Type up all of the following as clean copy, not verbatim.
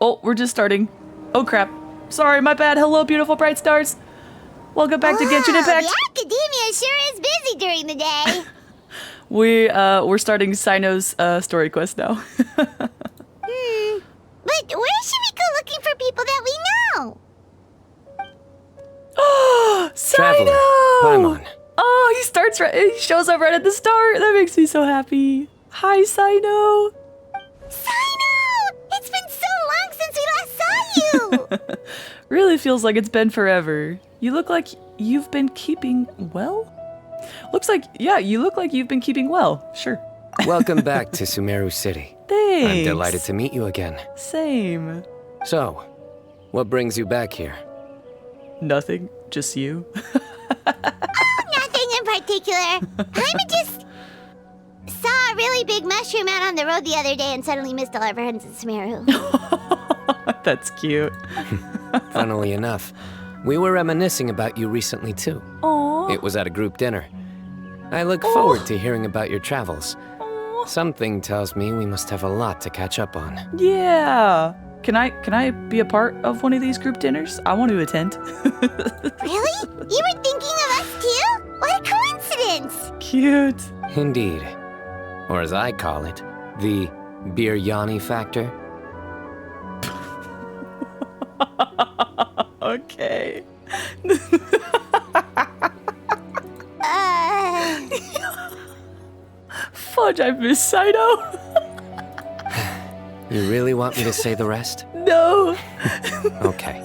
Oh, we're just starting. Oh crap. Sorry, my bad. Hello, beautiful bright stars. Welcome back to Genshin Impact. The academia sure is busy during the day. We're starting Cyno's story quest now. But where should we go looking for people that we know? Oh, Traveler, Cyno! Paimon. Oh, he shows up right at the start. That makes me so happy. Hi, Cyno. Cyno! It's been so long since we last saw you! Really feels like it's been forever. You look like you've been keeping well? You look like you've been keeping well. Sure. Welcome back to Sumeru City. Thanks. I'm delighted to meet you again. Same. So, what brings you back here? Nothing. Just you. Nothing in particular. Paimon just saw a really big mushroom out on the road the other day and suddenly missed all our friends in Sumeru. That's cute. Funnily enough, we were reminiscing about you recently too. Aww. It was at a group dinner. I look forward to hearing about your travels. Something tells me we must have a lot to catch up on. Yeah. Can I be a part of one of these group dinners? I want to attend. Really? You were thinking of us too? What a coincidence! Cute. Indeed. Or as I call it, the biryani factor. Okay. Fudge, I miss Cyno. You really want me to say the rest? No. Okay.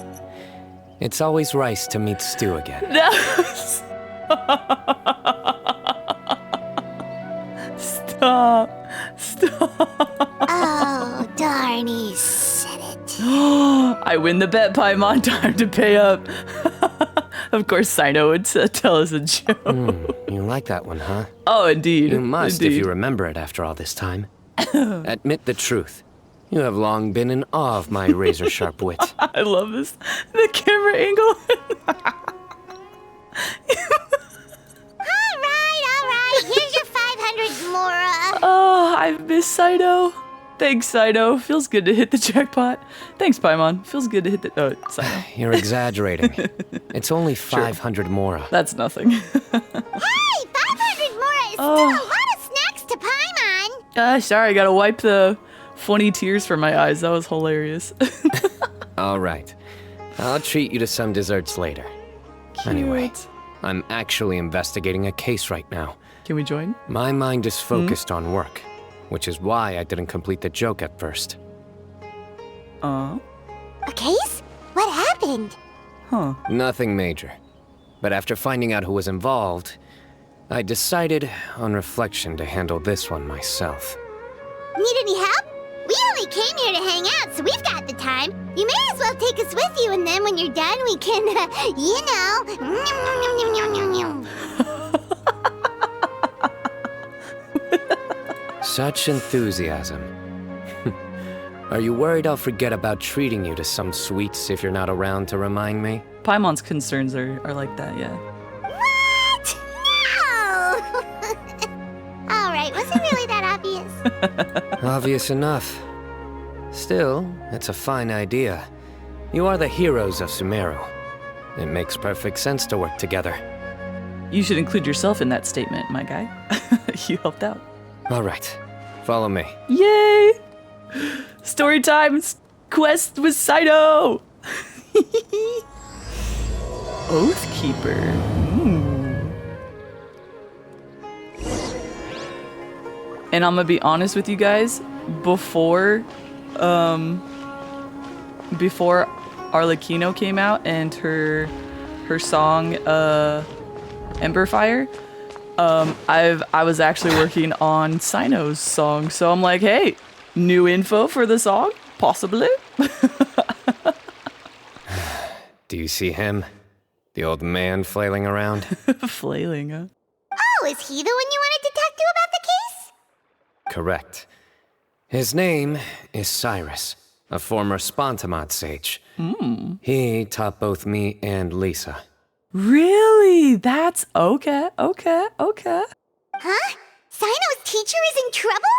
It's always rice to meet stew again. No. Stop. Oh, darn, he said it. I win the bet, Paimon. Time to pay up. Of course, Cyno would tell us a joke. You like that one, huh? Oh, indeed. You must indeed. if you remember it after all this time. Admit the truth. You have long been in awe of my razor-sharp wit. I love this. The camera angle. All right. Here's your 500 Mora. Oh, I miss Cyno. Thanks, Cyno. Feels good to hit the jackpot. Thanks, Paimon. Feels good to hit the... Oh, Cyno. You're exaggerating. It's only 500 Mora. That's nothing. Hey, 500 Mora is still a lot of snacks to Paimon. Sorry, I gotta wipe the funny tears from my eyes. That was hilarious. All right. I'll treat you to some desserts later. Cute. Anyway, I'm actually investigating a case right now. Can we join? My mind is focused on work, which is why I didn't complete the joke at first. A case? What happened? Huh. Nothing major. But after finding out who was involved, I decided, on reflection, to handle this one myself. Need any help? We only came here to hang out, so we've got the time. You may as well take us with you, and then when you're done, we can, Such enthusiasm. Are you worried I'll forget about treating you to some sweets if you're not around to remind me? Paimon's concerns are like that, yeah. What? No! All right, was it really that obvious? Obvious enough. Still, it's a fine idea. You are the heroes of Sumeru. It makes perfect sense to work together. You should include yourself in that statement, my guy. You helped out. All right, follow me. Yay! Story time! Quest with Cyno! Oathkeeper. And I'm gonna be honest with you guys, before Arlecchino came out and her song Emberfire, I was actually working on Cyno's song, so I'm like, hey, new info for the song? Possibly? Do you see him? The old man flailing around? Flailing, huh? Oh, is he the one you wanted to talk to about the case? Correct. His name is Cyrus, a former Spontamod sage. He taught both me and Lisa. Really? That's okay. Huh? Cyno's teacher is in trouble?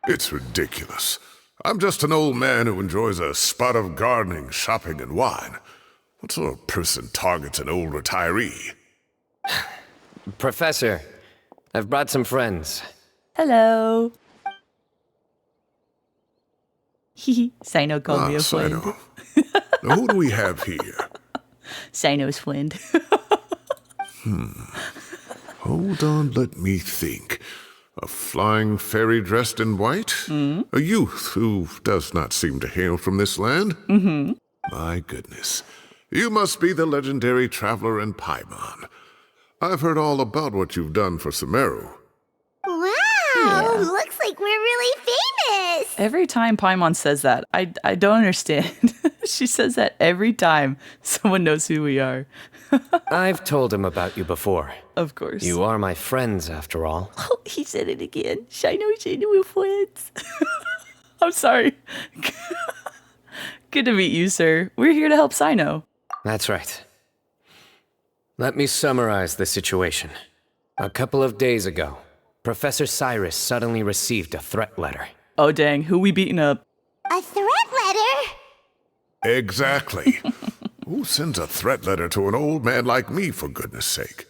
It's ridiculous. I'm just an old man who enjoys a spot of gardening, shopping, and wine. What sort of person targets an old retiree? Professor, I've brought some friends. Hello. Hehe. Cyno called me a friend. Cyno. Now, who do we have here? Cyno's friend. Hold on, let me think. A flying fairy dressed in white? A youth who does not seem to hail from this land? My goodness. You must be the legendary traveler in Paimon. I've heard all about what you've done for Sumeru. Wow, Yeah. looks like we're really famous. Every time Paimon says that, I don't understand. She says that every time someone knows who we are. I've told him about you before. Of course. You are my friends, after all. Oh, he said it again. Cyno, we're friends. I'm sorry. Good to meet you, sir. We're here to help Cyno. That's right. Let me summarize the situation. A couple of days ago, Professor Cyrus suddenly received a threat letter. Oh, dang. Who we beating up? A threat letter? Exactly. Who sends a threat letter to an old man like me, for goodness sake?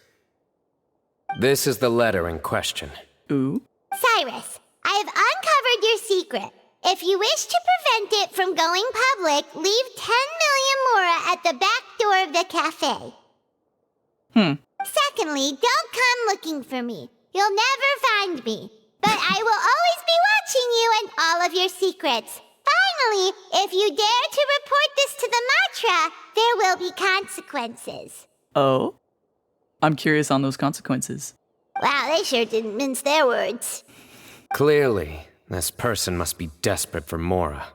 This is the letter in question. Ooh. Cyrus, I have uncovered your secret. If you wish to prevent it from going public, leave 10 million mora at the back door of the cafe. Secondly, don't come looking for me. You'll never find me. But I will always be watching you and all of your secrets. Finally, if you dare to report this to the Matra, there will be consequences. Oh? I'm curious on those consequences. Wow, they sure didn't mince their words. Clearly, this person must be desperate for Mora.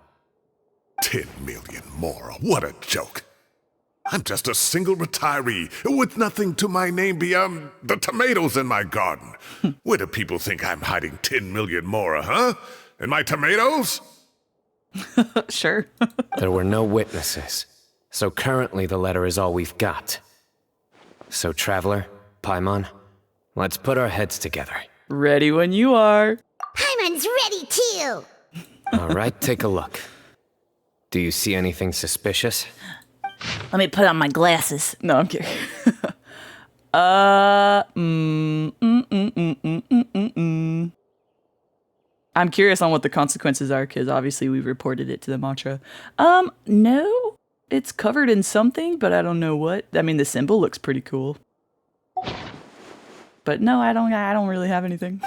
10 million mora, what a joke. I'm just a single retiree with nothing to my name beyond the tomatoes in my garden. Where do people think I'm hiding 10 million mora, huh? In my tomatoes? Sure. There were no witnesses, so currently the letter is all we've got. So, Traveler, Paimon, let's put our heads together. Ready when you are. Paimon's ready too. All right, take a look. Do you see anything suspicious? Let me put on my glasses. No, I'm kidding. I'm curious on what the consequences are, because obviously we reported it to the Matra. No. It's covered in something, but I don't know what. I mean, the symbol looks pretty cool. But no, I don't really have anything.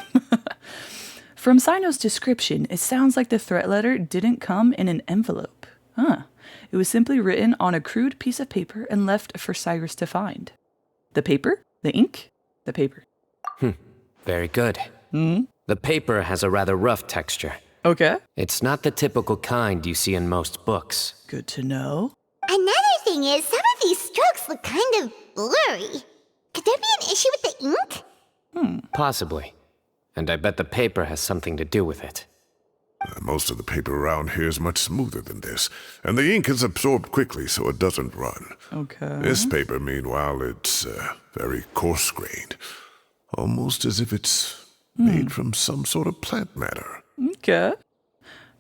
From Cyno's description, it sounds like the threat letter didn't come in an envelope. Huh. It was simply written on a crude piece of paper and left for Cyrus to find. The paper? The ink? The paper. Very good. The paper has a rather rough texture. Okay. It's not the typical kind you see in most books. Good to know. Another thing is, some of these strokes look kind of blurry. Could there be an issue with the ink? Possibly. And I bet the paper has something to do with it. Most of the paper around here is much smoother than this, and the ink is absorbed quickly so it doesn't run. Okay. This paper, meanwhile, it's very coarse-grained, almost as if it's made from some sort of plant matter. Okay.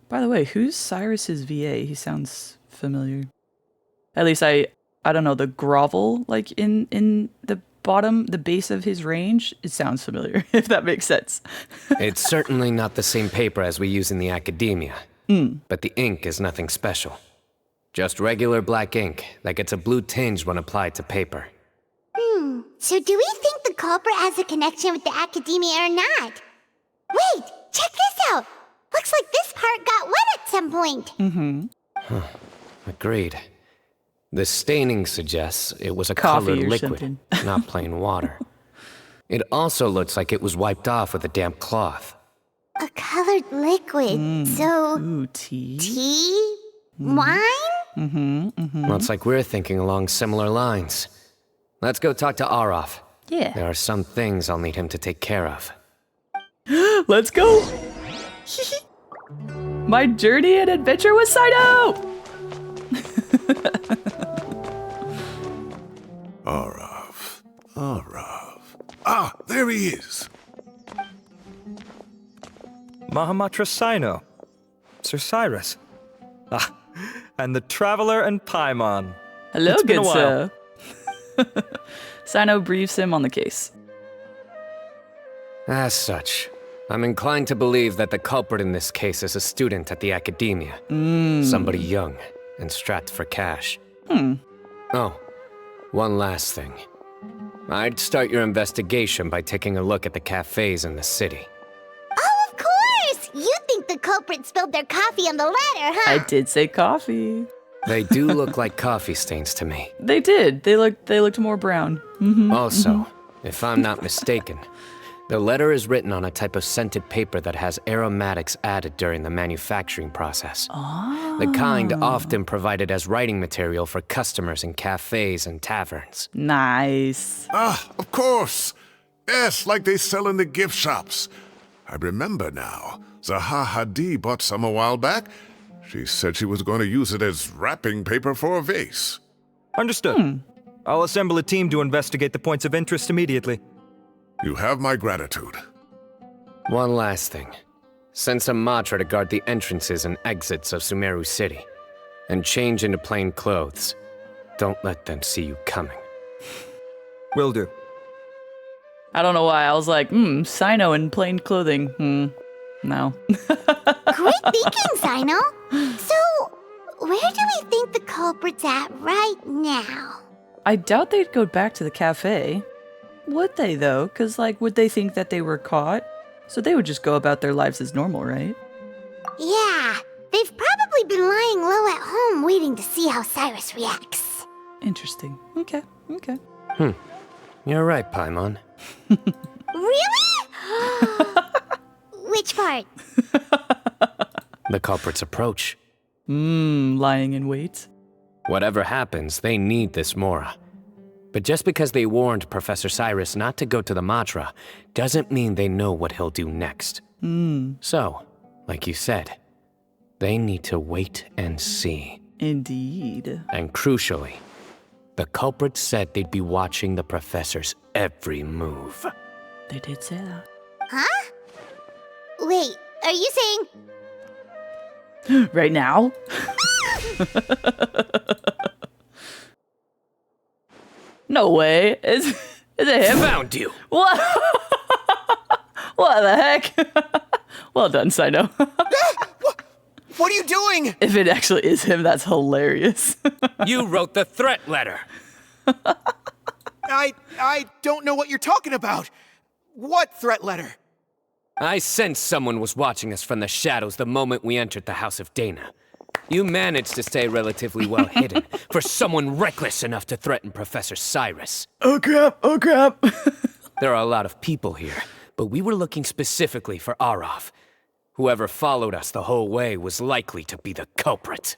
By the way, who's Cyrus's VA? He sounds familiar. At least I don't know, the grovel, like in the bottom, the base of his range, it sounds familiar, if that makes sense. It's certainly not the same paper as we use in the academia. But the ink is nothing special. Just regular black ink that gets a blue tinge when applied to paper. So do we think the culprit has a connection with the academia or not? Wait, check this out. Looks like this part got wet at some point. Agreed. The staining suggests it was a Coffee colored or liquid, something. not plain water. It also looks like it was wiped off with a damp cloth. A colored liquid. So, Ooh, tea. tea? Wine? Looks like we're thinking along similar lines. Let's go talk to Arof. Yeah. There are some things I'll need him to take care of. Let's go! My journey and adventure with Cyno! Arav. Ah, there he is. Mahamatra Cyno. Professor Cyrus. Ah, and the Traveler and Paimon. Hello, It's been good a while. sir. Cyno briefs him on the case. As such, I'm inclined to believe that the culprit in this case is a student at the academia. Somebody young and strapped for cash. Oh, one last thing. I'd start your investigation by taking a look at the cafes in the city. Oh, of course! You think the culprit spilled their coffee on the ladder, huh? I did say coffee. They do look like coffee stains to me. They did. They looked more brown. Also, if I'm not mistaken, the letter is written on a type of scented paper that has aromatics added during the manufacturing process. The kind often provided as writing material for customers in cafes and taverns. Nice. Ah, of course. Yes, like they sell in the gift shops. I remember now. Zaha Hadid bought some a while back. She said she was going to use it as wrapping paper for a vase. Understood. I'll assemble a team to investigate the points of interest immediately. You have my gratitude. One last thing. Send some Matra to guard the entrances and exits of Sumeru City. And change into plain clothes. Don't let them see you coming. Will do. I don't know why. I was like, Cyno in plain clothing. No. Great thinking, Cyno. So, where do we think the culprit's at right now? I doubt they'd go back to the cafe. Would they, though? Because, would they think that they were caught? So they would just go about their lives as normal, right? Yeah, they've probably been lying low at home waiting to see how Cyrus reacts. Interesting. Okay. You're right, Paimon. Really? Which part? The culprit's approach. Lying in wait. Whatever happens, they need this Mora. But just because they warned Professor Cyrus not to go to the Matra, doesn't mean they know what he'll do next. So, like you said, they need to wait and see. Indeed. And crucially, the culprit said they'd be watching the professor's every move. They did say that. Huh? Wait, are you saying... Right now? No way. Is it him? Found you! What? What the heck? Well done, Cyno. What are you doing? If it actually is him, that's hilarious. You wrote the threat letter! I don't know what you're talking about. What threat letter? I sensed someone was watching us from the shadows the moment we entered the House of Dana. You managed to stay relatively well hidden for someone reckless enough to threaten Professor Cyrus. Oh crap, oh crap. There are a lot of people here, but we were looking specifically for Arav. Whoever followed us the whole way was likely to be the culprit.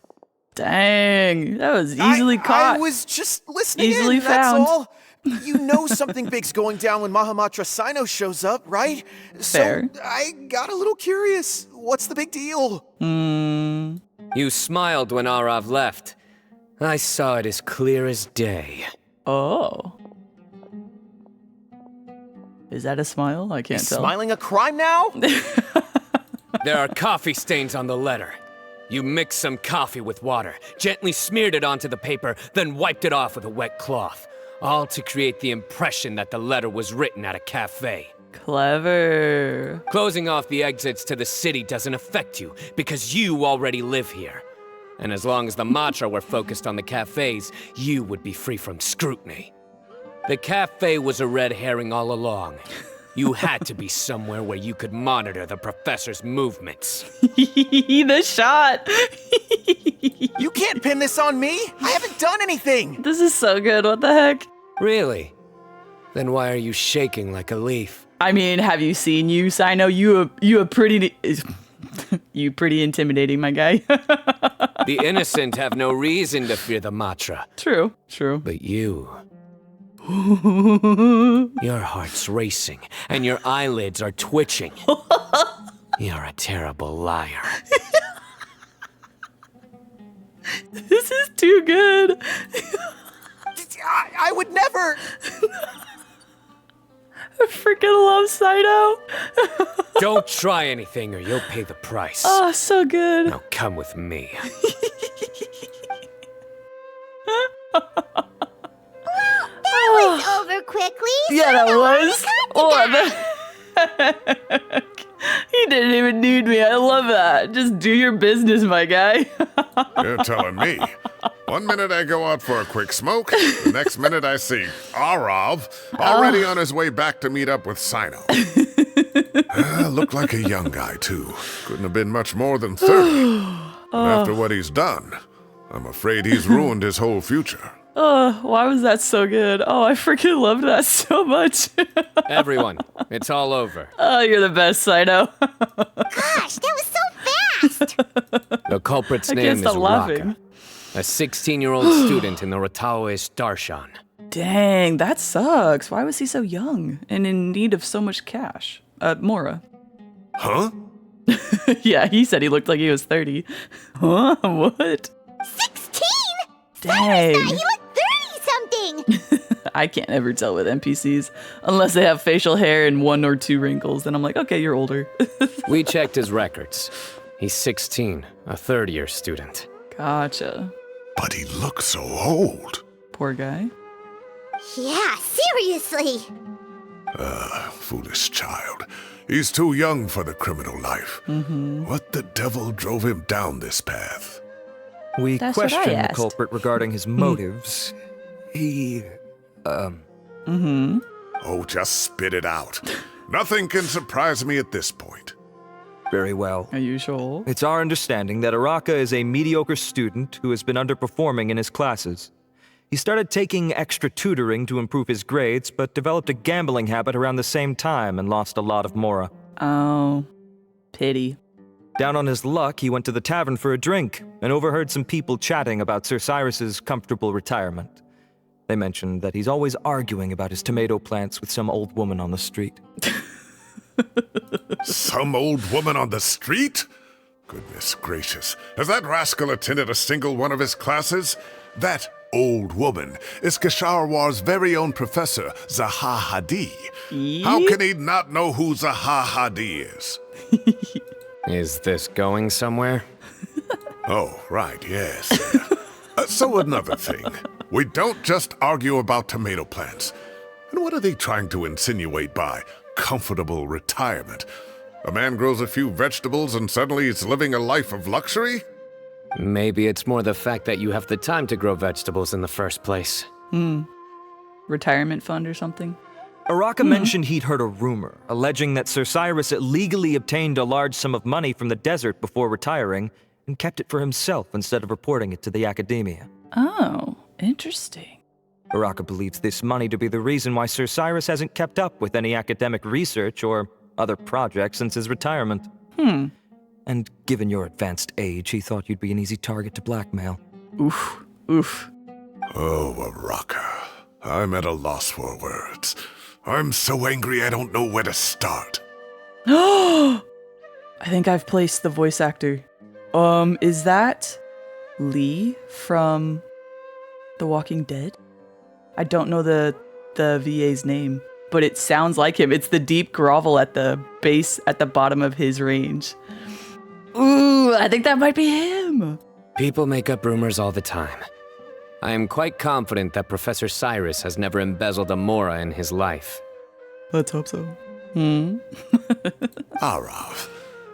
Dang, that was easily caught. I was just listening Easily in, that's found. all. You know something big's going down when Mahamatra Cyno shows up, right? Fair. So I got a little curious. What's the big deal? You smiled when Arav left. I saw it as clear as day. Oh. Is that a smile? I can't Is tell. smiling a crime now? There are coffee stains on the letter. You mixed some coffee with water, gently smeared it onto the paper, then wiped it off with a wet cloth. All to create the impression that the letter was written at a cafe. Clever. Closing off the exits to the city doesn't affect you, because you already live here. And as long as the Matra were focused on the cafes, you would be free from scrutiny. The cafe was a red herring all along. You had to be somewhere where you could monitor the professor's movements. The shot. You can't pin this on me. I haven't done anything. This is so good. What the heck? Really? Then why are you shaking like a leaf? I mean, have you seen you, Cyno? You are pretty you pretty intimidating, my guy. The innocent have no reason to fear the Matra. True. But you... Your heart's racing, and your eyelids are twitching. You're a terrible liar. This is too good. I would never. I freaking love Cyno. Don't try anything or you'll pay the price. Oh, so good. Now come with me. That was over quickly. Yeah, that was. Oh, He didn't even need me. I love that. Just do your business, my guy. You're telling me. One minute I go out for a quick smoke, the next minute I see Arav already on his way back to meet up with Cyno. Looked like a young guy, too. Couldn't have been much more than 30. After what he's done, I'm afraid he's ruined his whole future. Why was that so good? Oh, I freaking loved that so much. Everyone, it's all over. Oh, you're the best, Cyno. gosh, that was so fast. The culprit's I name can't is stop laughing. Raka, a 16-year-old student in the Rollin Darshan. Dang, that sucks. Why was he so young and in need of so much cash? Mora. Huh? Yeah, he said he looked like he was 30. Huh? What? 16? Dang. You look 30-something. I can't ever tell with NPCs unless they have facial hair and 1 or 2 wrinkles. Then I'm like, okay, you're older. We checked his records. He's 16, a third-year student. Gotcha. But he looks so old. Poor guy. Yeah, seriously. Foolish child. He's too young for the criminal life. What the devil drove him down this path? We That's what I questioned the asked. culprit regarding his motives. He, Oh, just spit it out. Nothing can surprise me at this point. very well. Are you sure? It's our understanding that Araka is a mediocre student who has been underperforming in his classes. He started taking extra tutoring to improve his grades, but developed a gambling habit around the same time and lost a lot of mora. Oh, pity. Down on his luck, he went to the tavern for a drink and overheard some people chatting about Sir Cyrus's comfortable retirement. They mentioned that he's always arguing about his tomato plants with some old woman on the street. Some old woman on the street? Goodness gracious. Has that rascal attended a single one of his classes? That old woman is Kasharwar's very own professor, Zaha Hadi. How can he not know who Zaha Hadi is? Is this going somewhere? Oh, right, yes. So another thing. We don't just argue about tomato plants. And what are they trying to insinuate by comfortable retirement? A man grows a few vegetables and suddenly he's living a life of luxury? Maybe it's more the fact that you have the time to grow vegetables in the first place. Retirement fund or something? Araka mentioned he'd heard a rumor, alleging that Sir Cyrus illegally obtained a large sum of money from the desert before retiring, and kept it for himself instead of reporting it to the academia. Oh, interesting. Araka believes this money to be the reason why Sir Cyrus hasn't kept up with any academic research or other projects since his retirement. And given your advanced age, he thought you'd be an easy target to blackmail. Oof. Oof. Oh, Araka. I'm at a loss for words. I'm so angry I don't know where to start. I think I've placed the voice actor. Is that Lee from The Walking Dead? I don't know the VA's name, but it sounds like him. It's the deep grovel at the base, at the bottom of his range. Ooh, I think that might be him. People make up rumors all the time. I am quite confident that Professor Cyrus has never embezzled a mora in his life. Let's hope so. Arav,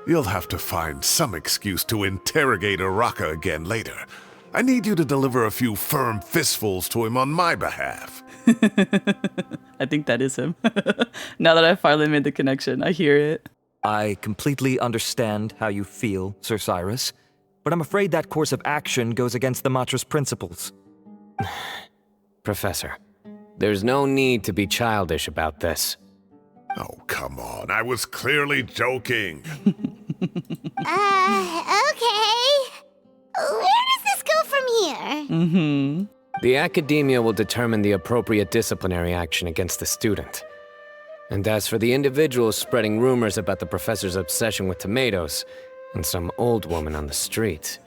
you'll have to find some excuse to interrogate Araka again later. I need you to deliver a few firm fistfuls to him on my behalf. I think that is him. Now that I finally made the connection, I hear it. I completely understand how you feel, Sir Cyrus, but I'm afraid that course of action goes against the Matra's principles. Professor, there's no need to be childish about this. Oh, come on. I was clearly joking. Okay. Where does this go from here? The academia will determine the appropriate disciplinary action against the student. And as for the individuals spreading rumors about the professor's obsession with tomatoes and some old woman on the street,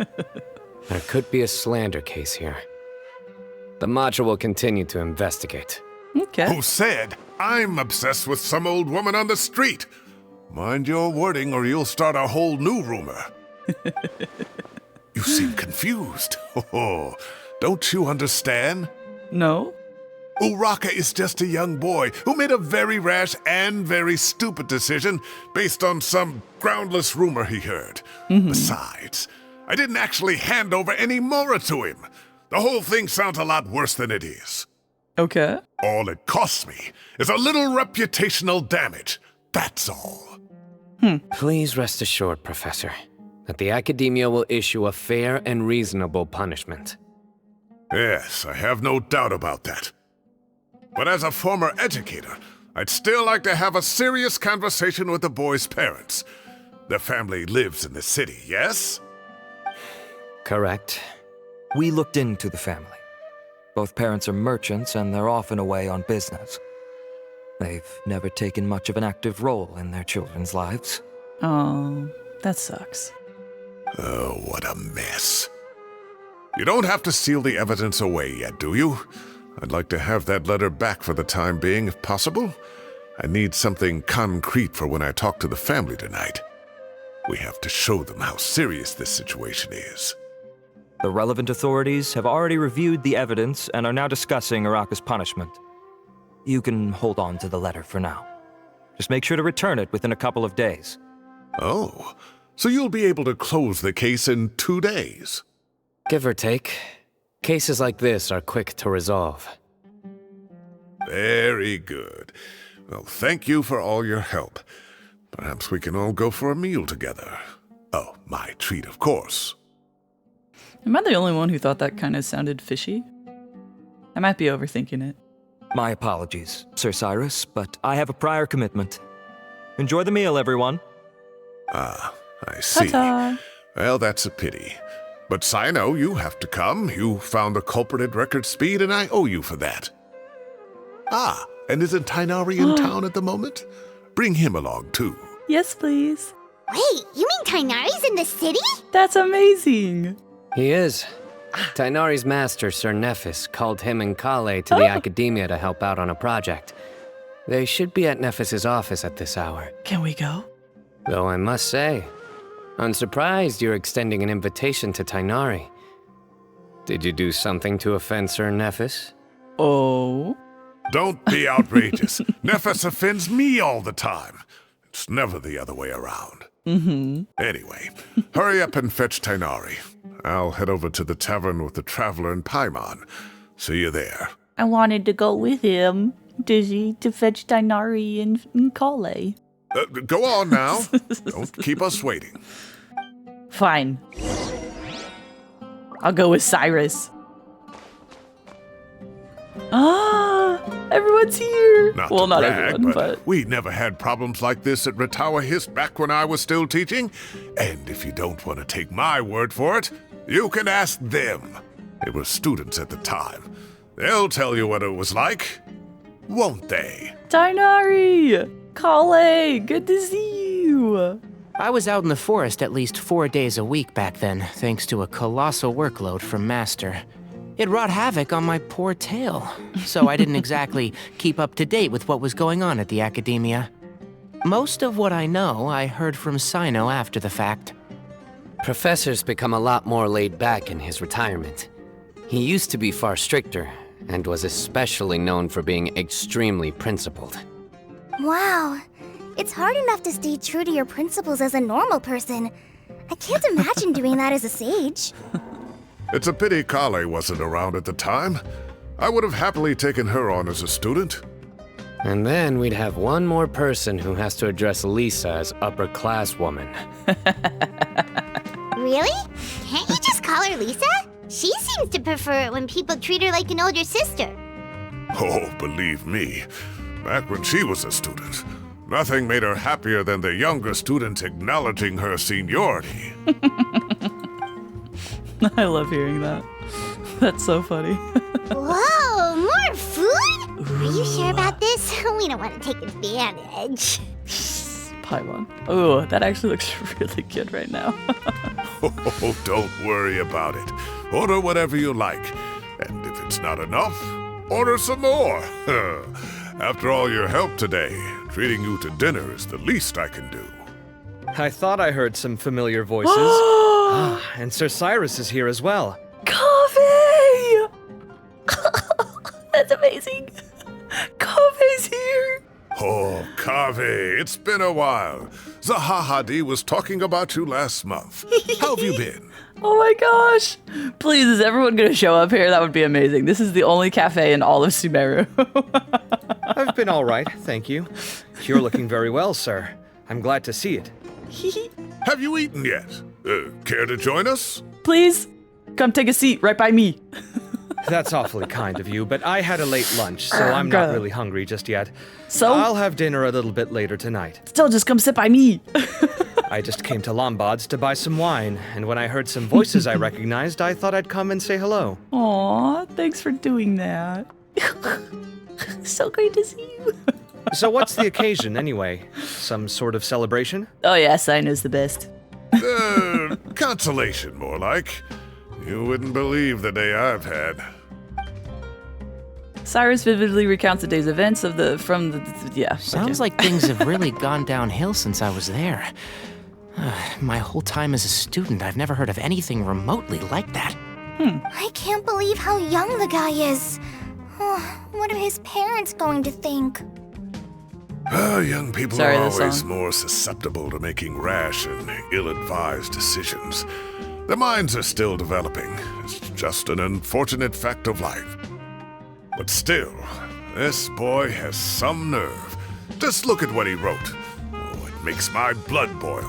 there could be a slander case here. The Matra will continue to investigate. Okay. Who said I'm obsessed with some old woman on the street? Mind your wording or you'll start a whole new rumor. You seem confused. Oh, don't you understand? No? Uraka is just a young boy who made a very rash and very stupid decision based on some groundless rumor he heard. Besides, I didn't actually hand over any Mora to him. The whole thing sounds a lot worse than it is. Okay. All it costs me is a little reputational damage. That's all. Please rest assured, Professor, that the Academia will issue a fair and reasonable punishment. Yes, I have no doubt about that. But as a former educator, I'd still like to have a serious conversation with the boy's parents. Their family lives in the city, yes? Correct. We looked into the family. Both parents are merchants and they're often away on business. They've never taken much of an active role in their children's lives. Oh, that sucks. Oh, what a mess. You don't have to seal the evidence away yet, do you? I'd like to have that letter back for the time being, if possible. I need something concrete for when I talk to the family tonight. We have to show them how serious this situation is. The relevant authorities have already reviewed the evidence and are now discussing Uraka's punishment. You can hold on to the letter for now. Just make sure to return it within a couple of days. Oh, so you'll be able to close the case in 2 days? Give or take. Cases like this are quick to resolve. Very good. Well, thank you for all your help. Perhaps we can all go for a meal together. Oh, my treat, of course. Am I the only one who thought that kind of sounded fishy? I might be overthinking it. My apologies, Sir Cyrus, but I have a prior commitment. Enjoy the meal, everyone. Ah, I see. Ta-ta! Well, that's a pity. But Cyno, you have to come. You found the culprit at record speed, and I owe you for that. Ah, and isn't Tighnari in town at the moment? Bring him along, too. Yes, please. Wait, you mean Tighnari's in the city? That's amazing. He is. Tighnari's master, Sir Nephis, called him and Kale to the Academia to help out on a project. They should be at Nephis's office at this hour. Can we go? Though I must say, I'm surprised you're extending an invitation to Tighnari. Did you do something to offend Sir Nephis? Oh. Don't be outrageous. Nephis offends me all the time. It's never the other way around. Anyway, hurry up and fetch Tighnari. I'll head over to the tavern with the Traveler and Paimon. See you there. I wanted to go with him, Dizzy, to fetch Tighnari and Kale. Go on now. Don't keep us waiting. Fine. I'll go with Cyrus. Ah, everyone's here. Not Well, to not brag, everyone, but we never had problems like this at Ratawa Hist back when I was still teaching. And if you don't want to take my word for it, you can ask them. They were students at the time. They'll tell you what it was like, won't they? Tighnari, Kale, good to see you. I was out in the forest at least 4 days a week back then, thanks to a colossal workload from Master. It wrought havoc on my poor tail, so I didn't exactly keep up to date with what was going on at the Academia. Most of what I know, I heard from Cyno after the fact. Professor's become a lot more laid back in his retirement. He used to be far stricter, and was especially known for being extremely principled. Wow. It's hard enough to stay true to your principles as a normal person. I can't imagine doing that as a sage. It's a pity Kale wasn't around at the time. I would have happily taken her on as a student. And then we'd have one more person who has to address Lisa as upper-class woman. Really? Can't you just call her Lisa? She seems to prefer it when people treat her like an older sister. Oh, believe me, back when she was a student, nothing made her happier than the younger students acknowledging her seniority. I love hearing that. That's so funny. Whoa, more food? Are you sure about this? We don't want to take advantage. Paimon. Oh, that actually looks really good right now. Oh, don't worry about it. Order whatever you like. And if it's not enough, order some more. After all your help today, Treating you to dinner is the least I can do. I thought I heard some familiar voices. And Sir Cyrus is here as well. Coffee! That's amazing. Coffee's here. Oh, Kaveh, it's been a while. Zahahadi was talking about you last month. How have you been? Oh my gosh. Please, is everyone going to show up here? That would be amazing. This is the only cafe in all of Sumeru. I've been all right, thank you. You're looking very well, sir. I'm glad to see it. Have you eaten yet? Care to join us? Please, come take a seat right by me. That's awfully kind of you, but I had a late lunch, so I'm not really hungry just yet. So? I'll have dinner a little bit later tonight. Still, just come sit by me. I just came to Lombard's to buy some wine, and when I heard some voices I recognized, I thought I'd come and say hello. Aw, thanks for doing that. So great to see you. So what's the occasion, anyway? Some sort of celebration? Oh yeah, Cyno's the best. Consolation, more like. You wouldn't believe the day I've had. Cyrus vividly recounts the day's events Sounds like things have really gone downhill since I was there. My whole time as a student, I've never heard of anything remotely like that. I can't believe how young the guy is. What are his parents going to think? Young people Sorry, are the always song. more susceptible to making rash and ill-advised decisions. Their minds are still developing. It's just an unfortunate fact of life. But still, this boy has some nerve. Just look at what he wrote. Oh, it makes my blood boil.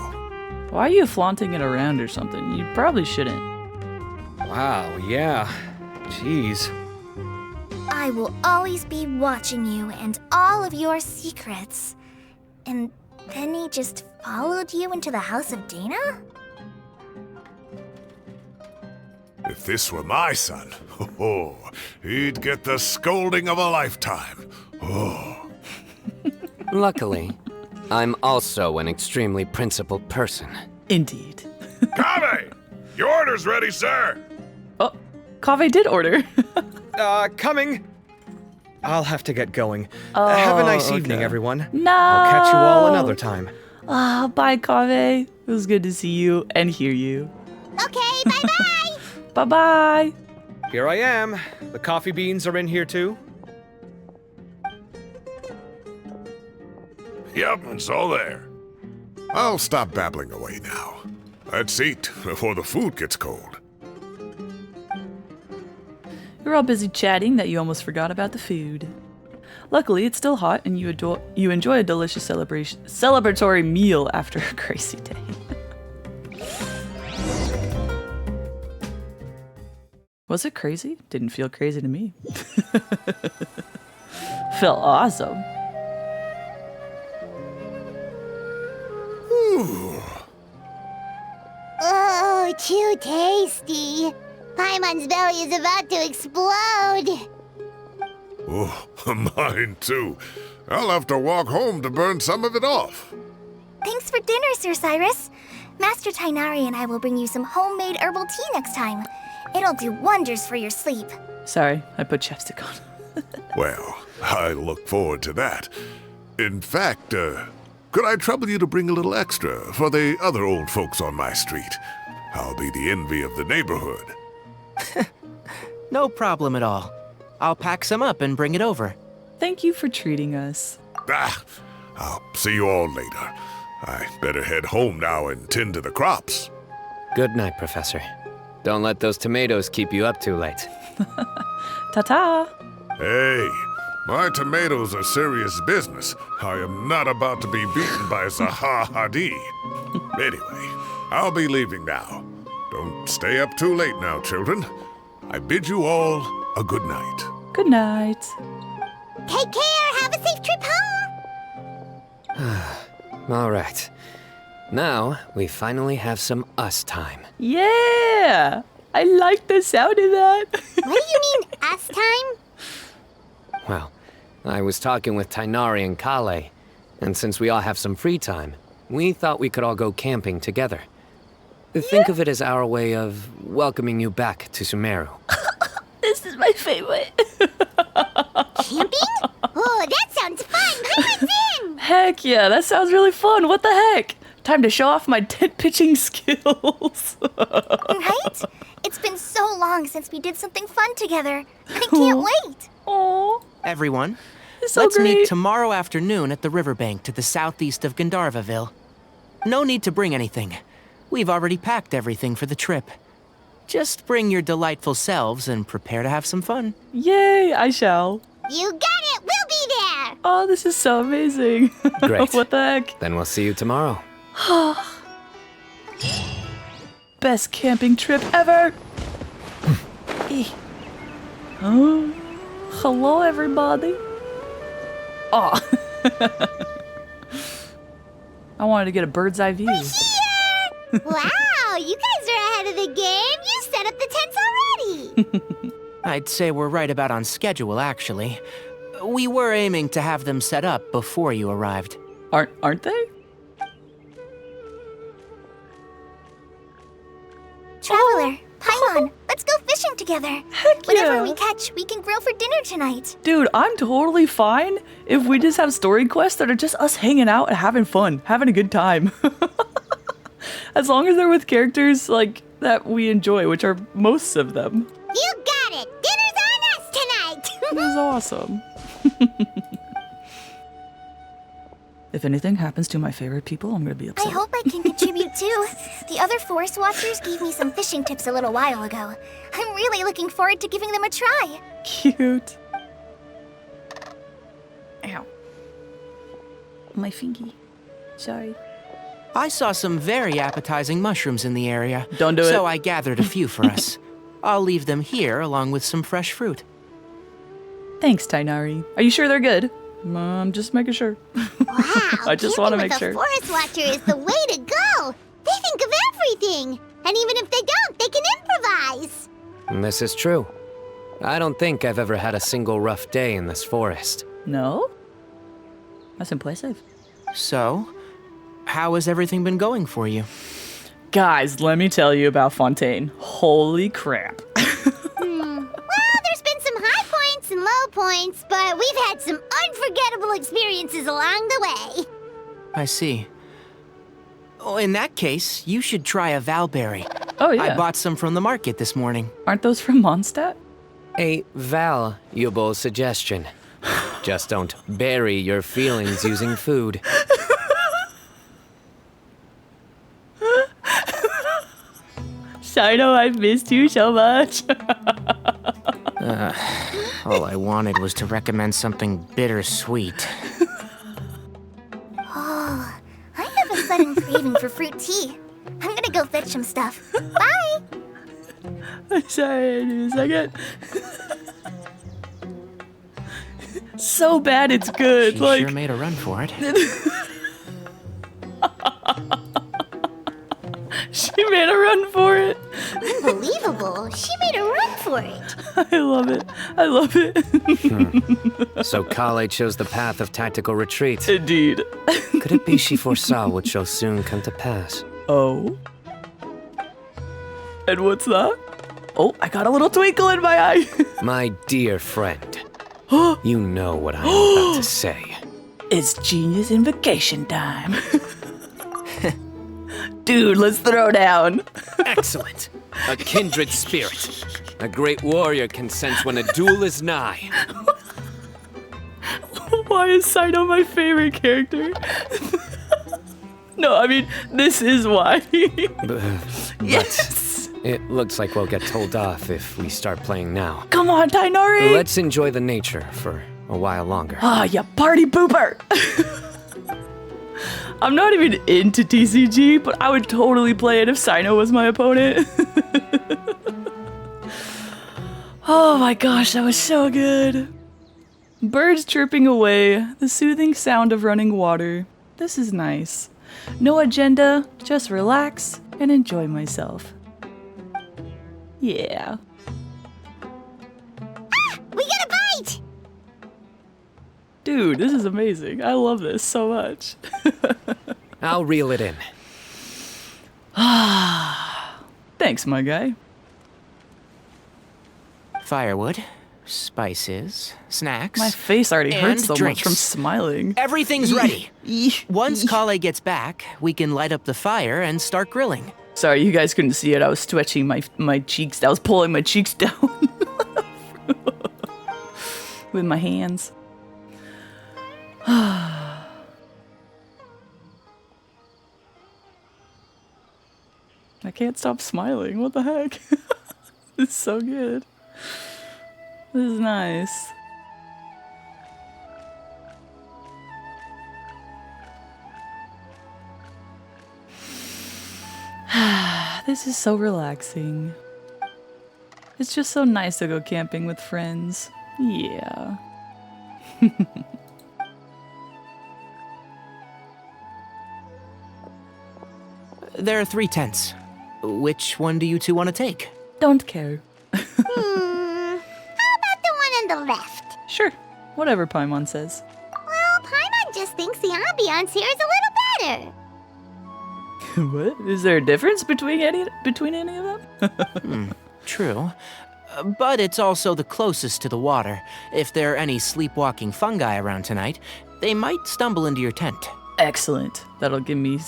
Why are you flaunting it around or something? You probably shouldn't. Wow, yeah. Jeez. I will always be watching you and all of your secrets. And then he just followed you into the house of Dana? If this were my son, he'd get the scolding of a lifetime. Oh. Luckily, I'm also an extremely principled person. Indeed. Kaveh! Your order's ready, sir! Oh, Kaveh did order. Coming. I'll have to get going. Have a nice evening, okay. everyone. No. I'll catch you all another time. Bye, Kaveh. It was good to see you and hear you. Okay, bye-bye! Bye-bye. Here I am. The coffee beans are in here too. Yep, it's all there. I'll stop babbling away now. Let's eat before the food gets cold. You're all busy chatting that you almost forgot about the food. Luckily, it's still hot and you enjoy a delicious celebratory meal after a crazy day. Was it crazy? Didn't feel crazy to me. Felt awesome. Oh, too tasty. Paimon's belly is about to explode. Oh, mine too. I'll have to walk home to burn some of it off. Thanks for dinner, Sir Cyrus. Master Tighnari and I will bring you some homemade herbal tea next time. It'll do wonders for your sleep. Sorry, I put chapstick on. Well, I look forward to that. In fact, could I trouble you to bring a little extra for the other old folks on my street? I'll be the envy of the neighborhood. No problem at all. I'll pack some up and bring it over. Thank you for treating us. I'll see you all later. I better head home now and tend to the crops. Good night, Professor. Don't let those tomatoes keep you up too late. Ta-ta! Hey, my tomatoes are serious business. I am not about to be beaten by Zahahadi. Anyway, I'll be leaving now. Don't stay up too late now, children. I bid you all a good night. Good night. Take care. Have a safe trip home. All right. Now, we finally have some us time. Yeah! I like the sound of that. What do you mean, us time? Well, I was talking with Tighnari and Kale, and since we all have some free time, we thought we could all go camping together. Think of it as our way of welcoming you back to Sumeru. This is my favorite. Camping? Oh, Oh, that sounds fun! Pirates in! Heck yeah, that sounds really fun. What the heck? Time to show off my tent pitching skills. Right? It's been so long since we did something fun together. I can't wait. Oh, Everyone, it's so let's great. meet tomorrow afternoon at the riverbank to the southeast of Gandharvaville. No need to bring anything. We've already packed everything for the trip. Just bring your delightful selves and prepare to have some fun. Yay, I shall. You got it! We'll be there! Oh, this is so amazing. Great. What the heck? Then we'll see you tomorrow. Best camping trip ever. Oh, hello everybody. Oh. I wanted to get a bird's eye view. Wow, you guys are ahead of the game! You set up the tents already! I'd say we're right about on schedule, actually. We were aiming to have them set up before you arrived. Aren't they? Traveler, Paimon, let's go fishing together. Heck Whatever yeah. we catch, we can grill for dinner tonight. Dude, I'm totally fine if we just have story quests that are just us hanging out and having fun, having a good time. As long as they're with characters like that we enjoy, which are most of them. You got it! Dinner's on us tonight! It is awesome. If anything happens to my favorite people, I'm gonna be I upset. hope I can contribute too. The other forest watchers gave me some fishing tips a little while ago. I'm really looking forward to giving them a try. Cute. Ow. My fingy. Sorry. I saw some very appetizing mushrooms in the area. Don't do it. So I gathered a few for us. I'll leave them here along with some fresh fruit. Thanks, Tighnari. Are you sure they're good? I'm just making sure. Wow, I just want to camping make with sure. a forest watcher is the way to go! They think of everything! And even if they don't, they can improvise! This is true. I don't think I've ever had a single rough day in this forest. No? That's impressive. So, how has everything been going for you? Guys, let me tell you about Fontaine. Holy crap. Well, there's been some high points and low points, but we've had some unforgettable experiences along the way. I see. Oh, in that case, you should try a Valberry. Oh, yeah. I bought some from the market this morning. Aren't those from Mondstadt? A valuable suggestion. Just don't bury your feelings using food. Cyno, I've missed you so much. All I wanted was to recommend something bittersweet. Oh, I have a sudden craving for fruit tea. I'm gonna go fetch some stuff. Bye! I'm sorry, in a second. So bad it's good. She like sure made a run for it. she made a run for it. Unbelievable. She made a run for it. I love it. I love it. So Kale chose the path of tactical retreat. Indeed. Could it be she foresaw what shall soon come to pass? Oh. And what's that? Oh, I got a little twinkle in my eye. My dear friend, you know what I'm about to say. It's genius invocation time. Dude, let's throw down. Excellent. A kindred spirit. A great warrior can sense when a duel is nigh. Why is Cyno my favorite character? No, I mean, this is why. Yes. It looks like we'll get told off if we start playing now. Come on, Tighnari. Let's enjoy the nature for a while longer. Ah, you party pooper. I'm not even into TCG, but I would totally play it if Cyno was my opponent. Oh my gosh, that was so good. Birds chirping away, the soothing sound of running water. This is nice. No agenda, just relax and enjoy myself. Yeah. We got a bite! Dude, this is amazing. I love this so much. I'll reel it in. Thanks, my guy. Firewood, spices, snacks. My face already hurts and so drinks. much from smiling. Everything's ready. Once Kale gets back, we can light up the fire and start grilling. Sorry, you guys couldn't see it. I was stretching my cheeks. I was pulling my cheeks down with my hands. I can't stop smiling. What the heck? This is so good. This is nice. This is so relaxing. It's just so nice to go camping with friends. Yeah. There are 3 tents. Which one do you two want to take? Don't care. How about the one on the left? Sure. Whatever Paimon says. Well, Paimon just thinks the ambiance here is a little better. What? Is there a difference between any of them? True. But it's also the closest to the water. If there are any sleepwalking fungi around tonight, they might stumble into your tent. Excellent. That'll give me,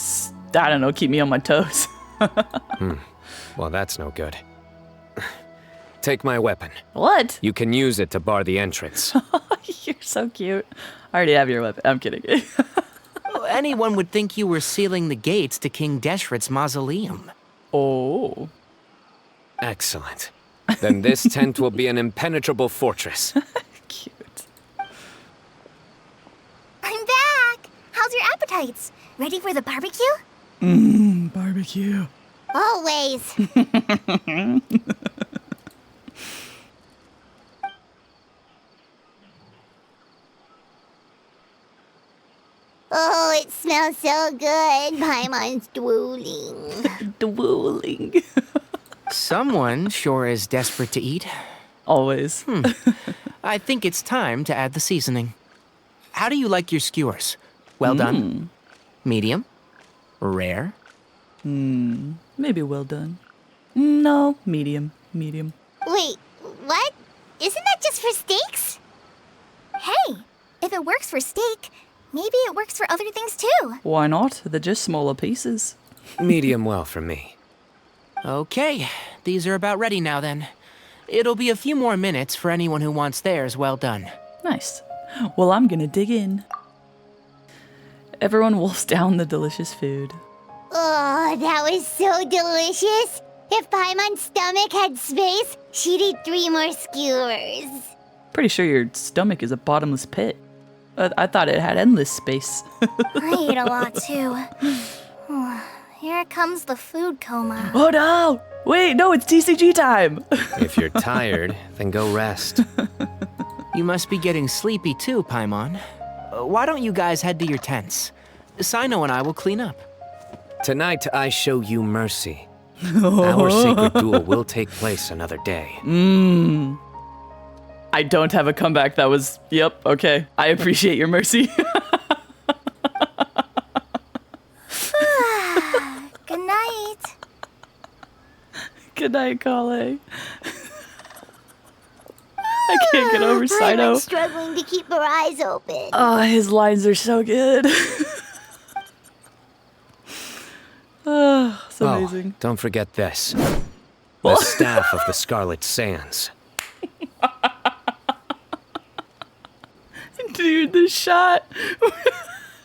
I don't know, keep me on my toes. Well, that's no good. Take my weapon. What? You can use it to bar the entrance. You're so cute. I already have your weapon. I'm kidding. Anyone would think you were sealing the gates to King Deshret's mausoleum. Oh. Excellent. Then this tent will be an impenetrable fortress. Cute. I'm back! How's your appetites? Ready for the barbecue? Barbecue. Always. Oh, it smells so good. Paimon's drooling. Dueling. Someone sure is desperate to eat. Always. I think it's time to add the seasoning. How do you like your skewers? Well done? Medium? Rare? Maybe well done. No, medium. Medium. Wait, what? Isn't that just for steaks? Hey, if it works for steak, maybe it works for other things too. Why not? They're just smaller pieces. Medium well for me. Okay, these are about ready now then. It'll be a few more minutes for anyone who wants theirs well done. Nice. Well, I'm gonna dig in. Everyone wolfs down the delicious food. Oh, that was so delicious. If Paimon's stomach had space, she'd eat 3 more skewers. Pretty sure your stomach is a bottomless pit. I thought it had endless space. I ate a lot too. Here comes the food coma. Oh no! Wait, no, it's TCG time! If you're tired, then go rest. You must be getting sleepy too, Paimon. Why don't you guys head to your tents? Cyno and I will clean up. Tonight I show you mercy. Our sacred duel will take place another day. I don't have a comeback that was, yep, okay. I appreciate your mercy. Good night. Good night, Kale. I can't get over Paimon's Cyno. struggling to keep her eyes open. Oh, his lines are so good. Oh, it's amazing. Don't forget this. The staff of the Scarlet Sands. Dude, this shot.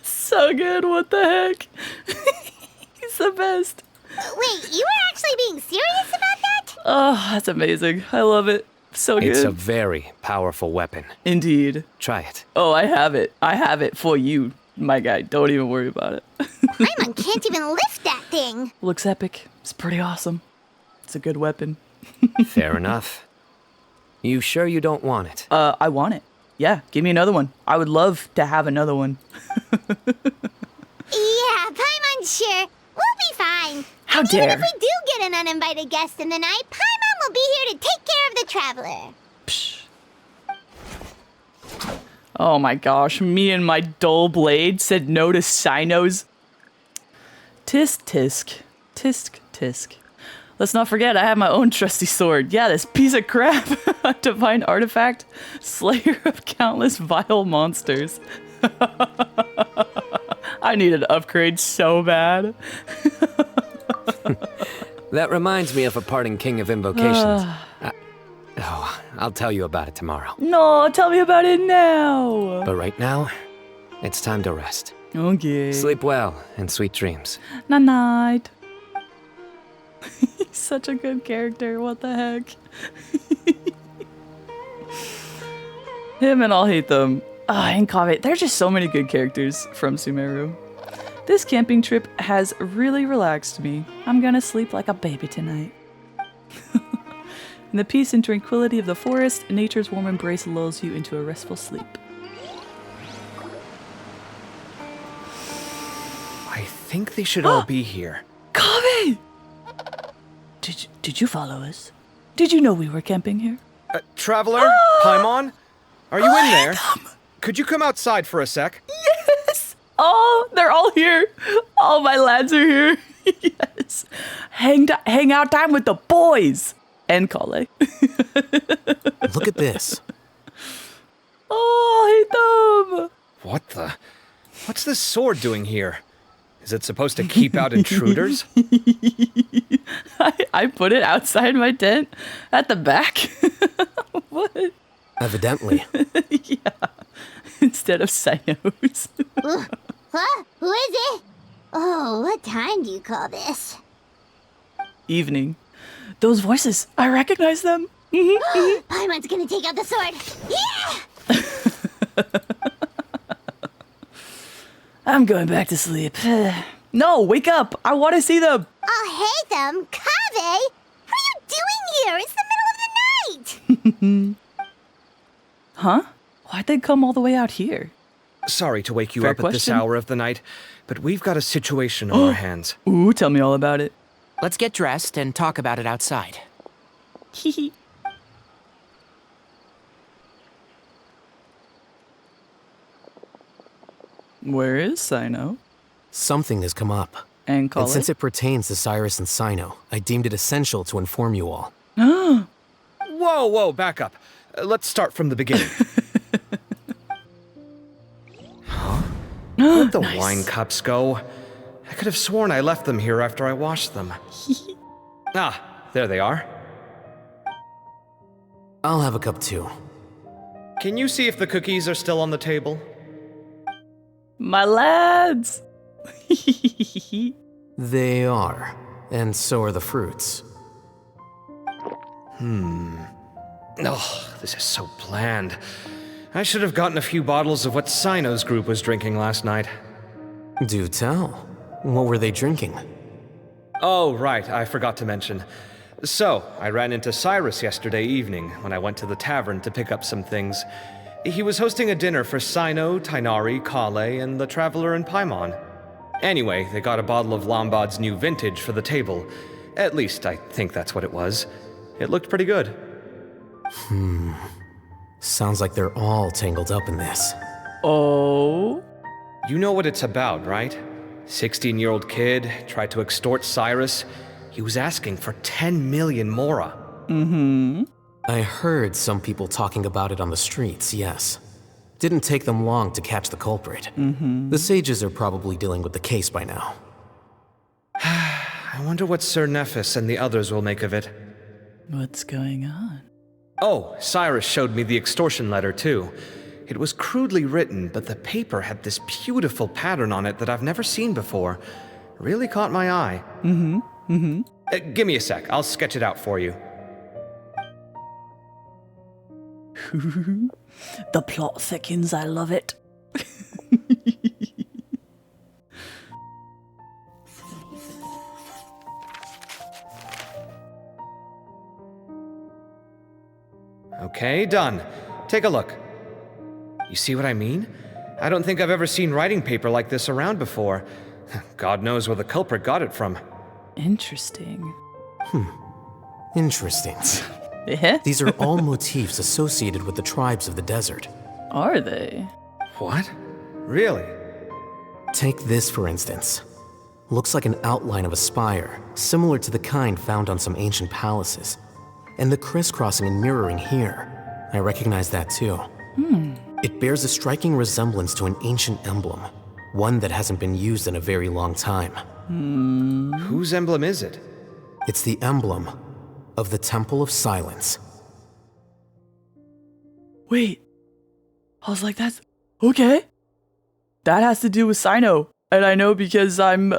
So good, what the heck? He's the best. Wait, you were actually being serious about that? Oh, that's amazing. I love it. So good. It's a very powerful weapon. Indeed. Try it. Oh, I have it. I have it for you, my guy. Don't even worry about it. Paimon can't even lift that thing. Looks epic. It's pretty awesome. It's a good weapon. Fair enough. You sure you don't want it? I want it. Yeah, give me another one. I would love to have another one. Yeah, Paimon's sure. We'll be fine. How And even dare. if we do get an uninvited guest in the night, Paimon will be here to take care of the traveler. Psh. Oh my gosh, me and my dull blade said no to Cyno's. Tisk tisk. Tisk tisk. Let's not forget, I have my own trusty sword. Yeah, this piece of crap. Divine artifact, slayer of countless vile monsters. I need an upgrade so bad. That reminds me of a parting king of invocations. I'll tell you about it tomorrow. No, tell me about it now. But right now, it's time to rest. Okay. Sleep well and sweet dreams. Night night. He's such a good character. What the heck? Him and I'll hate them. And Kaveh. There's just so many good characters from Sumeru. This camping trip has really relaxed me. I'm gonna sleep like a baby tonight. In the peace and tranquility of the forest, nature's warm embrace lulls you into a restful sleep. I think they should all be here. Kaveh! Did you follow us? Did you know we were camping here? Traveler? Paimon? Are you in there? Could you come outside for a sec? Yes! Oh, they're all here. All my lads are here. Yes. Hang out time with the boys. And Kale. Look at this. Oh, I hate them. What the? What's this sword doing here? Is it supposed to keep out intruders? I put it outside my tent at the back. What? Evidently. Yeah. Instead of Cyno's. Huh? Who is it? Oh, what time do you call this? Evening. Those voices, I recognize them. Paimon's gonna take out the sword. Yeah! I'm going back to sleep. No, wake up. I want to see them. I'll hate them. Kaveh! What are you doing here? It's the middle of the night! Huh? Why'd they come all the way out here? Sorry to wake you Fair up at this question. hour of the night, but we've got a situation on our hands. Ooh, tell me all about it. Let's get dressed and talk about it outside. Hehe. Where is Cyno? Something has come up. And Kale? And since it pertains to Cyrus and Cyno, I deemed it essential to inform you all. Whoa, back up. Let's start from the beginning. Where'd the Nice. wine cups go? I could have sworn I left them here after I washed them. There they are. I'll have a cup too. Can you see if the cookies are still on the table? My lads! They are. And so are the fruits. Oh, this is so bland. I should have gotten a few bottles of what Cyno's group was drinking last night. Do tell. What were they drinking? Oh, right, I forgot to mention. So, I ran into Cyrus yesterday evening when I went to the tavern to pick up some things. He was hosting a dinner for Cyno, Tighnari, Kale, and the Traveler and Paimon. Anyway, they got a bottle of Lombard's new vintage for the table. At least, I think that's what it was. It looked pretty good. Sounds like they're all tangled up in this. Oh? You know what it's about, right? 16-year-old kid tried to extort Cyrus. He was asking for 10 million mora. I heard some people talking about it on the streets, yes. Didn't take them long to catch the culprit. The sages are probably dealing with the case by now. I wonder what Sir Nephis and the others will make of it. What's going on? Oh, Cyrus showed me the extortion letter, too. It was crudely written, but the paper had this beautiful pattern on it that I've never seen before. Really caught my eye. Give me a sec. I'll sketch it out for you. The plot thickens, I love it. Okay, done. Take a look. You see what I mean? I don't think I've ever seen writing paper like this around before. God knows where the culprit got it from. Interesting. Interesting. Yeah? These are all motifs associated with the tribes of the desert. Are they? What? Really? Take this, for instance. Looks like an outline of a spire, similar to the kind found on some ancient palaces. And the crisscrossing and mirroring here, I recognize that too. It bears a striking resemblance to an ancient emblem, one that hasn't been used in a very long time. Whose emblem is it? It's the emblem of the Temple of Silence. Wait. I was like, that's okay. That has to do with Cyno. And I know because I'm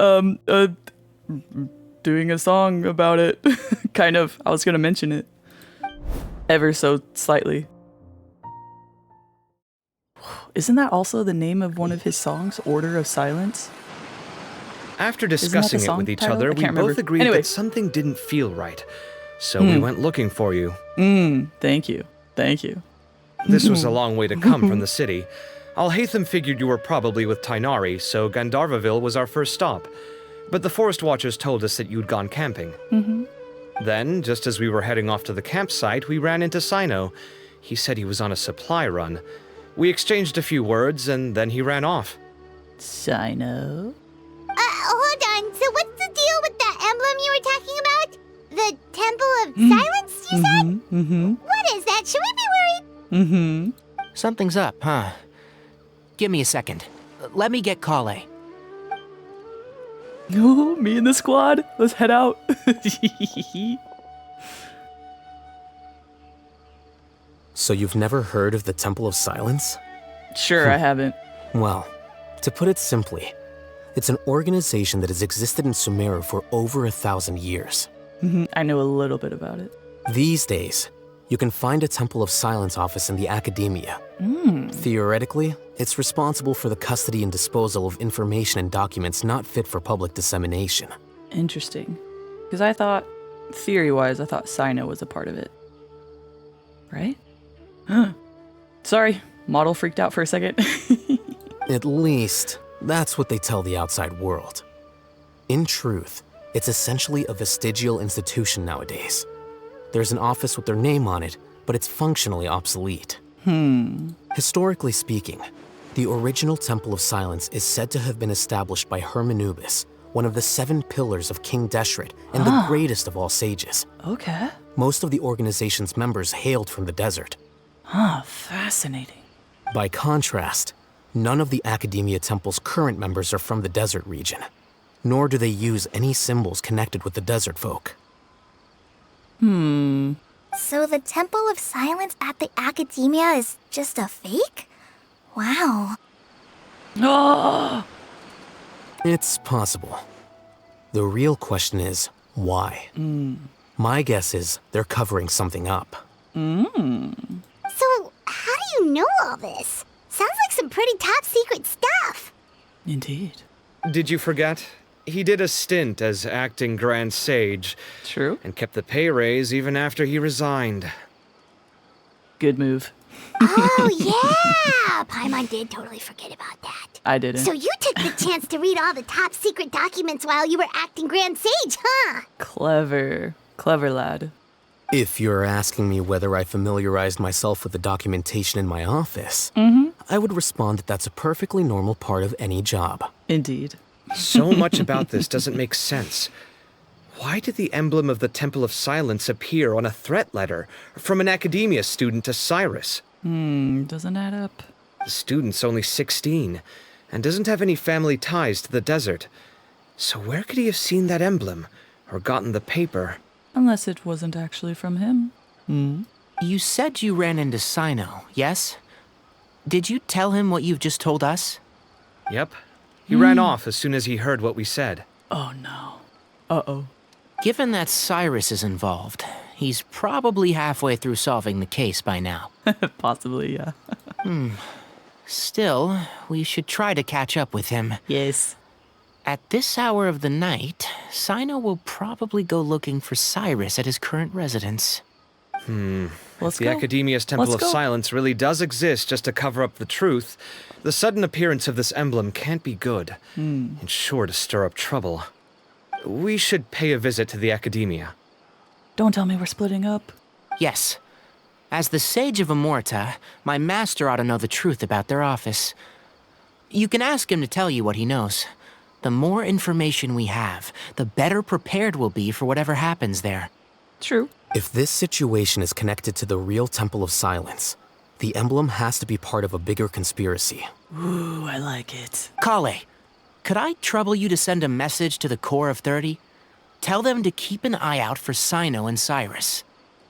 doing a song about it. Kind of. I was gonna mention it. Ever so slightly. Isn't that also the name of one of his songs, Order of Silence? After discussing it with each other, we both agreed that something didn't feel right. So we went looking for you. Thank you. Thank you. This was a long way to come from the city. Alhaitham figured you were probably with Tighnari, so Gandharvaville was our first stop. But the Forest Watchers told us that you'd gone camping. Then, just as we were heading off to the campsite, we ran into Cyno. He said he was on a supply run. We exchanged a few words, and then he ran off. Cyno? Hold on. So what's the deal with that emblem you were talking about? The Temple of Silence, you said? What is that? Should we be worried? Something's up, huh? Give me a second. Let me get Kale. Oh, me and the squad. Let's head out. So you've never heard of the Temple of Silence? Sure, I haven't. Well, to put it simply, it's an organization that has existed in Sumeru for over 1,000 years. I know a little bit about it. These days, you can find a Temple of Silence office in the academia. Theoretically, it's responsible for the custody and disposal of information and documents not fit for public dissemination. Interesting. Because I thought, theory-wise, I thought Cyno was a part of it. Right? Sorry, model freaked out for a second. At least, that's what they tell the outside world. In truth, it's essentially a vestigial institution nowadays. There's an office with their name on it, but it's functionally obsolete. Historically speaking, the original Temple of Silence is said to have been established by Hermanubis, one of the 7 pillars of King Deshret and the greatest of all sages. Okay. Most of the organization's members hailed from the desert. Fascinating. By contrast, none of the Academia Temple's current members are from the desert region, nor do they use any symbols connected with the desert folk. So the Temple of Silence at the Academia is just a fake? Wow. It's possible. The real question is, why? My guess is they're covering something up. So, how do you know all this? Sounds like some pretty top secret stuff. Indeed. Did you forget? He did a stint as acting Grand Sage. True. And kept the pay raise even after he resigned. Good move. Oh, yeah! Paimon did totally forget about that. I didn't. So you took the chance to read all the top secret documents while you were acting Grand Sage, huh? Clever. Clever lad. If you're asking me whether I familiarized myself with the documentation in my office, I would respond that that's a perfectly normal part of any job. Indeed. So much about this doesn't make sense. Why did the emblem of the Temple of Silence appear on a threat letter from an academia student to Cyrus? Doesn't add up. The student's only 16 and doesn't have any family ties to the desert. So where could he have seen that emblem or gotten the paper? Unless it wasn't actually from him. You said you ran into Cyno, yes? Did you tell him what you've just told us? Yep. He ran off as soon as he heard what we said. Oh no. Uh-oh. Given that Cyrus is involved, he's probably halfway through solving the case by now. Possibly, yeah. Still, we should try to catch up with him. Yes. At this hour of the night, Cyno will probably go looking for Cyrus at his current residence. Let's The go. Academia's Temple Let's of go. Silence really does exist just to cover up the truth. The sudden appearance of this emblem can't be good, and sure to stir up trouble. We should pay a visit to the Academia. Don't tell me we're splitting up. Yes. As the Sage of Amorta, my master ought to know the truth about their office. You can ask him to tell you what he knows. The more information we have, the better prepared we'll be for whatever happens there. True. If this situation is connected to the real Temple of Silence, the emblem has to be part of a bigger conspiracy. Ooh, I like it. Kale, could I trouble you to send a message to the Core of 30? Tell them to keep an eye out for Cyno and Cyrus.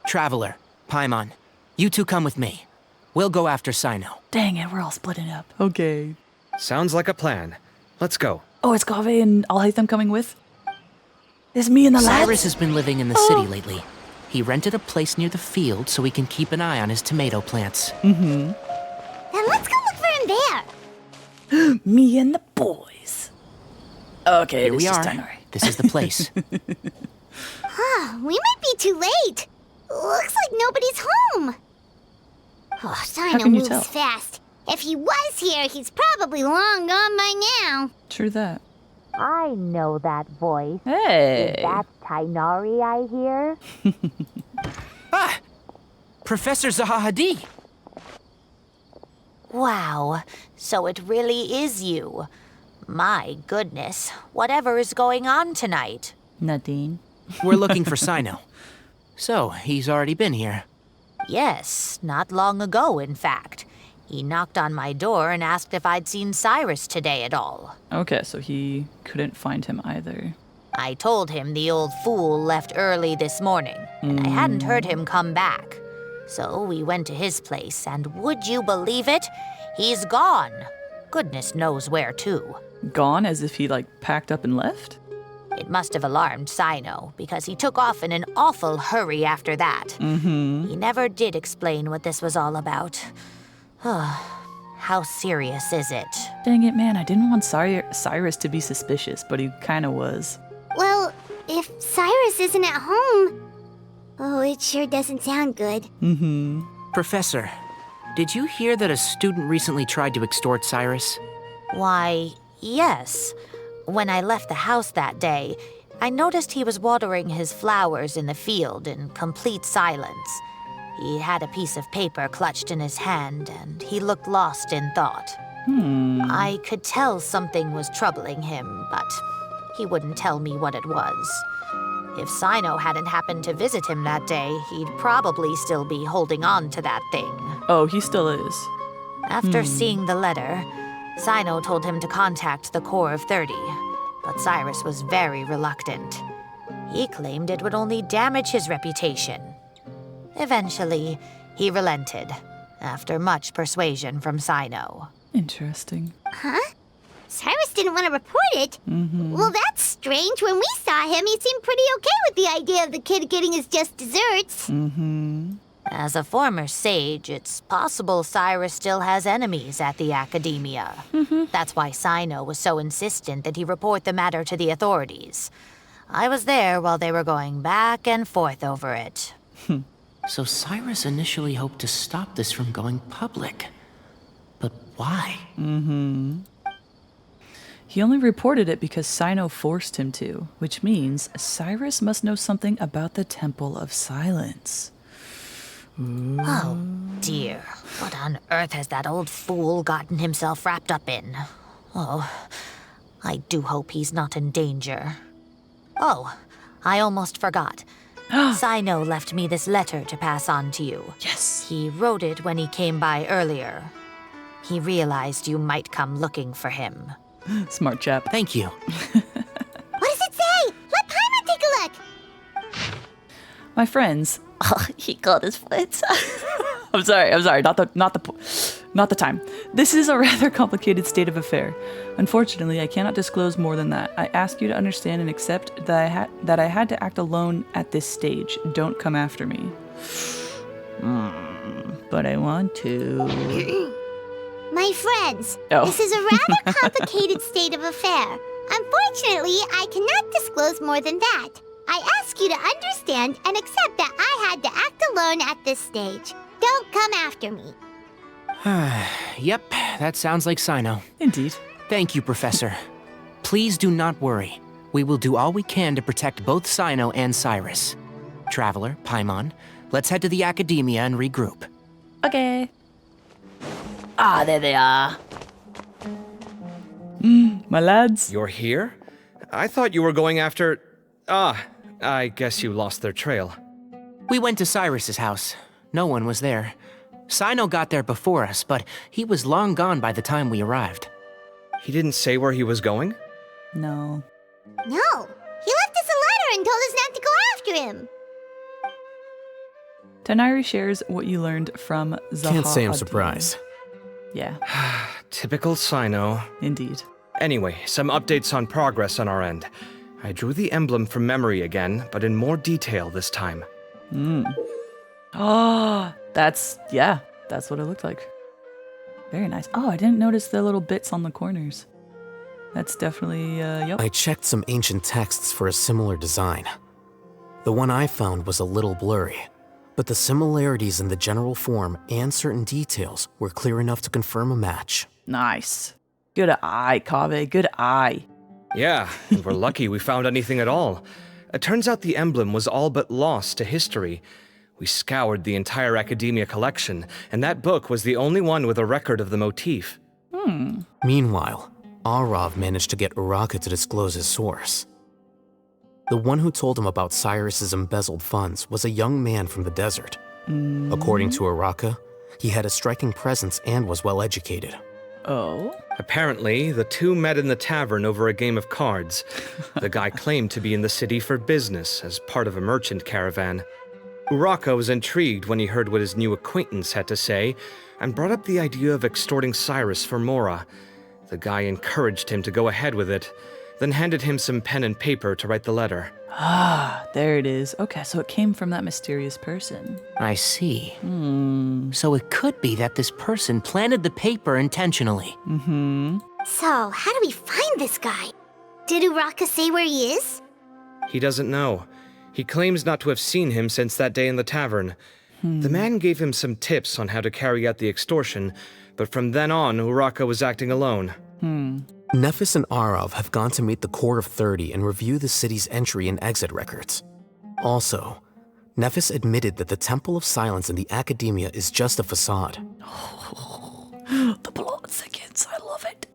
Traveler, Paimon, you two come with me. We'll go after Cyno. Dang it, we're all splitting up. Okay. Sounds like a plan. Let's go. Oh, it's Gave and Alhaitham coming with? It's me and the lads? Cyrus has been living in the city lately. He rented a place near the field so he can keep an eye on his tomato plants. Then let's go look for him there. Me and the boys. Okay, Here this we is are. Tighnari. This is the place. We might be too late. Looks like nobody's home. Oh, Cyno can you moves tell? fast. If he was here, he's probably long gone by now. True that. I know that voice. Hey. That's Tighnari I hear. Ah! Professor Zahahadi! Wow, so it really is you. My goodness, whatever is going on tonight? Nadine. We're looking for Cyno. So, he's already been here. Yes, not long ago, in fact. He knocked on my door and asked if I'd seen Cyrus today at all. Okay, so he couldn't find him either. I told him the old fool left early this morning, and I hadn't heard him come back. So we went to his place, and would you believe it? He's gone. Goodness knows where to. Gone as if he, like, packed up and left? It must have alarmed Cyno, because he took off in an awful hurry after that. He never did explain what this was all about. How serious is it? Dang it, man, I didn't want Cyrus to be suspicious, but he kinda was. Well, if Cyrus isn't at home... Oh, it sure doesn't sound good. Professor, did you hear that a student recently tried to extort Cyrus? Why, yes. When I left the house that day, I noticed he was watering his flowers in the field in complete silence. He had a piece of paper clutched in his hand, and he looked lost in thought. I could tell something was troubling him, but he wouldn't tell me what it was. If Cyno hadn't happened to visit him that day, he'd probably still be holding on to that thing. Oh, he still is. After seeing the letter, Cyno told him to contact the Core of 30, but Cyrus was very reluctant. He claimed it would only damage his reputation. Eventually, he relented, after much persuasion from Cyno. Interesting. Cyrus didn't want to report it? Well, that's strange. When we saw him, he seemed pretty okay with the idea of the kid getting his just desserts. As a former sage, it's possible Cyrus still has enemies at the academia. That's why Cyno was so insistent that he report the matter to the authorities. I was there while they were going back and forth over it. So Cyrus initially hoped to stop this from going public. But why? He only reported it because Cyno forced him to, which means Cyrus must know something about the Temple of Silence. Oh, dear. What on earth has that old fool gotten himself wrapped up in? Oh, I do hope he's not in danger. Oh, I almost forgot. Cyno left me this letter to pass on to you. Yes. He wrote it when he came by earlier. He realized you might come looking for him. Smart chap. Thank you. What does it say? Let Paimon take a look. My friends. Oh, he called his foot. I'm sorry. Not the time. This is a rather complicated state of affair. Unfortunately, I cannot disclose more than that. I ask you to understand and accept that I had to act alone at this stage. Don't come after me. But I want to. My friends, Oh. this is a rather complicated state of affair. Unfortunately, I cannot disclose more than that. I ask you to understand and accept that I had to act alone at this stage. Don't come after me. Yep, that sounds like Cyno. Indeed. Thank you, Professor. Please do not worry. We will do all we can to protect both Cyno and Cyrus. Traveler, Paimon, let's head to the academia and regroup. Okay. Ah, there they are. My lads. You're here? I thought you were going after... I guess you lost their trail. We went to Cyrus's house. No one was there. Cyno got there before us, but he was long gone by the time we arrived. He didn't say where he was going? No. No, he left us a letter and told us not to go after him. Tighnari shares what you learned from Zaha. Can't say I'm ad-Din. surprised. Yeah, Typical Cyno. indeed. Anyway, some updates on progress on our end. I drew the emblem from memory again, but in more detail this time. Oh, that's what it looked like. Very nice. Oh, I didn't notice the little bits on the corners. That's definitely, yep. I checked some ancient texts for a similar design. The one I found was a little blurry, but the similarities in the general form and certain details were clear enough to confirm a match. Nice. Good eye, Kaveh, good eye. Yeah, and we're lucky we found anything at all. It turns out the emblem was all but lost to history. We scoured the entire Academia collection, and that book was the only one with a record of the motif. Meanwhile, Arav managed to get Uraka to disclose his source. The one who told him about Cyrus's embezzled funds was a young man from the desert. According to Uraka, he had a striking presence and was well educated. Oh? Apparently, the two met in the tavern over a game of cards. The guy claimed to be in the city for business as part of a merchant caravan. Uraka was intrigued when he heard what his new acquaintance had to say and brought up the idea of extorting Cyrus for Mora. The guy encouraged him to go ahead with it, then handed him some pen and paper to write the letter. Ah, there it is. Okay, so it came from that mysterious person. I see. So it could be that this person planted the paper intentionally. So, how do we find this guy? Did Uraka say where he is? He doesn't know. He claims not to have seen him since that day in the tavern. The man gave him some tips on how to carry out the extortion, but from then on, Uraka was acting alone. Nephis and Arav have gone to meet the Court of 30 and review the city's entry and exit records. Also, Nephis admitted that the Temple of Silence in the Academia is just a facade. The plot thickens, I love it.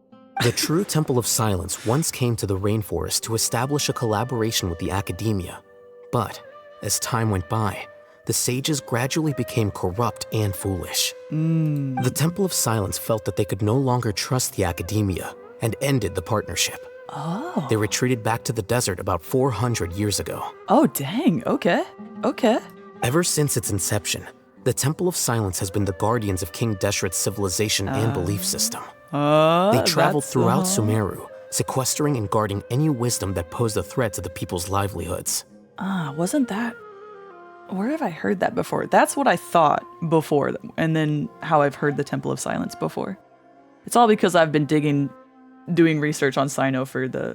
The true Temple of Silence once came to the rainforest to establish a collaboration with the Academia. But, as time went by, the sages gradually became corrupt and foolish. The Temple of Silence felt that they could no longer trust the Academia and ended the partnership. Oh. They retreated back to the desert about 400 years ago. Oh, dang. Okay. Okay. Ever since its inception, the Temple of Silence has been the guardians of King Deshret's civilization and belief system. They traveled throughout Sumeru, sequestering and guarding any wisdom that posed a threat to the people's livelihoods. Wasn't that... Where have I heard that before? That's what I thought before, and then how I've heard the Temple of Silence before. It's all because I've been doing research on Cyno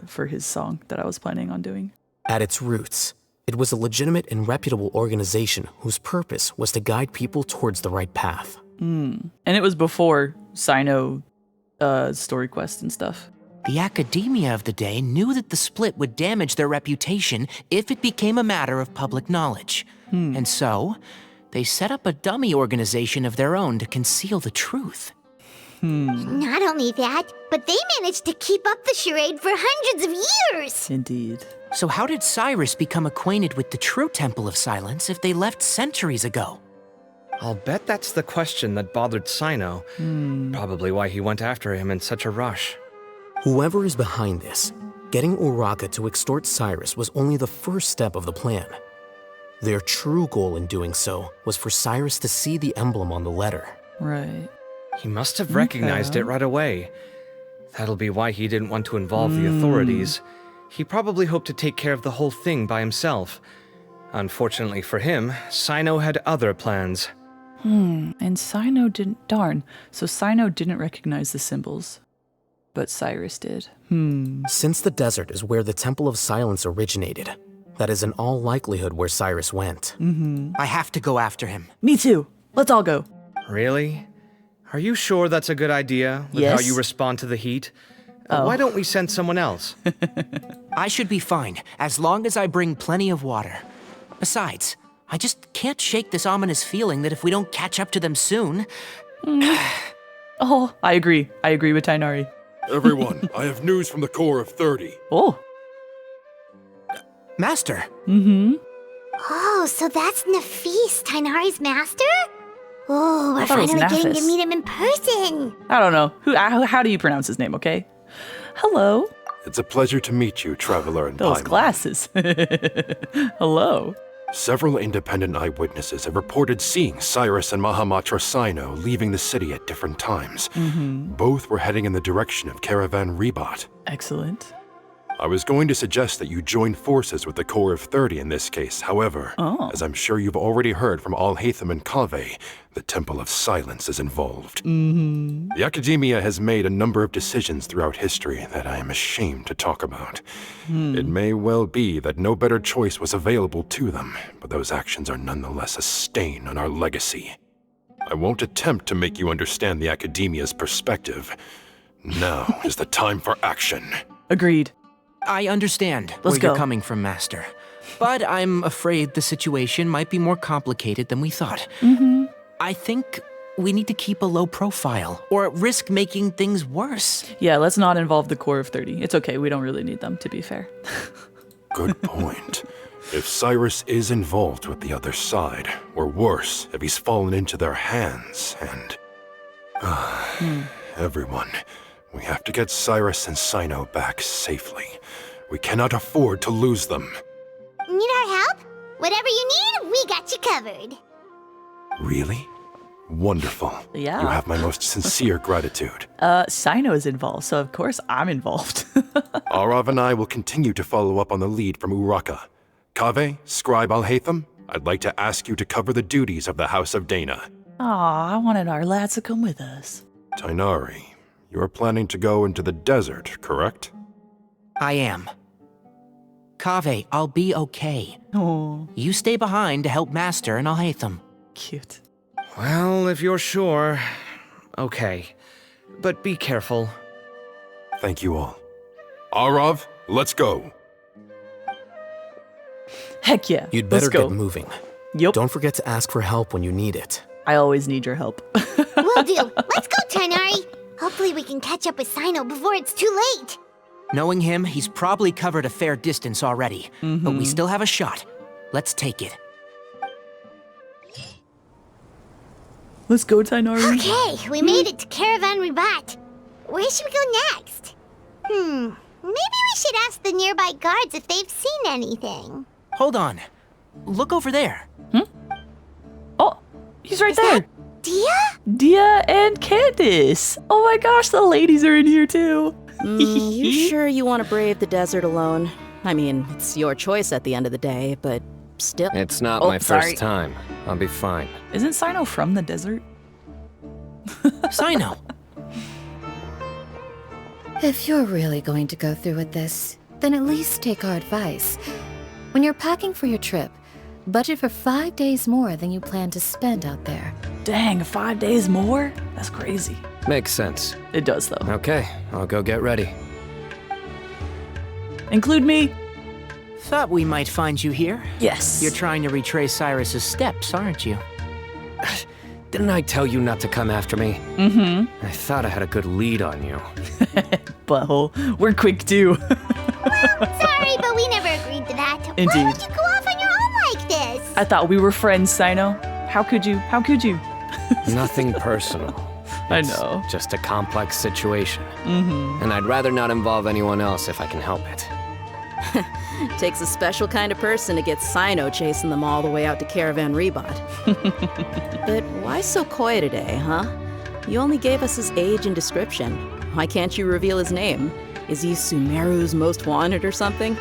for his song that I was planning on doing. At its roots, it was a legitimate and reputable organization whose purpose was to guide people towards the right path. And it was before Cyno story quest and stuff. The Academia of the day knew that the split would damage their reputation if it became a matter of public knowledge. And so, they set up a dummy organization of their own to conceal the truth. Not only that, but they managed to keep up the charade for hundreds of years! Indeed. So how did Cyrus become acquainted with the true Temple of Silence if they left centuries ago? I'll bet that's the question that bothered Cyno. Probably why he went after him in such a rush. Whoever is behind this, getting Uraka to extort Cyrus was only the first step of the plan. Their true goal in doing so was for Cyrus to see the emblem on the letter. Right. He must have recognized it right away. That'll be why he didn't want to involve the authorities. He probably hoped to take care of the whole thing by himself. Unfortunately for him, Cyno had other plans. And Cyno didn't... Darn. So Cyno didn't recognize the symbols. But Cyrus did. Since the desert is where the Temple of Silence originated, that is in all likelihood where Cyrus went. I have to go after him. Me too. Let's all go. Really? Are you sure that's a good idea, with how you respond to the heat? Why don't we send someone else? I should be fine, as long as I bring plenty of water. Besides, I just can't shake this ominous feeling that if we don't catch up to them soon... Oh, I agree. I agree with Tighnari. Everyone, I have news from the Corps of 30. Oh. Master. Oh, so that's Nafis, Tighnari's master? Oh, we're thought it was finally getting to Nafis. meet him in person. I don't know. How do you pronounce his name, okay? Hello. It's a pleasure to meet you, traveler in Those Paimon. glasses. Hello. Several independent eyewitnesses have reported seeing Cyrus and Mahamatra Cyno leaving the city at different times. Both were heading in the direction of Caravan Rebat. Excellent. I was going to suggest that you join forces with the Corps of 30 in this case. However, as I'm sure you've already heard from Alhaitham and Kaveh, the Temple of Silence is involved. The Academia has made a number of decisions throughout history that I am ashamed to talk about. It may well be that no better choice was available to them, but those actions are nonetheless a stain on our legacy. I won't attempt to make you understand the Academia's perspective. Now is the time for action. Agreed. I understand Let's where go. you're coming from, Master. But I'm afraid the situation might be more complicated than we thought. I think we need to keep a low profile, or risk making things worse. Yeah, let's not involve the Corps of 30. It's okay. We don't really need them, to be fair. Good point. If Cyrus is involved with the other side, or worse, if he's fallen into their hands, and... Everyone, we have to get Cyrus and Cyno back safely. We cannot afford to lose them. Need our help? Whatever you need, we got you covered. Really? Wonderful. Yeah. You have my most sincere gratitude. Cyno is involved, so of course I'm involved. Arav and I will continue to follow up on the lead from Uraka. Kaveh, Scribe Alhaitham, I'd like to ask you to cover the duties of the House of Dana. Aw, I wanted our lads to come with us. Tighnari, you are planning to go into the desert, correct? I am. Kaveh, I'll be okay. Oh, You stay behind to help Master and Alhaitham. cute. Well, if you're sure. Okay. But be careful. Thank you all. Arav, let's go. Heck yeah. You'd Let's better go. get moving. Yup. Don't forget to ask for help when you need it. I always need your help. Will do. Let's go, Tighnari. Hopefully we can catch up with Cyno before it's too late. Knowing him, he's probably covered a fair distance already. But we still have a shot. Let's take it. Let's go, Tighnari. Okay, we made it to Caravan Rebat. Where should we go next? Maybe we should ask the nearby guards if they've seen anything. Hold on. Look over there. Oh, he's right there. Dia? Dia and Candace. Oh my gosh, the ladies are in here too. You sure you want to brave the desert alone? I mean, it's your choice at the end of the day, but still. It's not Oh, my sorry. first time. I'll be fine. Isn't Cyno from the desert? Cyno. If you're really going to go through with this, then at least take our advice. When you're packing for your trip, budget for 5 days more than you plan to spend out there. Dang, 5 days more? That's crazy. Makes sense. It does though. Okay, I'll go get ready. Include me? Thought we might find you here. Yes. You're trying to retrace Cyrus's steps, aren't you? Didn't I tell you not to come after me? I thought I had a good lead on you. Butthole. We're quick too. Sorry, but we never agreed to that. Why Indeed. would you go off on your own like this? I thought we were friends, Cyno. How could you? How could you? Nothing personal. I It's know. just a complex situation. And I'd rather not involve anyone else if I can help it. Takes a special kind of person to get Cyno chasing them all the way out to Caravan Rebat. But why so coy today, huh? You only gave us his age and description. Why can't you reveal his name? Is he Sumeru's most wanted or something?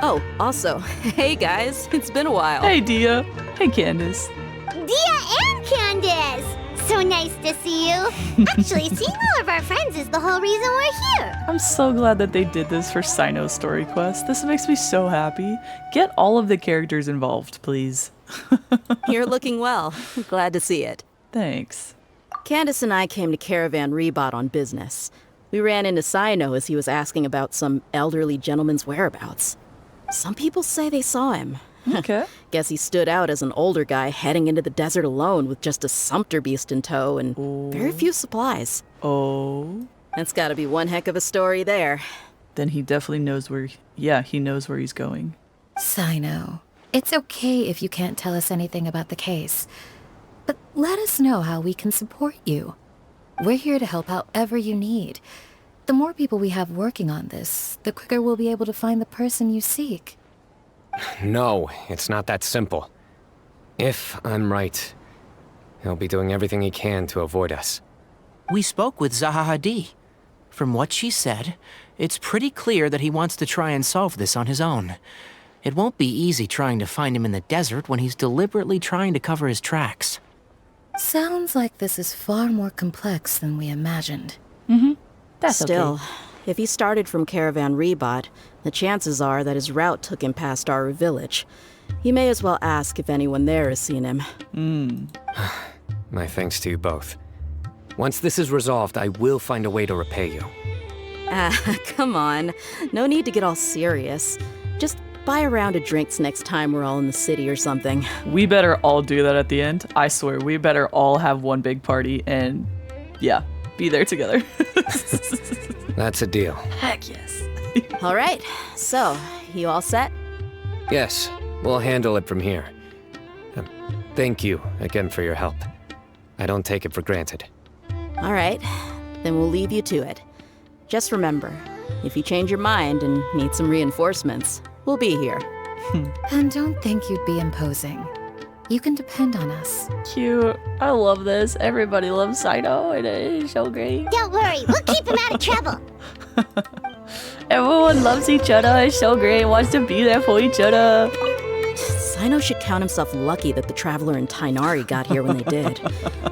Oh, also, hey guys, it's been a while. Hey, Dia. Hey, Candace. Dia and Candace! So nice to see you. Actually, seeing all of our friends is the whole reason we're here. I'm so glad that they did this for Cyno's story quest. This makes me so happy. Get all of the characters involved, please. You're looking well. Glad to see it. Thanks. Candace and I came to Caravan Rebat on business. We ran into Cyno as he was asking about some elderly gentleman's whereabouts. Some people say they saw him. Okay. Guess he stood out as an older guy heading into the desert alone with just a sumpter beast in tow and very few supplies. Oh. That's gotta be one heck of a story there. Then he definitely knows he knows where he's going. Cyno, it's okay if you can't tell us anything about the case. But let us know how we can support you. We're here to help however you need. The more people we have working on this, the quicker we'll be able to find the person you seek. No, it's not that simple. If I'm right, he'll be doing everything he can to avoid us. We spoke with Zaha Hadid. From what she said, it's pretty clear that he wants to try and solve this on his own. It won't be easy trying to find him in the desert when he's deliberately trying to cover his tracks. Sounds like this is far more complex than we imagined. That's Still, okay. if he started from Caravan Rebot, the chances are that his route took him past our village. You may as well ask if anyone there has seen him. My thanks to you both. Once this is resolved, I will find a way to repay you. Come on. No need to get all serious. Just buy a round of drinks next time we're all in the city or something. We better all do that at the end. I swear, we better all have one big party and, yeah, be there together. That's a deal. Heck yes. All right. So, you all set? Yes, we'll handle it from here. Thank you again for your help. I don't take it for granted. All right. Then we'll leave you to it. Just remember, if you change your mind and need some reinforcements, we'll be here. And don't think you'd be imposing. You can depend on us. Cute. I love this. Everybody loves Cyno. It is so great. Don't worry, we'll keep him out of trouble. Everyone loves each other. It's so great. Wants to be there for each other. Cyno should count himself lucky that the Traveler and Tighnari got here when they did.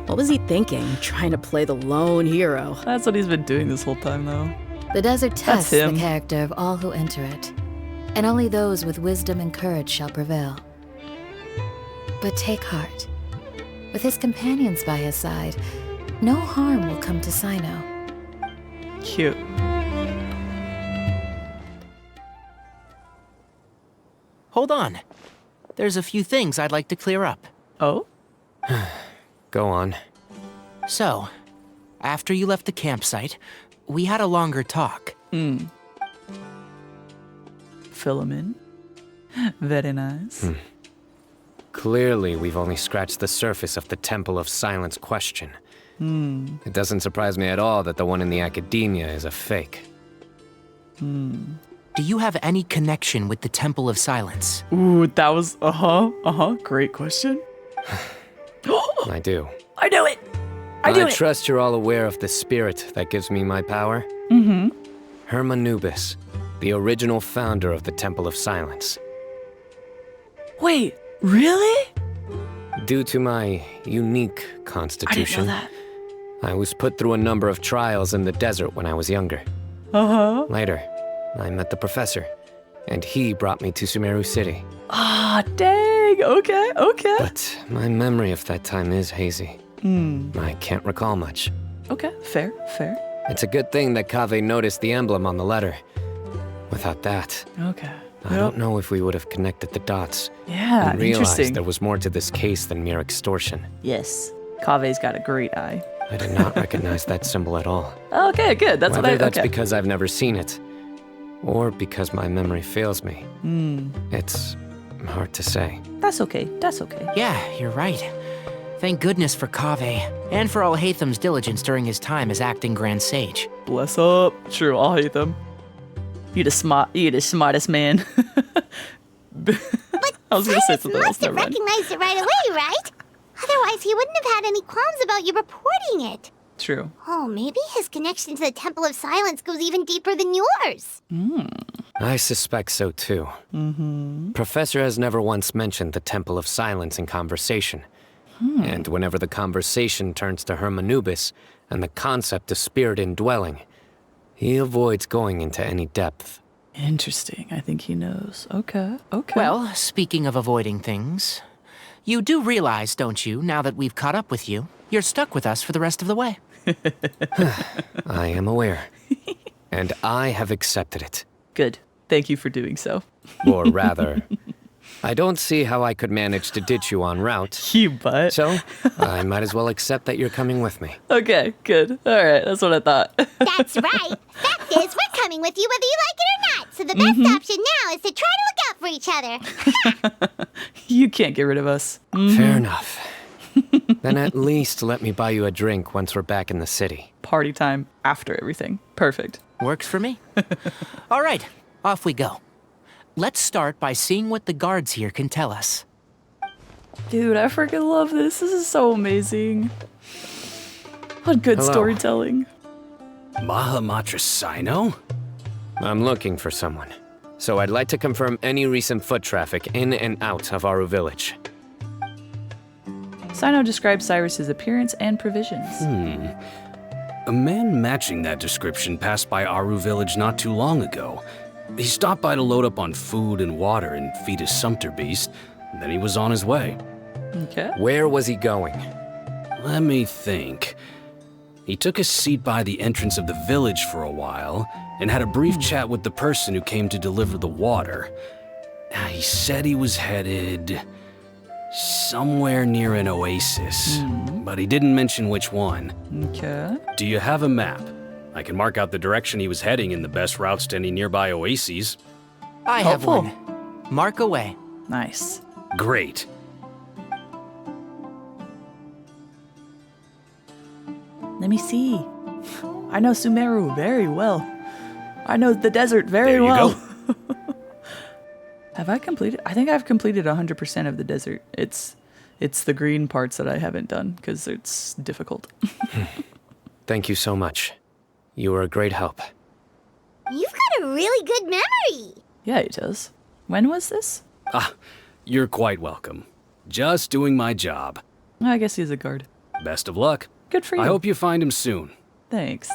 What was he thinking, trying to play the lone hero? That's what he's been doing this whole time, though. The desert tests the him. character of all who enter it, and only those with wisdom and courage shall prevail. But take heart. With his companions by his side, no harm will come to Cyno. Cute. Hold on. There's a few things I'd like to clear up. Oh? Go on. So, after you left the campsite, we had a longer talk. Fill him in. Very nice. Clearly, we've only scratched the surface of the Temple of Silence question. It doesn't surprise me at all that the one in the academia is a fake. Do you have any connection with the Temple of Silence? Ooh, that was, great question. I do. I knew it! I knew it! trust you're all aware of the spirit that gives me my power. Hermanubis, the original founder of the Temple of Silence. Wait, really? Due to my unique constitution, I didn't know that. I was put through a number of trials in the desert when I was younger. Later, I met the professor, and he brought me to Sumeru City. Ah, dang, okay. But my memory of that time is hazy. I can't recall much. Okay, fair. It's a good thing that Kaveh noticed the emblem on the letter. Without that, Okay. I don't know if we would have connected the dots. Yeah, and realized interesting. there was more to this case than mere extortion. Yes. Kave's got a great eye. I did not recognize that symbol at all. Okay, good. That's Whether what I... that's okay. because I've never seen it, or because my memory fails me. It's hard to say. That's okay. Yeah, you're right. Thank goodness for Kaveh, and for all Haytham's diligence during his time as acting Grand Sage. Bless up. True, I'll hate them. You the smartest man. I was gonna say something else. Must have Never mind. recognized it right away, right? Otherwise, he wouldn't have had any qualms about you reporting it. True. Oh, maybe his connection to the Temple of Silence goes even deeper than yours. I suspect so too. Professor has never once mentioned the Temple of Silence in conversation. And whenever the conversation turns to Hermanubis and the concept of spirit indwelling, he avoids going into any depth. Interesting. I think he knows. Okay. Well, speaking of avoiding things, you do realize, don't you, now that we've caught up with you, you're stuck with us for the rest of the way. I am aware. And I have accepted it. Good. Thank you for doing so. Or rather, I don't see how I could manage to ditch you en route. You butt. So, I might as well accept that you're coming with me. Okay, good. All right, that's what I thought. That's right. Fact is, we're coming with you whether you like it or not. So the best option now is to try to look out for each other. You can't get rid of us. Fair enough. Then at least let me buy you a drink once we're back in the city. Party time after everything. Perfect. Works for me. All right, off we go. Let's start by seeing what the guards here can tell us. Dude, I freaking love this. This is so amazing. What good Hello. storytelling. Mahamatra Cyno? I'm looking for someone. So I'd like to confirm any recent foot traffic in and out of Aru Village. Cyno describes Cyrus's appearance and provisions. A man matching that description passed by Aru Village not too long ago. He stopped by to load up on food and water and feed his sumpter beast, then he was on his way. Okay. Where was he going? Let me think. He took a seat by the entrance of the village for a while, and had a brief chat with the person who came to deliver the water. He said he was headed somewhere near an oasis, but he didn't mention which one. Okay. Do you have a map? I can mark out the direction he was heading and the best routes to any nearby oases. I have one. Mark away. Nice. Great. Let me see. I know Sumeru very well. I know the desert very There you well. go. Have I completed? I think I've completed 100% of the desert. It's the green parts that I haven't done because it's difficult. Thank you so much. You were a great help. You've got a really good memory. Yeah, it does. When was this? You're quite welcome. Just doing my job. I guess he's a guard. Best of luck. Good for you. I hope you find him soon. Thanks.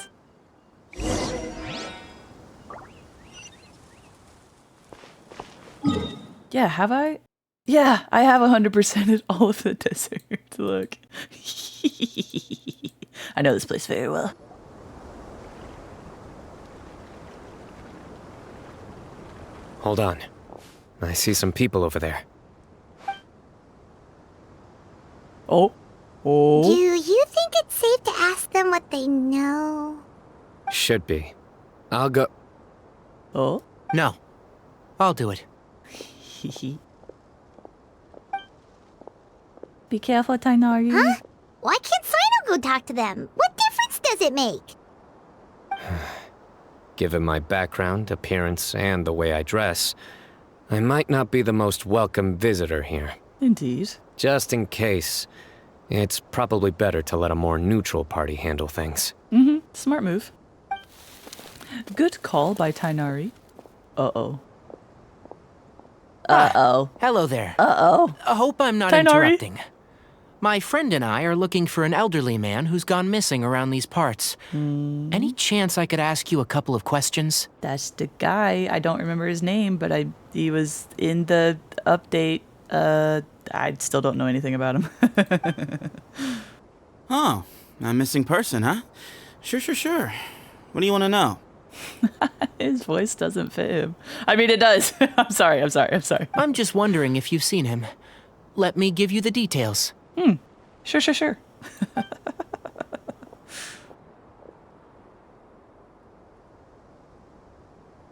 Yeah, have I? Yeah, I have 100%ed all of the desert. Look. I know this place very well. Hold on. I see some people over there. Oh. Oh. Do you think it's safe to ask them what they know? Should be. I'll go. Oh? No. I'll do it. Be careful, Tighnari. Huh? Why can't Cyno go talk to them? What difference does it make? Given my background, appearance, and the way I dress, I might not be the most welcome visitor here. Indeed. Just in case, it's probably better to let a more neutral party handle things. Smart move. Good call by Tighnari. Uh-oh. Uh-oh. Hello there. Uh-oh. I hope I'm not Tighnari? interrupting. My friend and I are looking for an elderly man who's gone missing around these parts. Any chance I could ask you a couple of questions? That's the guy. I don't remember his name, but he was in the update. I still don't know anything about him. Oh, a missing person, huh? Sure. What do you want to know? His voice doesn't fit him. I mean, it does. I'm sorry. I'm just wondering if you've seen him. Let me give you the details. Sure.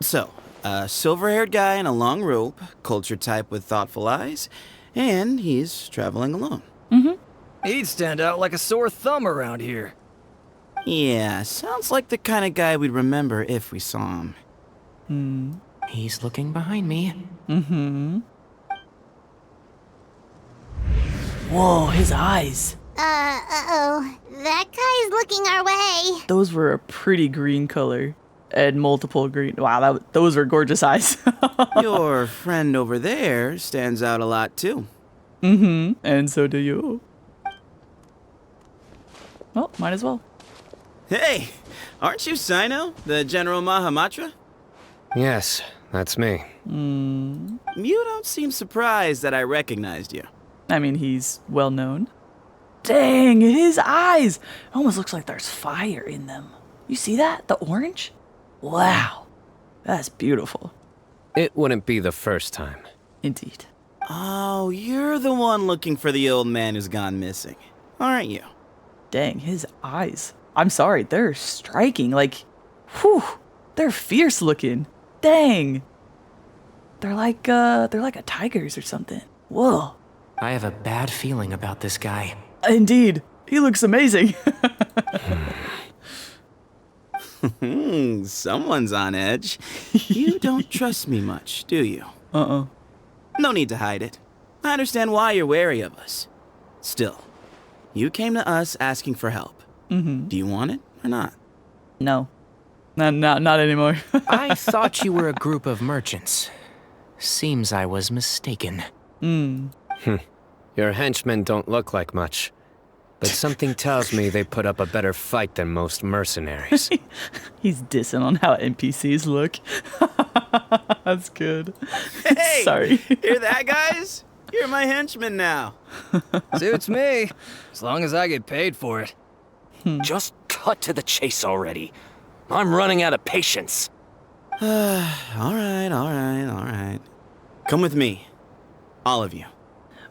So, a silver-haired guy in a long robe, culture type with thoughtful eyes, and he's traveling alone. He'd stand out like a sore thumb around here. Yeah, sounds like the kind of guy we'd remember if we saw him. He's looking behind me. Whoa, his eyes. Uh-oh. That guy's looking our way. Those were a pretty green color. And multiple green. Wow, those were gorgeous eyes. Your friend over there stands out a lot, too. And so do you. Well, might as well. Hey, aren't you Cyno, the General Mahamatra? Yes, that's me. You don't seem surprised that I recognized you. I mean, he's well known. Dang, his eyes! It almost looks like there's fire in them. You see that? The orange? Wow. That's beautiful. It wouldn't be the first time. Indeed. Oh, you're the one looking for the old man who's gone missing, aren't you? Dang, his eyes. I'm sorry, they're striking. Like, whew, they're fierce looking. Dang. They're like a tiger's or something. Whoa. I have a bad feeling about this guy. Indeed. He looks amazing. Someone's on edge. You don't trust me much, do you? No need to hide it. I understand why you're wary of us. Still, you came to us asking for help. Do you want it or not? No. Not anymore. I thought you were a group of merchants. Seems I was mistaken. Your henchmen don't look like much, but something tells me they put up a better fight than most mercenaries. He's dissing on how NPCs look. That's good. Hey! Sorry. Hear that, guys? You're my henchmen now. Suits me, as long as I get paid for it. Just cut to the chase already. I'm running out of patience. All right. Come with me. All of you.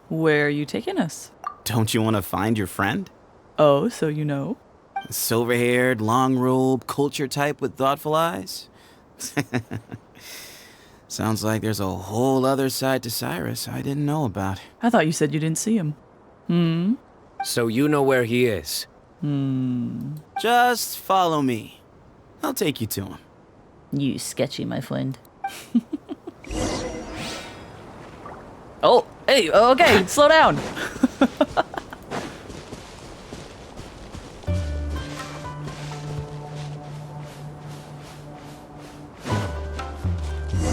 Where are you taking us? Don't you want to find your friend? Oh, so you know? Silver-haired, long-robe, culture type with thoughtful eyes? Sounds like there's a whole other side to Cyrus I didn't know about. I thought you said you didn't see him. So you know where he is? Just follow me. I'll take you to him. You sketchy, my friend. Oh, hey, okay, slow down.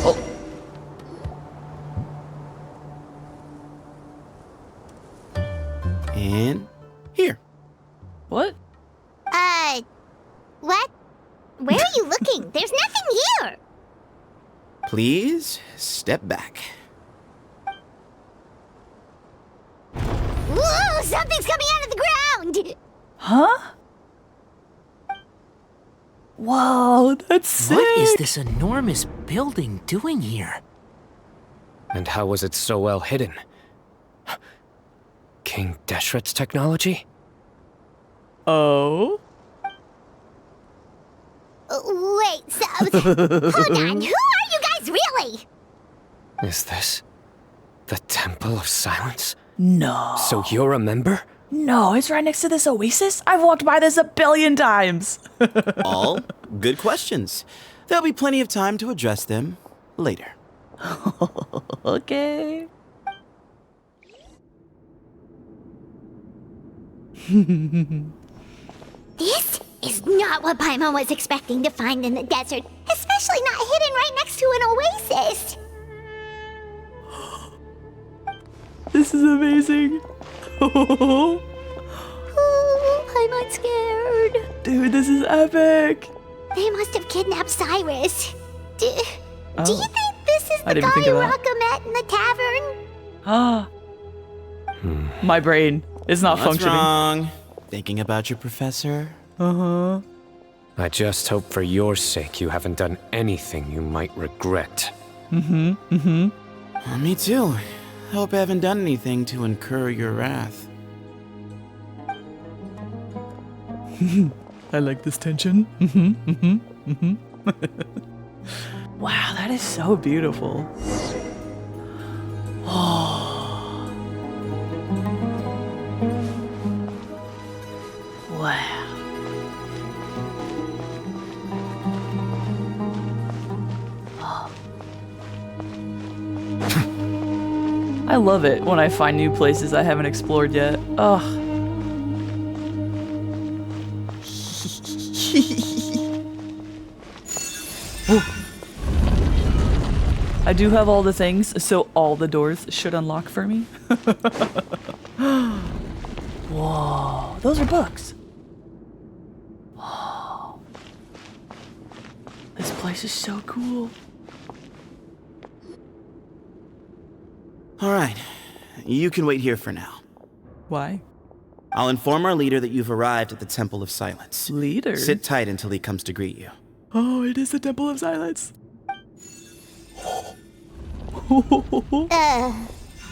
Oh. And here. What? What? Where are you looking? There's nothing here! Please, step back. Whoa! Something's coming out of the ground! Huh? Whoa, that's sick! What is this enormous building doing here? And how was it so well hidden? King Deshret's technology? Oh? Wait, so... Hold on, who are you guys really? Is this the Temple of Silence? No. So you're a member? No, it's right next to this oasis? I've walked by this 1 billion times. All good questions. There'll be plenty of time to address them later. Okay. This is not what Paimon was expecting to find in the desert, especially not hidden right next to an oasis. This is amazing. Ooh, I'm scared. Dude, this is epic. They must have kidnapped Cyrus. Do you think this is I the didn't guy think of that. Rocca met in the tavern? Ah. My brain is not What's functioning. wrong? Thinking about your professor? I just hope for your sake you haven't done anything you might regret. Well, me too. Hope I haven't done anything to incur your wrath. I like this tension. Wow, that is so beautiful. Wow. I love it when I find new places I haven't explored yet. Ugh. I do have all the things, so all the doors should unlock for me. Whoa, those are books. Whoa. This place is so cool. All right, you can wait here for now. Why? I'll inform our leader that you've arrived at the Temple of Silence. Leader? Sit tight until he comes to greet you. Oh, it is the Temple of Silence.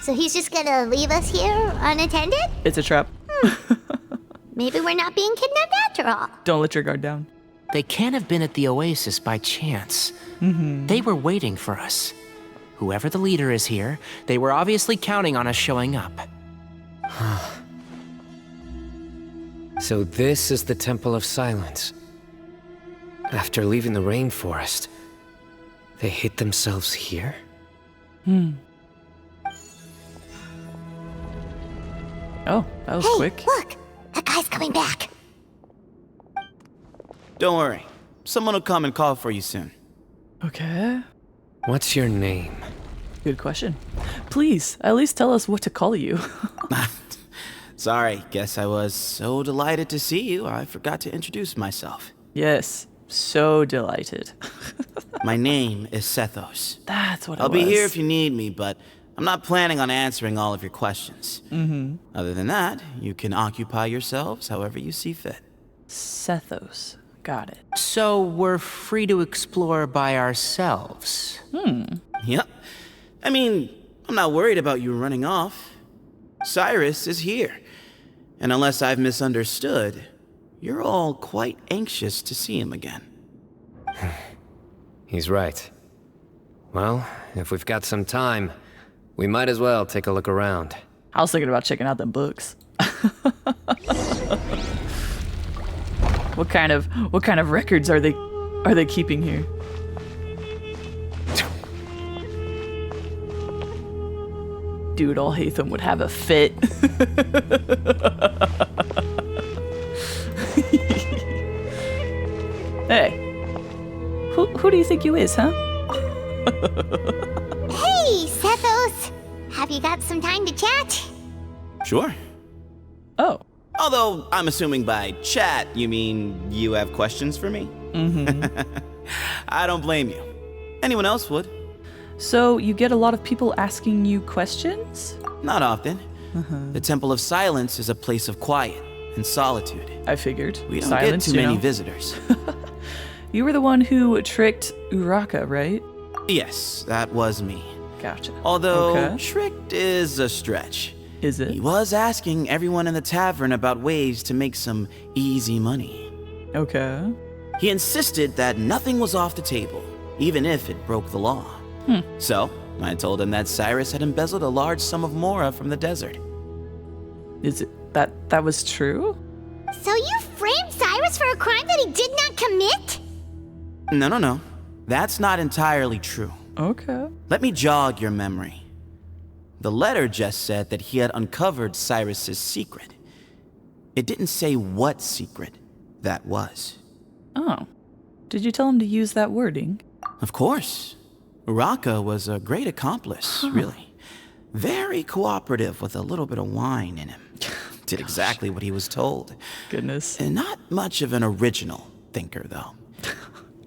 So he's just gonna leave us here unattended? It's a trap. Maybe we're not being kidnapped after all. Don't let your guard down. They can't have been at the oasis by chance. They were waiting for us. Whoever the leader is here, they were obviously counting on us showing up. So this is the Temple of Silence. After leaving the rainforest, they hid themselves here? Oh, that was quick. Look! That guy's coming back. Don't worry. Someone will come and call for you soon. Okay. What's your name? Good question. Please, at least tell us what to call you. Sorry, guess I was so delighted to see you, I forgot to introduce myself. Yes, so delighted. My name is Sethos. That's what I'll be here if you need me, but I'm not planning on answering all of your questions. Other than that, you can occupy yourselves however you see fit. Sethos. Got it. So we're free to explore by ourselves. Yep. I mean, I'm not worried about you running off. Cyrus is here. And unless I've misunderstood, you're all quite anxious to see him again. He's right. Well, if we've got some time, we might as well take a look around. I was thinking about checking out them books. What kind of records are they keeping here? Dude, all Hatham would have a fit. Hey, who do you think you is, huh? Hey, Sethos! Have you got some time to chat? Sure. Oh. Although, I'm assuming by chat, you mean you have questions for me? I don't blame you. Anyone else would. So, you get a lot of people asking you questions? Not often. The Temple of Silence is a place of quiet and solitude. I figured. We don't Silence, get too many know. visitors. You were the one who tricked Uraka, right? Yes, that was me. Gotcha. Although, tricked is a stretch. Is it? He was asking everyone in the tavern about ways to make some easy money. Okay. He insisted that nothing was off the table, even if it broke the law. So, I told him that Cyrus had embezzled a large sum of mora from the desert. Is it that was true? So you framed Cyrus for a crime that he did not commit? No. That's not entirely true. Okay. Let me jog your memory. The letter just said that he had uncovered Cyrus's secret. It didn't say what secret that was. Oh. Did you tell him to use that wording? Of course. Uraka was a great accomplice, really. Very cooperative with a little bit of wine in him. Did exactly what he was told. Goodness. And not much of an original thinker, though.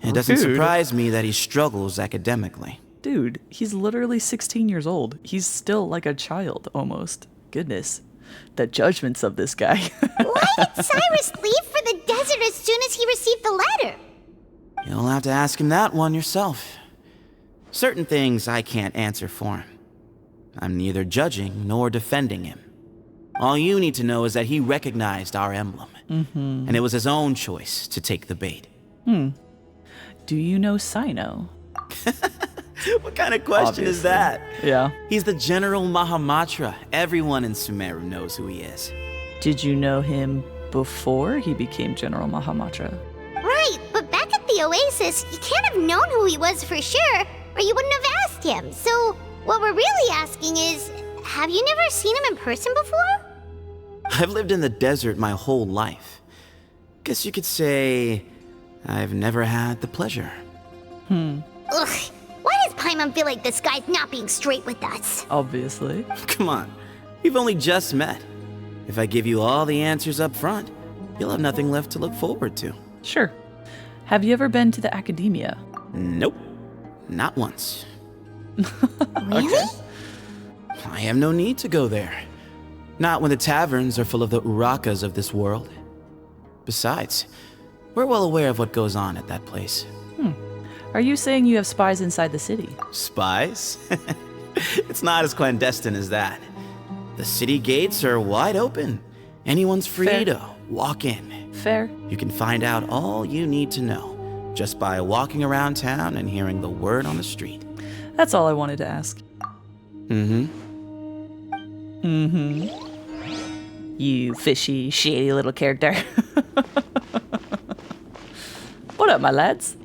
It doesn't surprise me that he struggles academically. Dude, he's literally 16 years old. He's still like a child, almost. Goodness. The judgments of this guy. Why did Cyrus leave for the desert as soon as he received the letter? You'll have to ask him that one yourself. Certain things I can't answer for him. I'm neither judging nor defending him. All you need to know is that he recognized our emblem. And it was his own choice to take the bait. Do you know Cyno? What kind of question is that? Yeah. He's the General Mahamatra. Everyone in Sumeru knows who he is. Did you know him before he became General Mahamatra? Right, but back at the Oasis, you can't have known who he was for sure, or you wouldn't have asked him. So, what we're really asking is, have you never seen him in person before? I've lived in the desert my whole life. Guess you could say I've never had the pleasure. Ugh, why does Paimon feel like this guy's not being straight with us? Obviously. Come on, we've only just met. If I give you all the answers up front, you'll have nothing left to look forward to. Sure. Have you ever been to the academia? Nope, not once. Really? I have no need to go there. Not when the taverns are full of the Urakas of this world. Besides, we're well aware of what goes on at that place. Are you saying you have spies inside the city? Spies? It's not as clandestine as that. The city gates are wide open. Anyone's free Fair. to walk in. Fair. You can find out all you need to know just by walking around town and hearing the word on the street. That's all I wanted to ask. You fishy, shady little character. What up, my lads?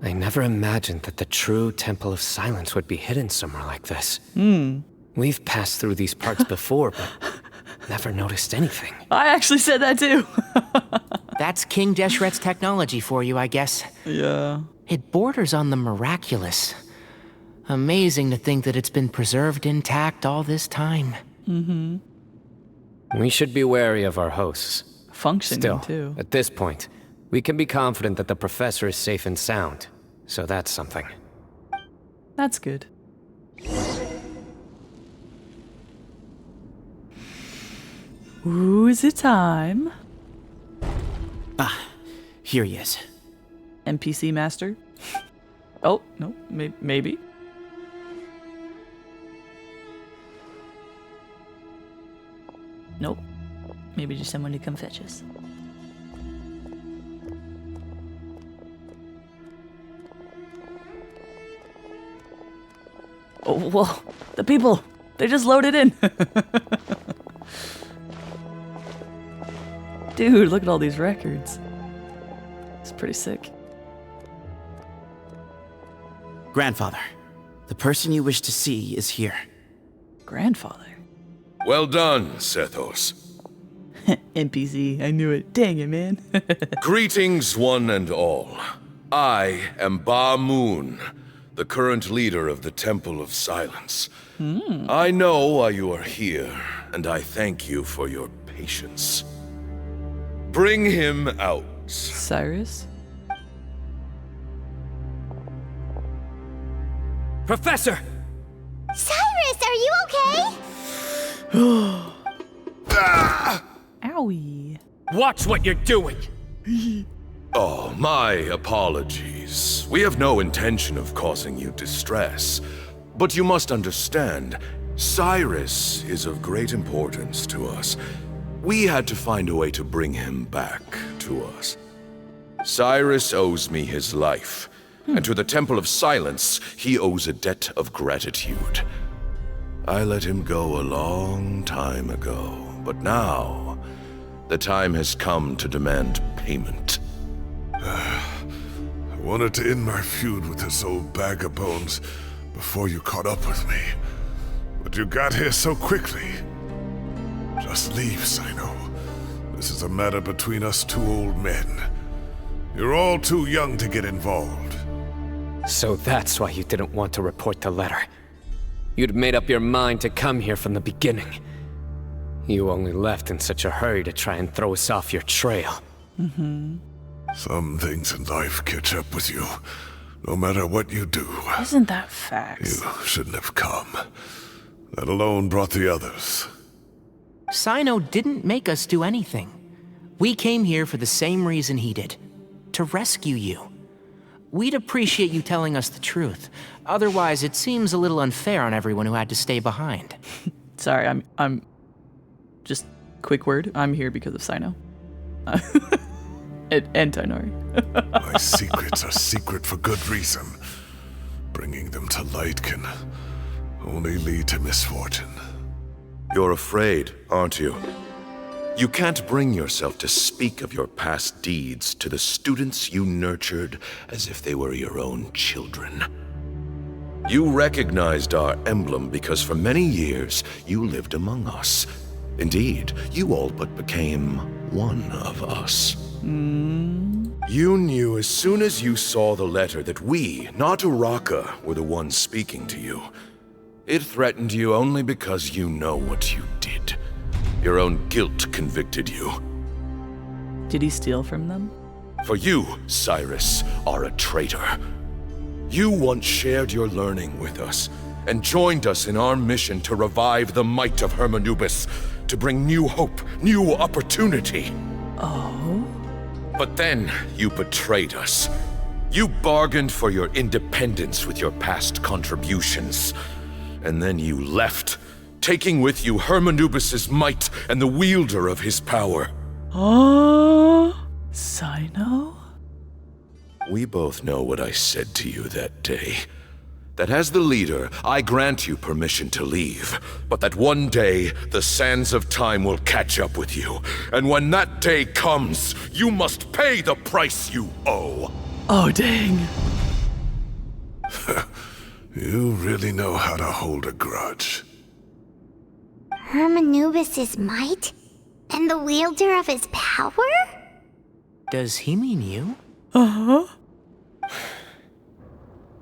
I never imagined that the true Temple of Silence would be hidden somewhere like this. We've passed through these parts before, but never noticed anything. I actually said that too. That's King Deshret's technology for you, I guess. Yeah. It borders on the miraculous. Amazing to think that it's been preserved intact all this time. We should be wary of our hosts. Functioning, Still, too. at this point, we can be confident that the professor is safe and sound. So that's something. That's good. Ooh, is it time? Here he is. NPC master? Oh, no, maybe. Nope. Maybe just someone to come fetch us. Oh, well, the people, they just loaded in. Dude, look at all these records. It's pretty sick. Grandfather, the person you wish to see is here. Grandfather? Well done, Sethos. NPC, I knew it. Dang it, man. Greetings, one and all. I am Ba Moon, the current leader of the Temple of Silence. I know why you are here, and I thank you for your patience. Bring him out. Cyrus? Professor! Cyrus, are you okay? Owie. Watch what you're doing! Oh, my apologies. We have no intention of causing you distress. But you must understand, Cyrus is of great importance to us. We had to find a way to bring him back to us. Cyrus owes me his life, and to the Temple of Silence, he owes a debt of gratitude. I let him go a long time ago, but now, the time has come to demand payment. I wanted to end my feud with this old bag of bones before you caught up with me. But you got here so quickly. Just leave, Cyno. This is a matter between us two old men. You're all too young to get involved. So that's why you didn't want to report the letter. You'd made up your mind to come here from the beginning. You only left in such a hurry to try and throw us off your trail. Some things in life catch up with you, no matter what you do. Isn't that facts? You shouldn't have come. That alone brought the others. Cyno didn't make us do anything. We came here for the same reason he did. To rescue you. We'd appreciate you telling us the truth. Otherwise, it seems a little unfair on everyone who had to stay behind. Sorry, I'm just quick word. I'm here because of Cyno. and Tighnari. My secrets are secret for good reason. Bringing them to light can only lead to misfortune. You're afraid, aren't you? You can't bring yourself to speak of your past deeds to the students you nurtured as if they were your own children. You recognized our emblem because for many years you lived among us. Indeed, you all but became one of us. You knew as soon as you saw the letter that we, not Uraka, were the ones speaking to you. It threatened you only because you know what you did. Your own guilt convicted you. Did he steal from them? For you, Cyrus, are a traitor. You once shared your learning with us, and joined us in our mission to revive the might of Hermanubis, to bring new hope, new opportunity. Oh? But then you betrayed us. You bargained for your independence with your past contributions. And then you left, taking with you Hermanubis' might and the wielder of his power. Oh, Cyno? We both know what I said to you that day. That as the leader, I grant you permission to leave, but that one day, the sands of time will catch up with you. And when that day comes, you must pay the price you owe. Oh, dang. You really know how to hold a grudge. Hermanubis' might? And the wielder of his power? Does he mean you? Uh-huh.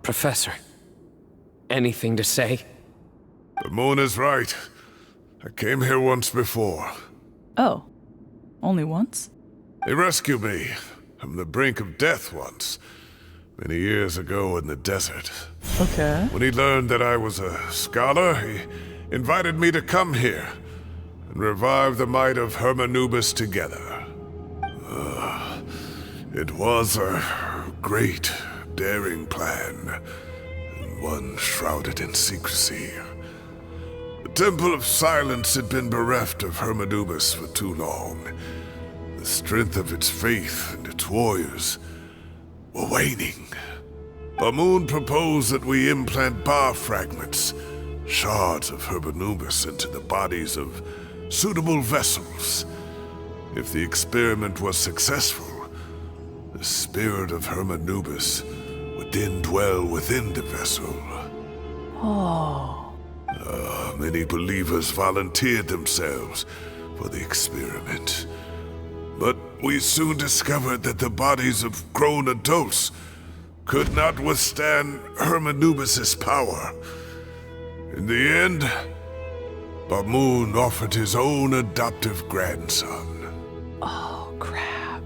Professor, anything to say? The moon is right. I came here once before. Oh, only once? He rescued me from the brink of death once, many years ago in the desert. Okay. When he learned that I was a scholar, he invited me to come here and revive the might of Hermanubis together. It was a great, daring plan, and one shrouded in secrecy. The Temple of Silence had been bereft of Hermanubis for too long. The strength of its faith and its warriors were waning. Bamoon proposed that we implant bar fragments, shards of Hermanubis, into the bodies of suitable vessels. If the experiment was successful, the spirit of Hermanubis would then dwell within the vessel. Oh. Many believers volunteered themselves for the experiment. But we soon discovered that the bodies of grown adults could not withstand Hermanubis' power. In the end, Bamoon offered his own adoptive grandson. Oh, crap.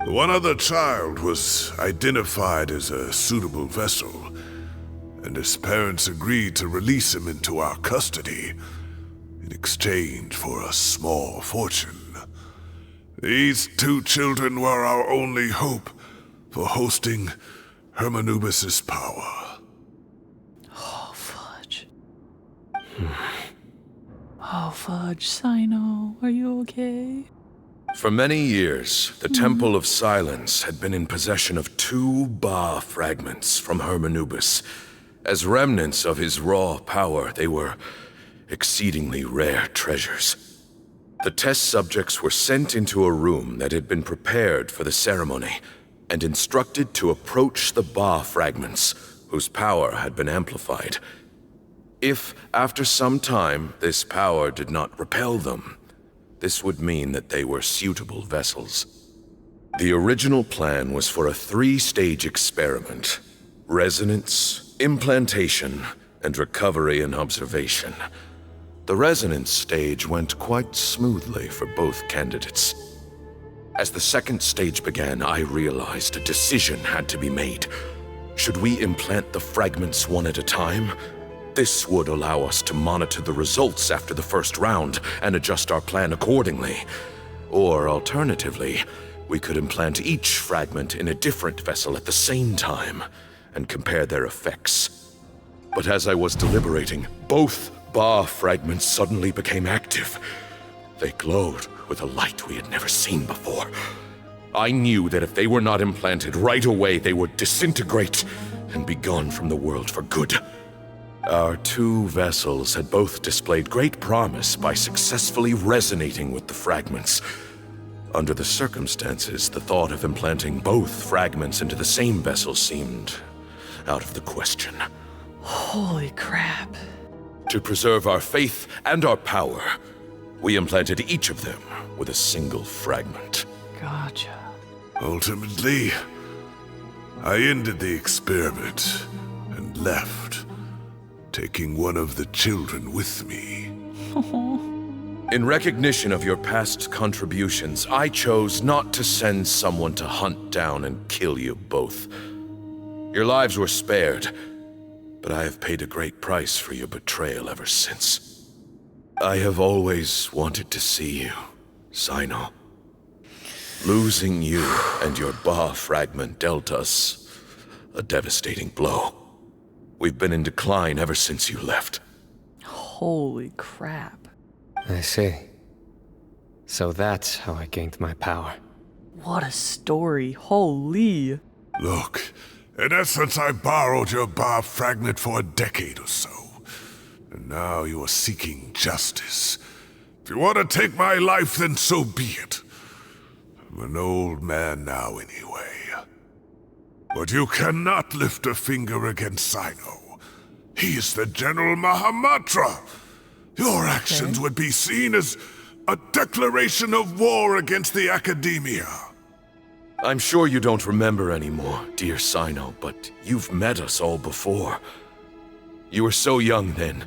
One other child was identified as a suitable vessel, and his parents agreed to release him into our custody in exchange for a small fortune. These two children were our only hope for hosting Hermanubis' power. Oh, fudge. Oh, fudge. Cyno, are you okay? For many years, the Temple of Silence had been in possession of 2 Ba fragments from Hermanubis. As remnants of his raw power, they were exceedingly rare treasures. The test subjects were sent into a room that had been prepared for the ceremony, and instructed to approach the Ba fragments, whose power had been amplified. If, after some time, this power did not repel them, this would mean that they were suitable vessels. The original plan was for a 3-stage experiment: resonance, implantation, and recovery and observation. The resonance stage went quite smoothly for both candidates. As the 2nd stage began, I realized a decision had to be made. Should we implant the fragments one at a time? This would allow us to monitor the results after the first round and adjust our plan accordingly. Or alternatively, we could implant each fragment in a different vessel at the same time and compare their effects. But as I was deliberating, both Ba fragments suddenly became active. They glowed with a light we had never seen before. I knew that if they were not implanted right away, they would disintegrate and be gone from the world for good. Our 2 vessels had both displayed great promise by successfully resonating with the fragments. Under the circumstances, the thought of implanting both fragments into the same vessel seemed out of the question. Holy crap. To preserve our faith and our power, we implanted each of them with a single fragment. Gotcha. Ultimately, I ended the experiment and left, taking one of the children with me. In recognition of your past contributions, I chose not to send someone to hunt down and kill you both. Your lives were spared, but I have paid a great price for your betrayal ever since. I have always wanted to see you, Cyno. Losing you and your Ba fragment dealt us a devastating blow. We've been in decline ever since you left. Holy crap. I see. So that's how I gained my power. What a story. Holy. Look, in essence, I borrowed your Ba fragment for a decade or so. And now you are seeking justice. If you want to take my life, then so be it. I'm an old man now anyway. But you cannot lift a finger against Cyno. He is the General Mahamatra. Your actions would be seen as a declaration of war against the Academia. I'm sure you don't remember anymore, dear Cyno, but you've met us all before. You were so young then,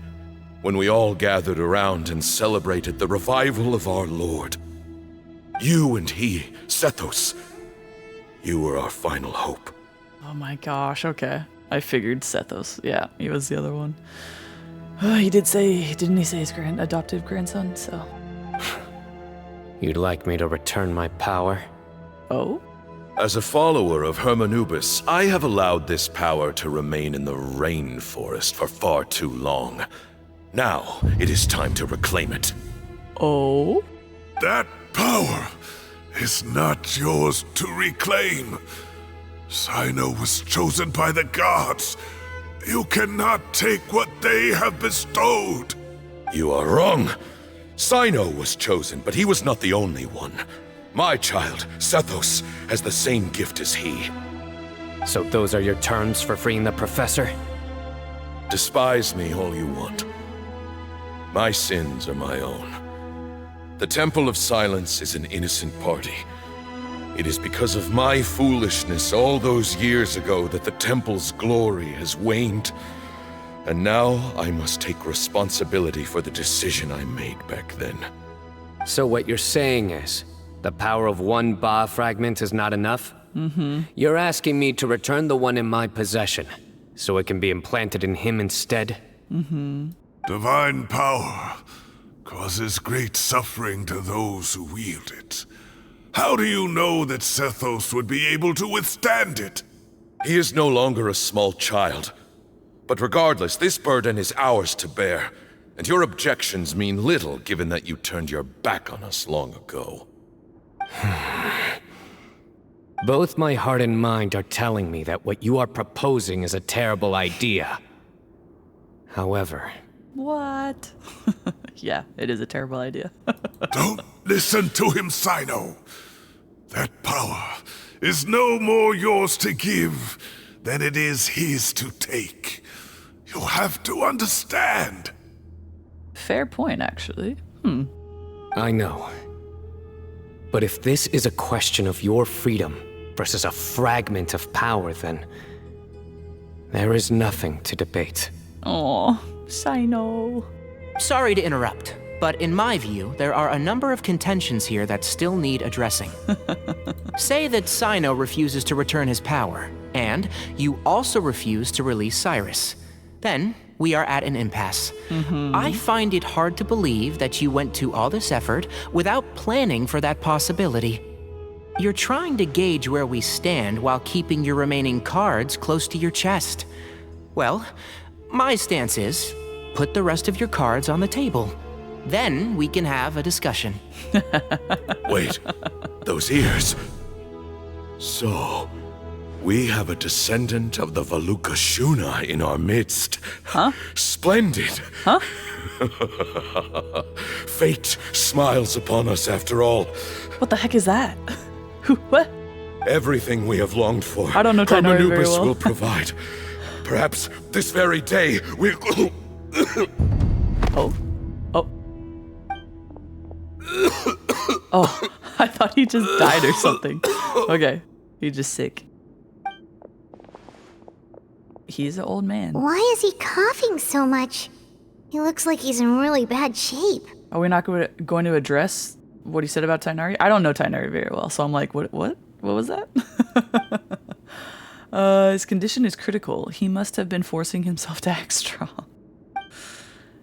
when we all gathered around and celebrated the revival of our Lord. You and he, Sethos, you were our final hope. Oh my gosh, okay. I figured Sethos. Yeah, he was the other one. He did say, didn't he say his adoptive grandson, so... You'd like me to return my power? Oh? As a follower of Hermanubis, I have allowed this power to remain in the rainforest for far too long. Now, it is time to reclaim it. Oh? That power is not yours to reclaim. Cyno was chosen by the gods. You cannot take what they have bestowed. You are wrong. Cyno was chosen, but he was not the only one. My child, Sethos, has the same gift as he. So those are your terms for freeing the professor? Despise me all you want. My sins are my own. The Temple of Silence is an innocent party. It is because of my foolishness all those years ago that the Temple's glory has waned. And now I must take responsibility for the decision I made back then. So what you're saying is, the power of one Ba fragment is not enough? Mm-hmm. You're asking me to return the one in my possession, so it can be implanted in him instead? Mm-hmm. Divine power causes great suffering to those who wield it. How do you know that Sethos would be able to withstand it? He is no longer a small child. But regardless, this burden is ours to bear, and your objections mean little given that you turned your back on us long ago. Both my heart and mind are telling me that what you are proposing is a terrible idea. However... What? Yeah, it is a terrible idea. Don't listen to him, Cyno. That power is no more yours to give than it is his to take. You have to understand. Fair point, actually. I know. But if this is a question of your freedom versus a fragment of power, then there is nothing to debate. Aw, Cyno. Sorry to interrupt, but in my view, there are a number of contentions here that still need addressing. Say that Cyno refuses to return his power, and you also refuse to release Cyrus. Then, we are at an impasse. I find it hard to believe that you went to all this effort without planning for that possibility. You're trying to gauge where we stand while keeping your remaining cards close to your chest. Well, my stance is, put the rest of your cards on the table. Then we can have a discussion. Wait, those ears. So, we have a descendant of the Valukashuna in our midst. Huh? Splendid. Huh? Fate smiles upon us after all. What the heck is that? What? Everything we have longed for, I don't know Tighnari very well. will provide. Perhaps this very day we'll... Oh. Oh. Oh, I thought he just died or something. Okay, he's just sick. He's an old man. Why is he coughing so much? He looks like he's in really bad shape. Are we not going to address what he said about Tighnari? I don't know Tighnari very well, so I'm like, what was that? His condition is critical. He must have been forcing himself to act strong.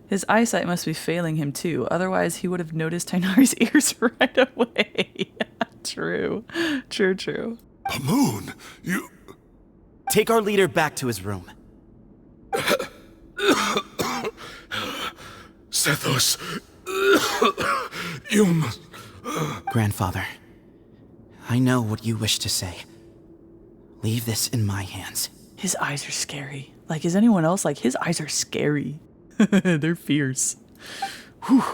His eyesight must be failing him too, otherwise he would have noticed Tighnari's ears right away. True. True. Pamoon, you... Take our leader back to his room. Sethos, you must... Grandfather, I know what you wish to say. Leave this in my hands. His eyes are scary. Like, is anyone else like, his eyes are scary. They're fierce. Whew.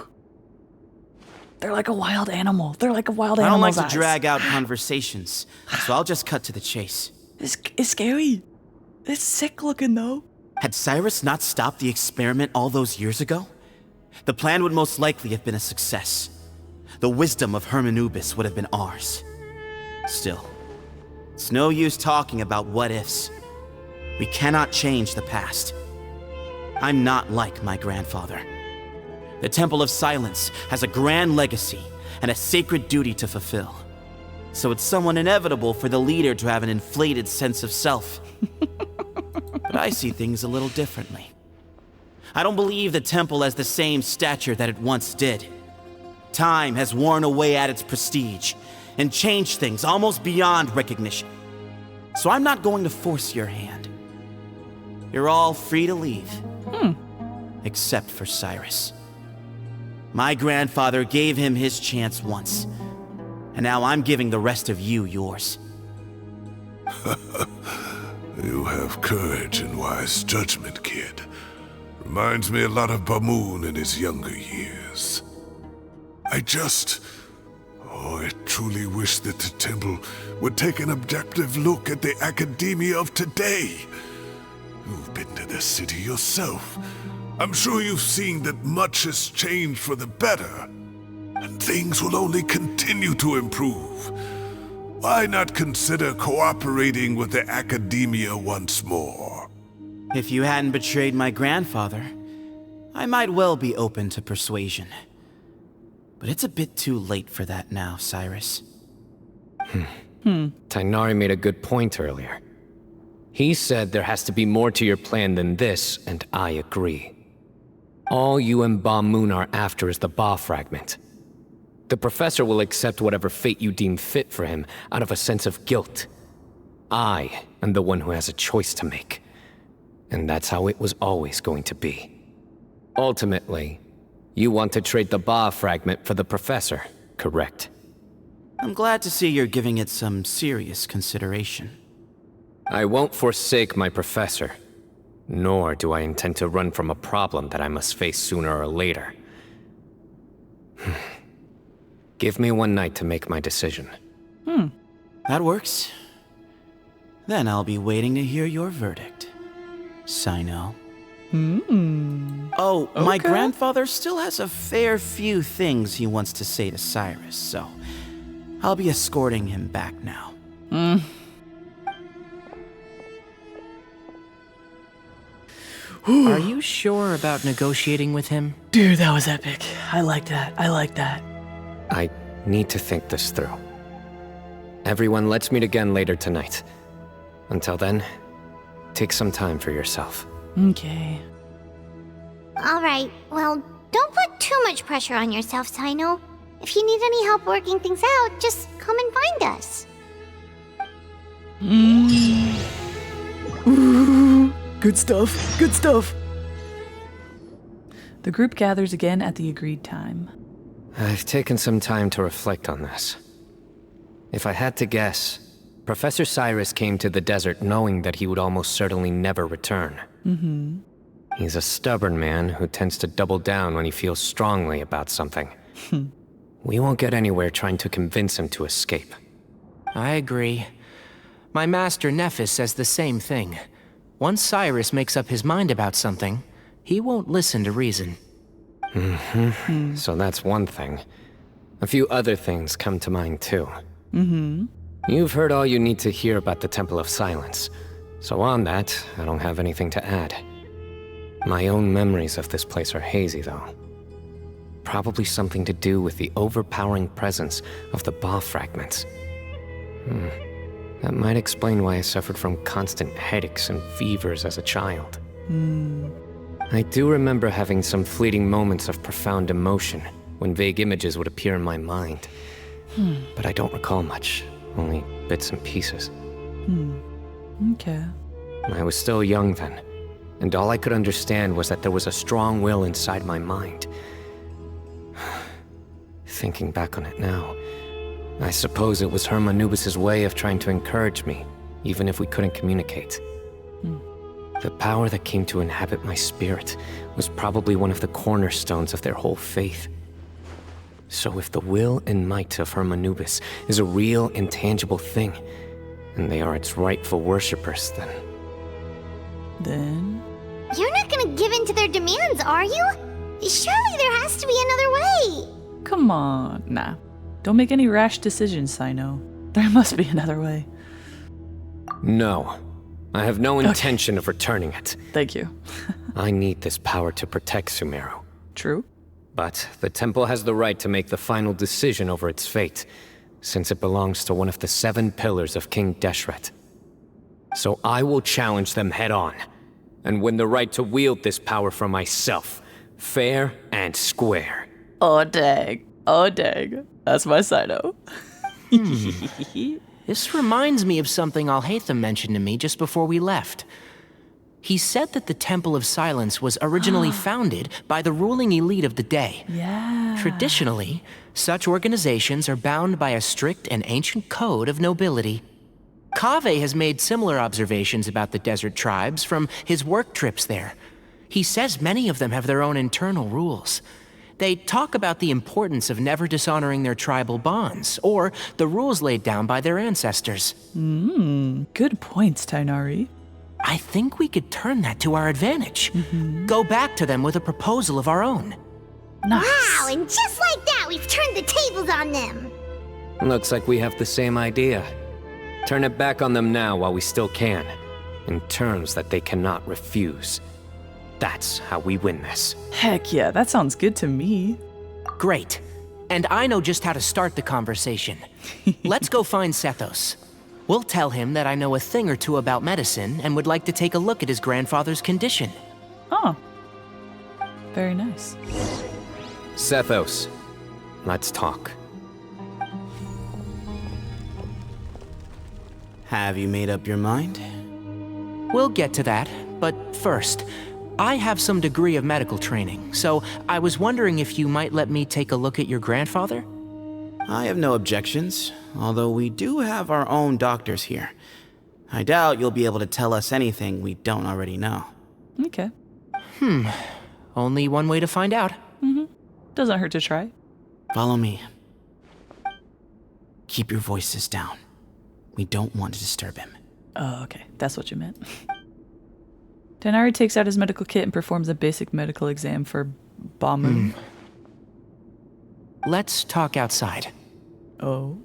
They're like a wild animal. They're like a wild animal. I don't like to drag out conversations, so I'll just cut to the chase. It's scary. It's sick looking, though. Had Cyrus not stopped the experiment all those years ago, the plan would most likely have been a success. The wisdom of Hermanubis would have been ours. Still, it's no use talking about what-ifs. We cannot change the past. I'm not like my grandfather. The Temple of Silence has a grand legacy and a sacred duty to fulfill. So it's somewhat inevitable for the leader to have an inflated sense of self. But I see things a little differently. I don't believe the temple has the same stature that it once did. Time has worn away at its prestige and changed things almost beyond recognition. So I'm not going to force your hand. You're all free to leave. Except for Cyrus. My grandfather gave him his chance once, and now I'm giving the rest of you yours. You have courage and wise judgment, kid. Reminds me a lot of Pamoon in his younger years. I truly wish that the temple would take an objective look at the academia of today. You've been to the city yourself. I'm sure you've seen that much has changed for the better, and things will only continue to improve. Why not consider cooperating with the academia once more? If you hadn't betrayed my grandfather, I might well be open to persuasion. But it's a bit too late for that now, Cyrus. Tighnari made a good point earlier. He said there has to be more to your plan than this, and I agree. All you and Ba Moon are after is the Ba fragment. The professor will accept whatever fate you deem fit for him out of a sense of guilt. I am the one who has a choice to make. And that's how it was always going to be. Ultimately, you want to trade the Ba fragment for the professor, correct? I'm glad to see you're giving it some serious consideration. I won't forsake my professor, nor do I intend to run from a problem that I must face sooner or later. Give me one night to make my decision. That works. Then I'll be waiting to hear your verdict, Cyno. Oh, my grandfather still has a fair few things he wants to say to Cyrus, so I'll be escorting him back now. Are you sure about negotiating with him? Dude, that was epic. I like that. I need to think this through. Everyone, let's meet again later tonight. Until then, take some time for yourself. Okay. Alright, well, don't put too much pressure on yourself, Cyno. If you need any help working things out, just come and find us. Ooh, good stuff. The group gathers again at the agreed time. I've taken some time to reflect on this. If I had to guess, Professor Cyrus came to the desert knowing that he would almost certainly never return. He's a stubborn man who tends to double down when he feels strongly about something. We won't get anywhere trying to convince him to escape. I agree. My master Nephis says the same thing. Once Cyrus makes up his mind about something, he won't listen to reason. So that's one thing. A few other things come to mind too. You've heard all you need to hear about the Temple of Silence. So on that, I don't have anything to add. My own memories of this place are hazy though. Probably something to do with the overpowering presence of the Ba fragments. That might explain why I suffered from constant headaches and fevers as a child. I do remember having some fleeting moments of profound emotion when vague images would appear in my mind. But I don't recall much, only bits and pieces. Okay. I was still young then, and all I could understand was that there was a strong will inside my mind. Thinking back on it now, I suppose it was Herm Anubis' way of trying to encourage me, even if we couldn't communicate. The power that came to inhabit my spirit was probably one of the cornerstones of their whole faith. So if the will and might of Herm Anubis is a real, intangible thing, and they are its rightful worshippers, Then? You're not gonna give in to their demands, are you? Surely there has to be another way. Come on. Nah. Don't make any rash decisions, Cyno. There must be another way. No. I have no intention of returning it. Thank you. I need this power to protect Sumeru. True. But the temple has the right to make the final decision over its fate, since it belongs to one of the 7 pillars of King Deshret. So I will challenge them head-on, and win the right to wield this power for myself, fair and square. Oh, dang. Oh, dang. That's my Cyno. This reminds me of something Alhaitham mentioned to me just before we left. He said that the Temple of Silence was originally founded by the ruling elite of the day. Yeah. Traditionally, such organizations are bound by a strict and ancient code of nobility. Kaveh has made similar observations about the desert tribes from his work trips there. He says many of them have their own internal rules. They talk about the importance of never dishonoring their tribal bonds, or the rules laid down by their ancestors. Good points, Tighnari. I think we could turn that to our advantage. Go back to them with a proposal of our own. Nice. Wow, and just like that, we've turned the tables on them. Looks like we have the same idea. Turn it back on them now while we still can, in terms that they cannot refuse. That's how we win this. Heck yeah, that sounds good to me. Great. And I know just how to start the conversation. Let's go find Sethos. We'll tell him that I know a thing or two about medicine and would like to take a look at his grandfather's condition. Oh. Very nice. Sethos, let's talk. Have you made up your mind? We'll get to that, but first, I have some degree of medical training, so I was wondering if you might let me take a look at your grandfather? I have no objections, although we do have our own doctors here. I doubt you'll be able to tell us anything we don't already know. Okay. Only one way to find out. Doesn't hurt to try. Follow me. Keep your voices down. We don't want to disturb him. Oh, okay. That's what you meant. Tighnari takes out his medical kit and performs a basic medical exam for Bamu. Let's talk outside. Oh.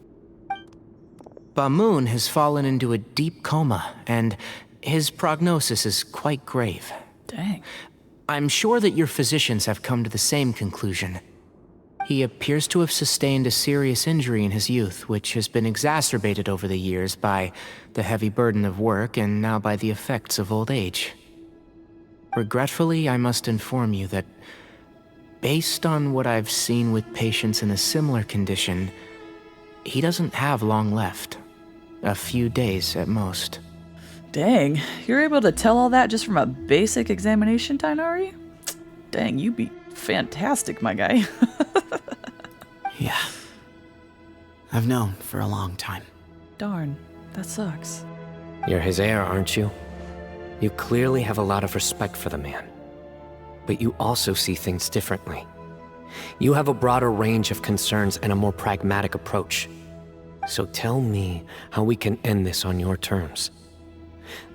Bamun has fallen into a deep coma, and his prognosis is quite grave. Dang. I'm sure that your physicians have come to the same conclusion. He appears to have sustained a serious injury in his youth, which has been exacerbated over the years by the heavy burden of work and now by the effects of old age. Regretfully, I must inform you that, based on what I've seen with patients in a similar condition, he doesn't have long left. A few days at most. Dang, you're able to tell all that just from a basic examination, Tighnari? Dang, you be fantastic, my guy. Yeah. I've known for a long time. Darn, that sucks. You're his heir, aren't you? You clearly have a lot of respect for the man. But you also see things differently. You have a broader range of concerns and a more pragmatic approach. So tell me how we can end this on your terms.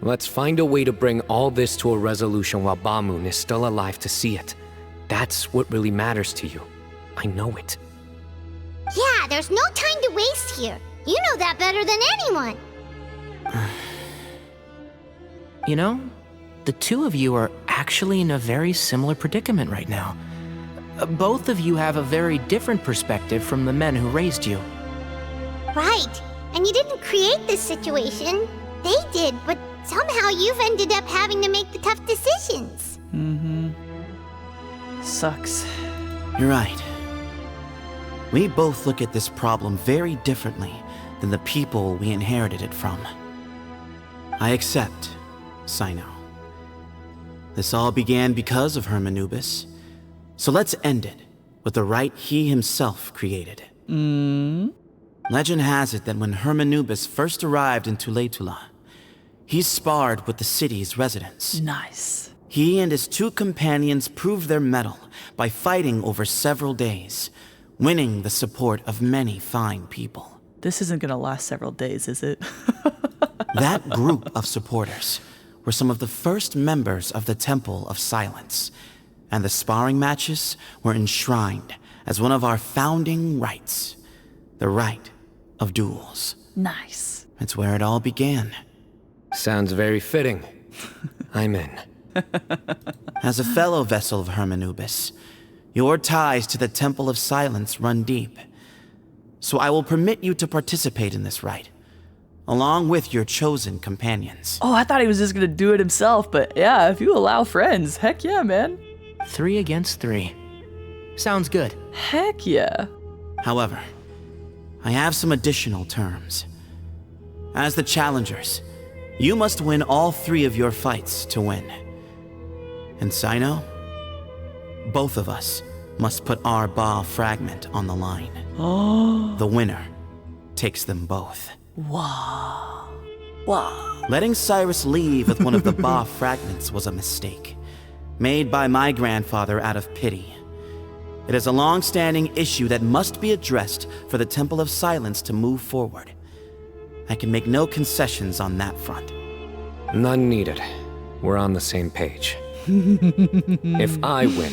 Let's find a way to bring all this to a resolution while Bamun is still alive to see it. That's what really matters to you. I know it. Yeah, there's no time to waste here. You know that better than anyone. You know, the two of you are actually in a very similar predicament right now. Both of you have a very different perspective from the men who raised you. Right. And you didn't create this situation. They did, but somehow you've ended up having to make the tough decisions. Sucks. You're right. We both look at this problem very differently than the people we inherited it from. I accept, Cyno. This all began because of Hermanubis, so let's end it with the rite he himself created. Legend has it that when Hermanubis first arrived in Tuletula, he sparred with the city's residents. Nice. He and his 2 companions proved their mettle by fighting over several days, winning the support of many fine people. This isn't gonna last several days, is it? That group of supporters were some of the first members of the Temple of Silence, and the sparring matches were enshrined as one of our founding rites, the rite of duels. Nice. It's where it all began. Sounds very fitting. I'm in. As a fellow vessel of Hermanubis, your ties to the Temple of Silence run deep. So I will permit you to participate in this rite, along with your chosen companions. Oh, I thought he was just gonna do it himself, but yeah, if you allow friends, heck yeah, man. 3 against 3. Sounds good. Heck yeah. However, I have some additional terms. As the challengers, you must win all 3 of your fights to win. And Cyno, both of us must put our Ba fragment on the line. The winner takes them both. Wow. Wow. Letting Cyrus leave with one of the Ba fragments was a mistake, made by my grandfather out of pity. It is a long-standing issue that must be addressed for the Temple of Silence to move forward. I can make no concessions on that front. None needed. We're on the same page. If I win,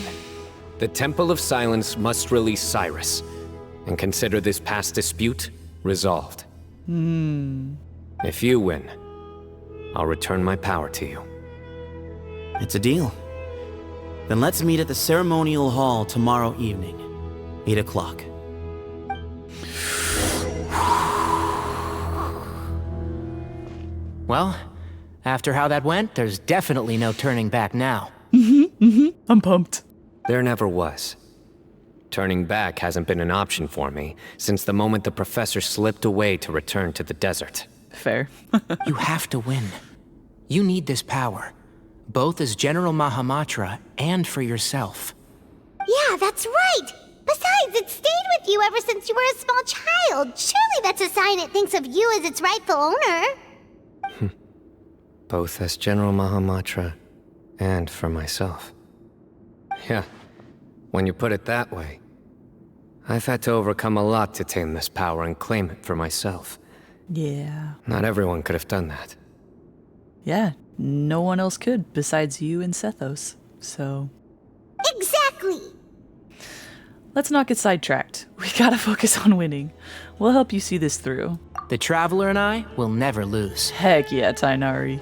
the Temple of Silence must release Cyrus and consider this past dispute resolved. If you win, I'll return my power to you. It's a deal. Then let's meet at the ceremonial hall tomorrow evening, 8 o'clock. Well, after how that went, there's definitely no turning back now. I'm pumped. There never was. Turning back hasn't been an option for me since the moment the professor slipped away to return to the desert. Fair. You have to win. You need this power, both as General Mahamatra and for yourself. Yeah, that's right! Besides, it stayed with you ever since you were a small child. Surely that's a sign it thinks of you as its rightful owner. Both as General Mahamatra and for myself. Yeah, when you put it that way, I've had to overcome a lot to tame this power and claim it for myself. Yeah. Not everyone could have done that. Yeah, no one else could besides you and Sethos, so... Exactly! Let's not get sidetracked. We gotta focus on winning. We'll help you see this through. The Traveler and I will never lose. Heck yeah, Tighnari.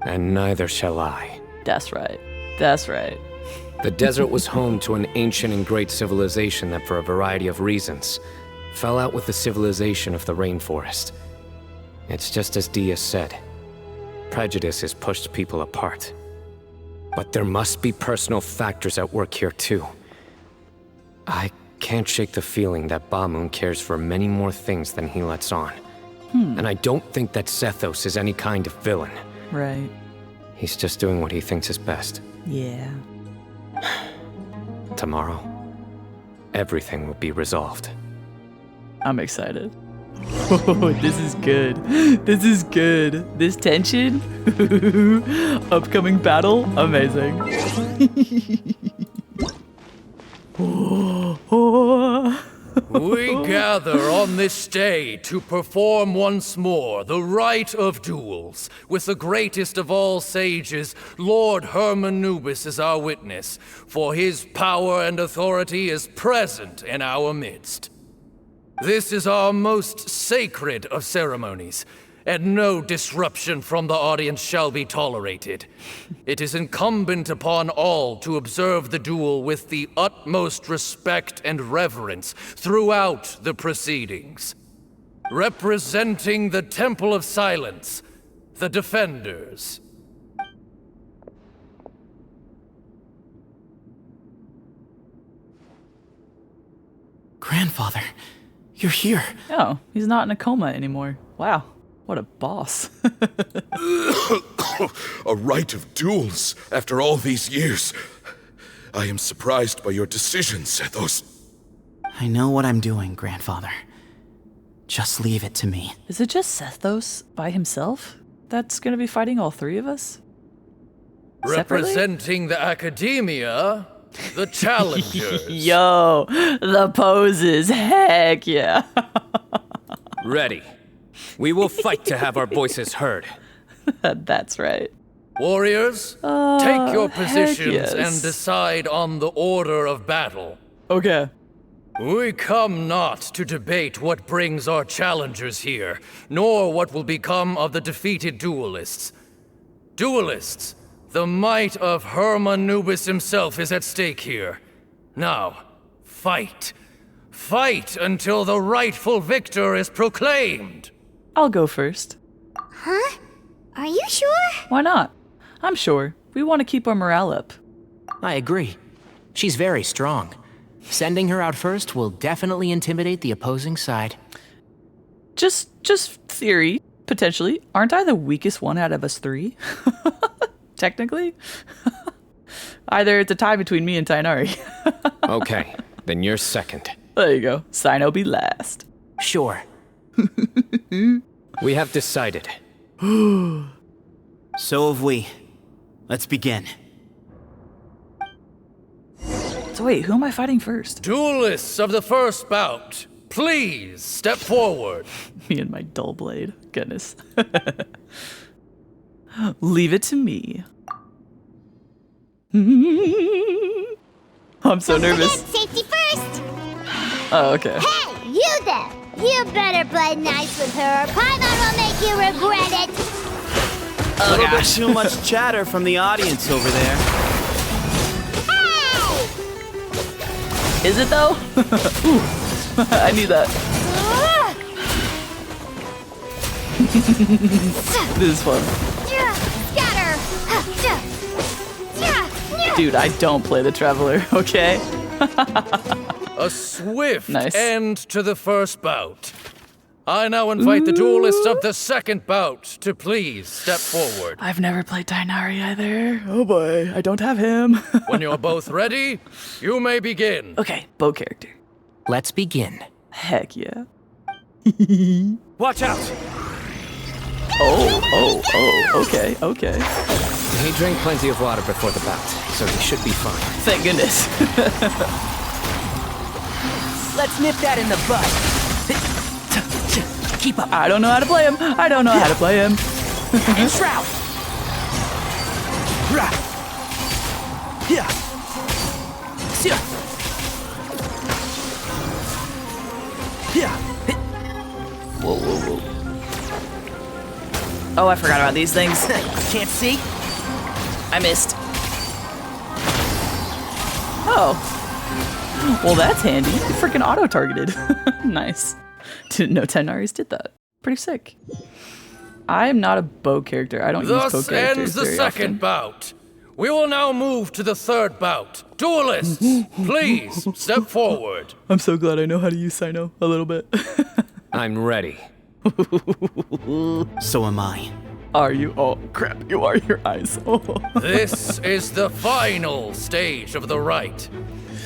And neither shall I. That's right. That's right. The desert was home to an ancient and great civilization that, for a variety of reasons, fell out with the civilization of the rainforest. It's just as Dia said. Prejudice has pushed people apart. But there must be personal factors at work here too. I can't shake the feeling that Bamoon cares for many more things than he lets on. And I don't think that Sethos is any kind of villain. Right. He's just doing what he thinks is best. Yeah. Tomorrow, everything will be resolved. I'm excited. Oh, this is good. This is good. This tension. Upcoming battle. Amazing. We gather on this day to perform once more the rite of duels, with the greatest of all sages, Lord Hermanubis, as our witness, for his power and authority is present in our midst. This is our most sacred of ceremonies, and no disruption from the audience shall be tolerated. It is incumbent upon all to observe the duel with the utmost respect and reverence throughout the proceedings. Representing the Temple of Silence, the Defenders. Grandfather, you're here. Oh, he's not in a coma anymore. Wow, what a boss. A rite of duels after all these years. I am surprised by your decision, Sethos. I know what I'm doing, Grandfather. Just leave it to me. Is it just Sethos by himself that's gonna be fighting all three of us? Separately? Representing the academia, the challengers. Yo, the poses, heck yeah. Ready. We will fight to have our voices heard. That's right. Warriors, take your heck positions yes. and decide on the order of battle. Okay. We come not to debate what brings our challengers here, nor what will become of the defeated duelists. Duelists, the might of Hermanubis himself is at stake here. Now, fight. Fight until the rightful victor is proclaimed. I'll go first. Huh? Are you sure? Why not? I'm sure. We want to keep our morale up. I agree. She's very strong. Sending her out first will definitely intimidate the opposing side. Just theory, potentially. Aren't I the weakest one out of us three? Technically? Either it's a tie between me and Tighnari. Okay, then you're second. There you go. Cyno be last. Sure. We have decided. So have we. Let's begin. So wait, who am I fighting first? Duelists of the first bout, please step forward. Me and my dull blade. Goodness. Leave it to me. I'm so nervous. Safety first! Oh, okay. Hey, you there! You better play nice with her, or Paimon will make you regret it! A little bit too much chatter from the audience over there. Is it though? Ooh, I knew that. This is fun. Scatter! Dude, I don't play the Traveler, okay? A swift Nice. end to the first bout. I now invite the duelists of the second bout to please step forward. I've never played Tighnari either. Oh boy, I don't have him. When you're both ready, you may begin. Okay, bow character. Let's begin. Heck yeah. Watch out! Okay. He drank plenty of water before the bout, so he should be fine. Thank goodness. Let's nip that in the bud. Keep up. I don't know how to play him. And shroud. Whoa. Oh, I forgot about these things. Can't see? I missed. Oh. Well, that's handy. You freaking auto-targeted. Nice. Didn't know Tighnari's did that. Pretty sick. I am not a bow character. I don't use bow Thus characters ends the very second often. bout. We will now move to the third bout. Duelists, please step forward. I'm so glad I know how to use Cyno a little bit. I'm ready. So am I. Are you? Oh, crap. You are your eyes. Oh. This is the final stage of the rite.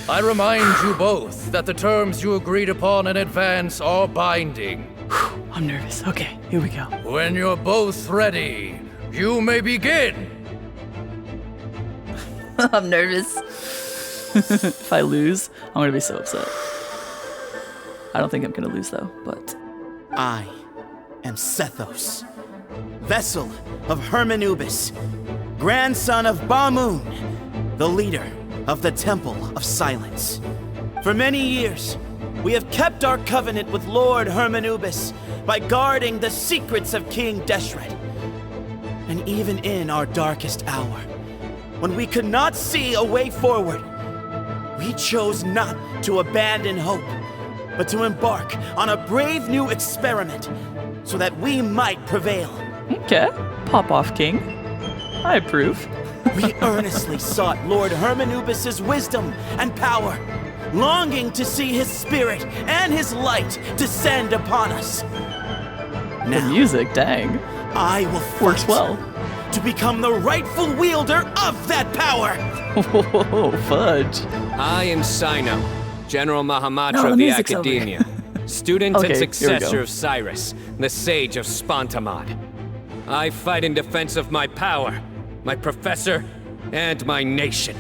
I remind you both that the terms you agreed upon in advance are binding. I'm nervous. Okay, here we go. When you're both ready, you may begin. I'm nervous. If I lose, I'm gonna be so upset. I don't think I'm gonna lose though, but... I am Sethos, vessel of Hermanubis, grandson of Bamoon, the leader of the Temple of Silence. For many years, we have kept our covenant with Lord Hermanubis by guarding the secrets of King Deshret. And even in our darkest hour, when we could not see a way forward, we chose not to abandon hope, but to embark on a brave new experiment so that we might prevail. Okay, pop off, King. I approve. We earnestly sought Lord Hermanubis' wisdom and power, longing to see his spirit and his light descend upon us. The music, dang. I will fight Works well. to become the rightful wielder of that power. Whoa, fudge. I am Cyno, General Mahamatra No, the of the music's over. Academia, student Okay, and here we successor go. of Cyrus, the Sage of Spontamod. I fight in defense of my power, my professor, and my nation.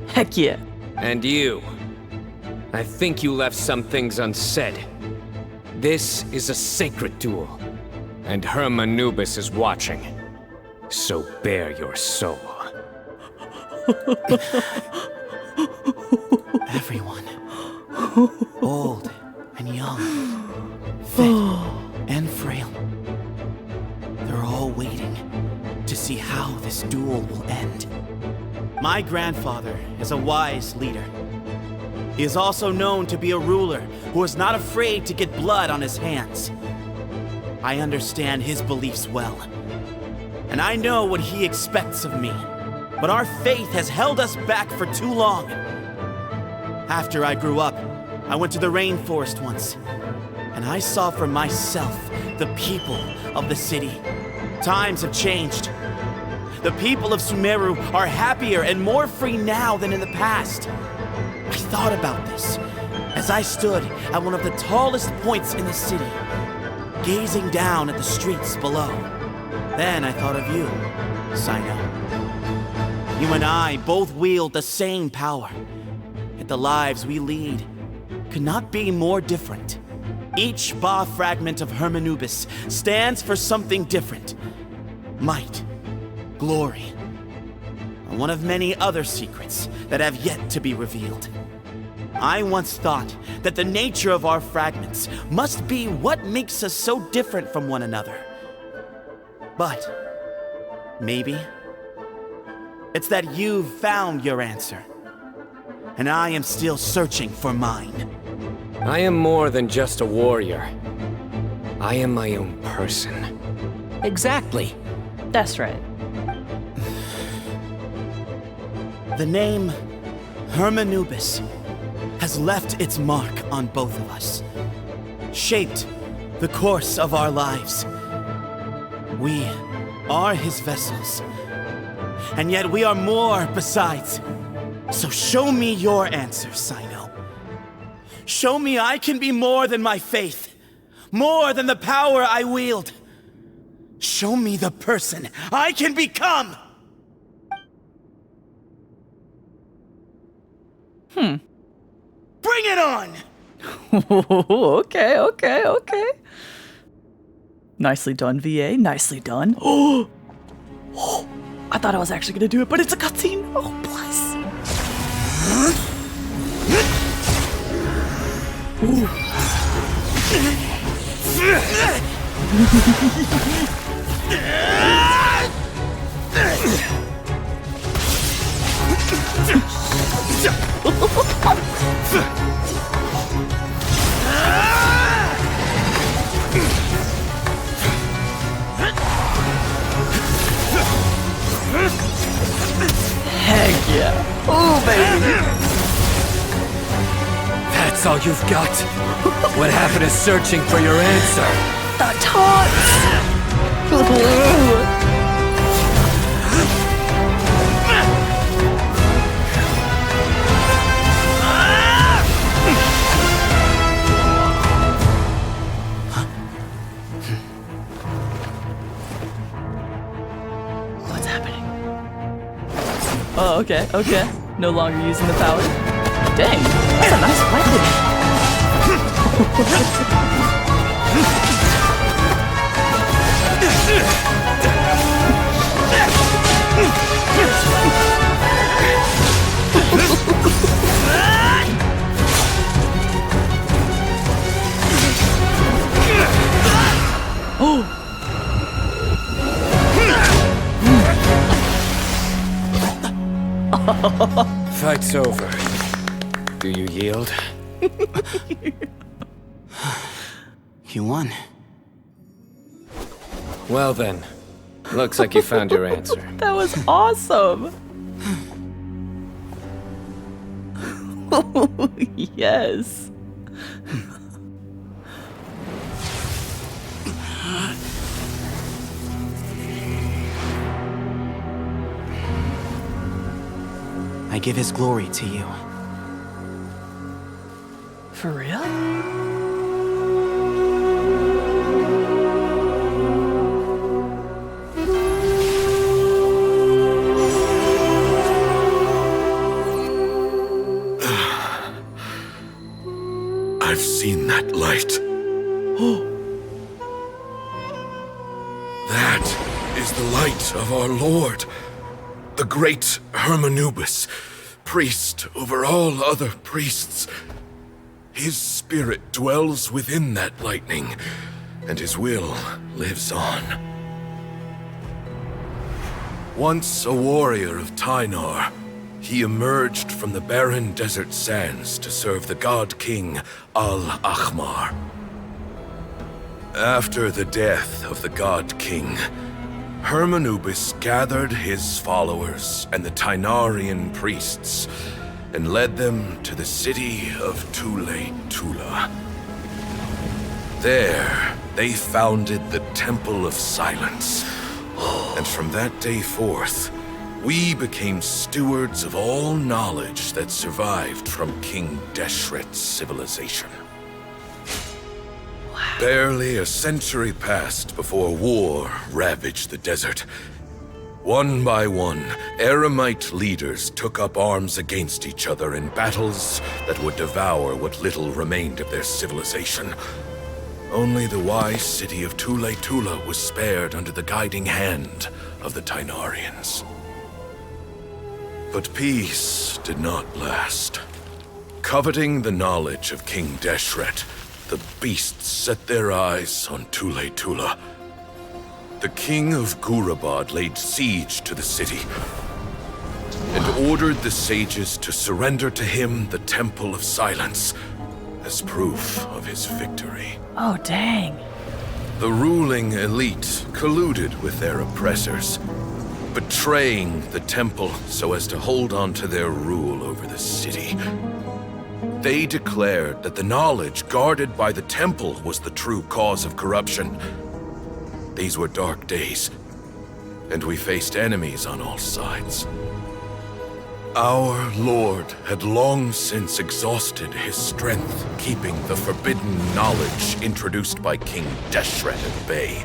Heck yeah. And you. I think you left some things unsaid. This is a sacred duel, and Hermanubis is watching. So bare your soul. Everyone, old and young, fit and frail, they're all waiting to see how this duel will end. My grandfather is a wise leader. He is also known to be a ruler who is not afraid to get blood on his hands. I understand his beliefs well, and I know what he expects of me. But our faith has held us back for too long. After I grew up, I went to the rainforest once, and I saw for myself the people of the city. Times have changed. The people of Sumeru are happier and more free now than in the past. I thought about this as I stood at one of the tallest points in the city, gazing down at the streets below. Then I thought of you, Cyno. You and I both wield the same power, yet the lives we lead could not be more different. Each Ba fragment of Hermanubis stands for something different. Might, glory, and one of many other secrets that have yet to be revealed. I once thought that the nature of our fragments must be what makes us so different from one another. But maybe it's that you've found your answer, and I am still searching for mine. I am more than just a warrior. I am my own person. Exactly. That's right. The name Hermanubis has left its mark on both of us, shaped the course of our lives. We are his vessels, and yet we are more besides. So show me your answer, Cyno. Show me I can be more than my faith, more than the power I wield. Show me the person I can become! Bring it on! Okay. Nicely done, VA. Nicely done. Oh, I thought I was actually gonna do it, but it's a cutscene. Oh, bless. Heck yeah. Oh, baby. That's all you've got? What happened to searching for your answer? The taunts. What's happening? Oh, okay. No longer using the power. Dang, that's a nice weapon. Fight's over. Do you yield? You won. Well then, looks like you found your answer. That was awesome. Yes. I give his glory to you. For real? I've seen that light. That is the light of our Lord, the great Hermanubis, priest over all other priests. His spirit dwells within that lightning, and his will lives on. Once a warrior of Tighnari, he emerged from the barren desert sands to serve the god king Al-Ahmar. After the death of the god king, Hermanubis gathered his followers and the Tighnarian priests and led them to the city of Tula. There, they founded the Temple of Silence. And from that day forth, we became stewards of all knowledge that survived from King Deshret's civilization. Wow. Barely a century passed before war ravaged the desert. One by one, Eremite leaders took up arms against each other in battles that would devour what little remained of their civilization. Only the wise city of Tula was spared under the guiding hand of the Tighnarians. But peace did not last. Coveting the knowledge of King Deshret, the beasts set their eyes on Tula. The king of Gurabad laid siege to the city and ordered the sages to surrender to him the Temple of Silence as proof of his victory. Oh, dang. The ruling elite colluded with their oppressors, betraying the temple so as to hold on to their rule over the city. They declared that the knowledge guarded by the temple was the true cause of corruption. These were dark days, and we faced enemies on all sides. Our Lord had long since exhausted his strength, keeping the forbidden knowledge introduced by King Deshret at bay.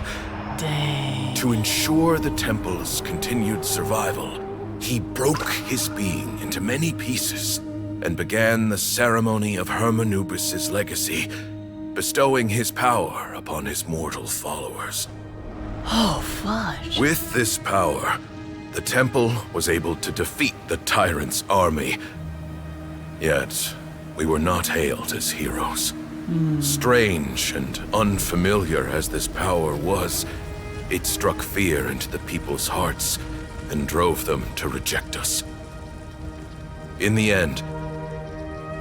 Dang. To ensure the temple's continued survival, he broke his being into many pieces and began the ceremony of Hermanubis' legacy, bestowing his power upon his mortal followers. Oh, fudge. With this power, the temple was able to defeat the tyrant's army. Yet, we were not hailed as heroes. Strange and unfamiliar as this power was, it struck fear into the people's hearts and drove them to reject us. In the end,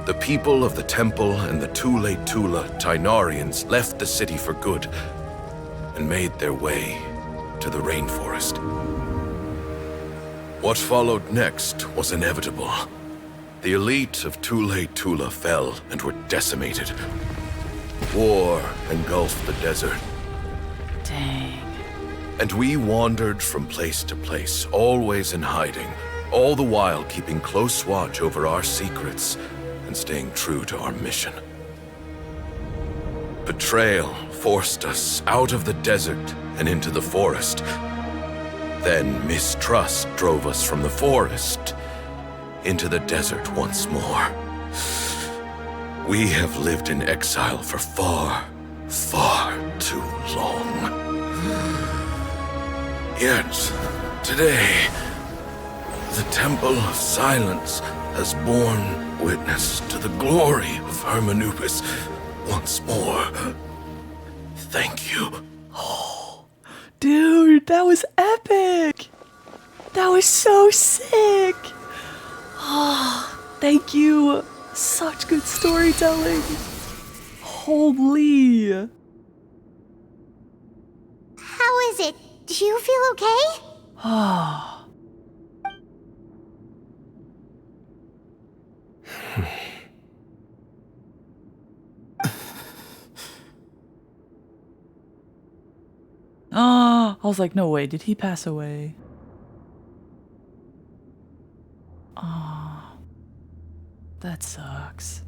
the people of the temple and the Tula Tighnarians left the city for good and made their way to the rainforest. What followed next was inevitable. The elite of Tula fell and were decimated. War engulfed the desert. Dang. And we wandered from place to place, always in hiding, all the while keeping close watch over our secrets and staying true to our mission. Betrayal forced us out of the desert and into the forest. Then mistrust drove us from the forest into the desert once more. We have lived in exile for far, far too long. Yet, today, the Temple of Silence has borne witness to the glory of Hermanubis once more. Thank you. Dude, that was epic! That was so sick! Oh, thank you. Such good storytelling. Holy. How is it? Do you feel okay? Oh. I was like, no way, did he pass away? Oh, that sucks.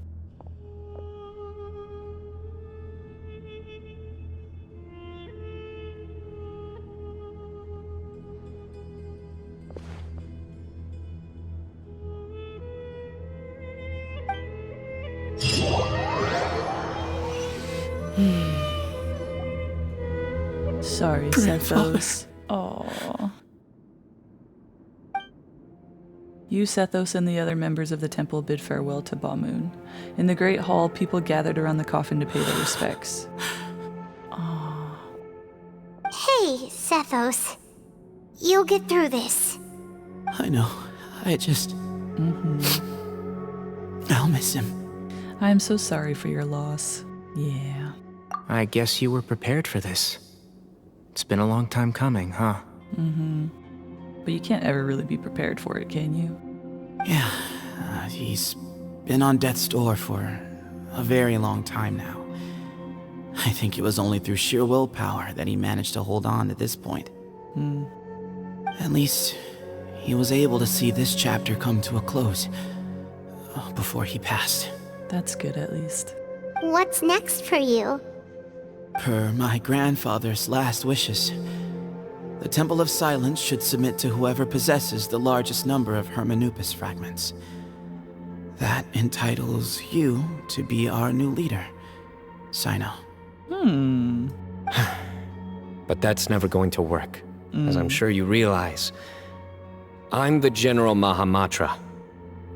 Sorry, Sethos. Aww. You, Sethos, and the other members of the temple bid farewell to Bamoon. In the great hall, people gathered around the coffin to pay their respects. Aww. Hey, Sethos. You'll get through this. I know. I just... I'll miss him. I am so sorry for your loss. Yeah. I guess you were prepared for this. It's been a long time coming, huh? But you can't ever really be prepared for it, can you? Yeah, he's been on death's door for a very long time now. I think it was only through sheer willpower that he managed to hold on to this point. At least, he was able to see this chapter come to a close before he passed. That's good, at least. What's next for you? Per my grandfather's last wishes, the Temple of Silence should submit to whoever possesses the largest number of Hermanupus fragments. That entitles you to be our new leader, Cyno. But that's never going to work, as I'm sure you realize. I'm the General Mahamatra.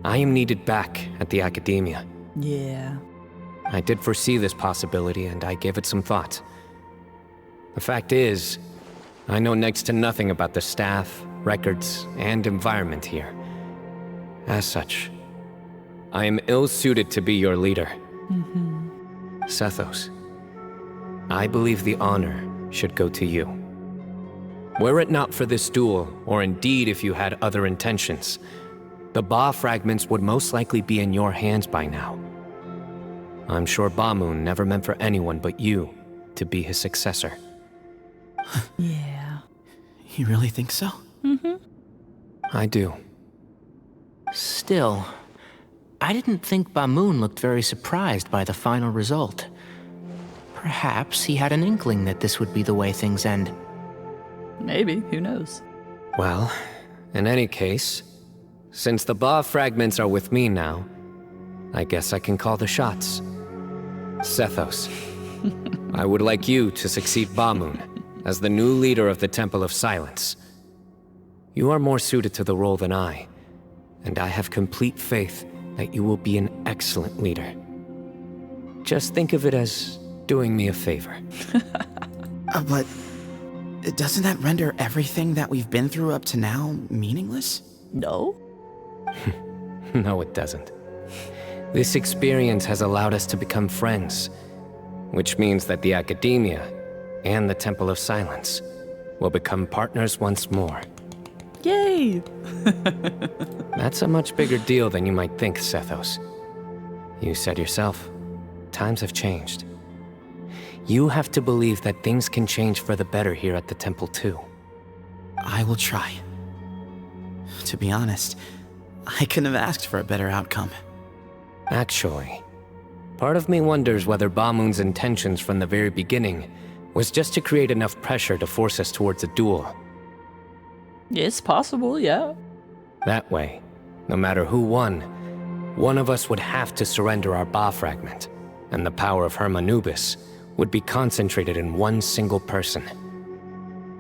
I am needed back at the Academia. Yeah. I did foresee this possibility, and I gave it some thought. The fact is, I know next to nothing about the staff, records, and environment here. As such, I am ill-suited to be your leader. Sethos, I believe the honor should go to you. Were it not for this duel, or indeed if you had other intentions, the Ba fragments would most likely be in your hands by now. I'm sure Bamoon never meant for anyone but you to be his successor. Yeah. You really think so? I do. Still, I didn't think Bamoon looked very surprised by the final result. Perhaps he had an inkling that this would be the way things end. Maybe, who knows? Well, in any case, since the Ba fragments are with me now, I guess I can call the shots. Sethos, I would like you to succeed Bamoon as the new leader of the Temple of Silence. You are more suited to the role than I, and I have complete faith that you will be an excellent leader. Just think of it as doing me a favor. But doesn't that render everything that we've been through up to now meaningless? No. No, it doesn't. This experience has allowed us to become friends, which means that the Academia and the Temple of Silence will become partners once more. Yay! That's a much bigger deal than you might think, Sethos. You said yourself, times have changed. You have to believe that things can change for the better here at the temple too. I will try. To be honest, I couldn't have asked for a better outcome. Actually, part of me wonders whether Bamoon's intentions from the very beginning was just to create enough pressure to force us towards a duel. It's possible, yeah. That way, no matter who won, one of us would have to surrender our Ba fragment, and the power of Hermanubis would be concentrated in one single person.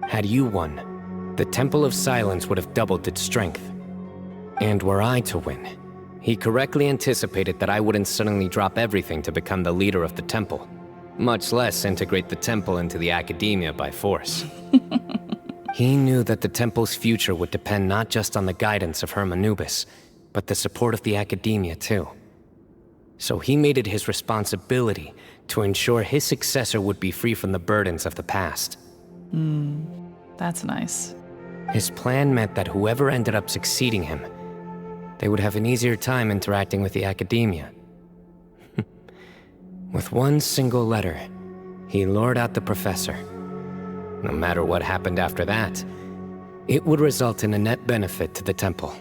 Had you won, the Temple of Silence would have doubled its strength. And were I to win, he correctly anticipated that I wouldn't suddenly drop everything to become the leader of the temple, much less integrate the temple into the Academia by force. He knew that the temple's future would depend not just on the guidance of Hermanubis, but the support of the Academia too. So he made it his responsibility to ensure his successor would be free from the burdens of the past. That's nice. His plan meant that whoever ended up succeeding him, they would have an easier time interacting with the Academia. With one single letter, he lured out the professor. No matter what happened after that, it would result in a net benefit to the temple.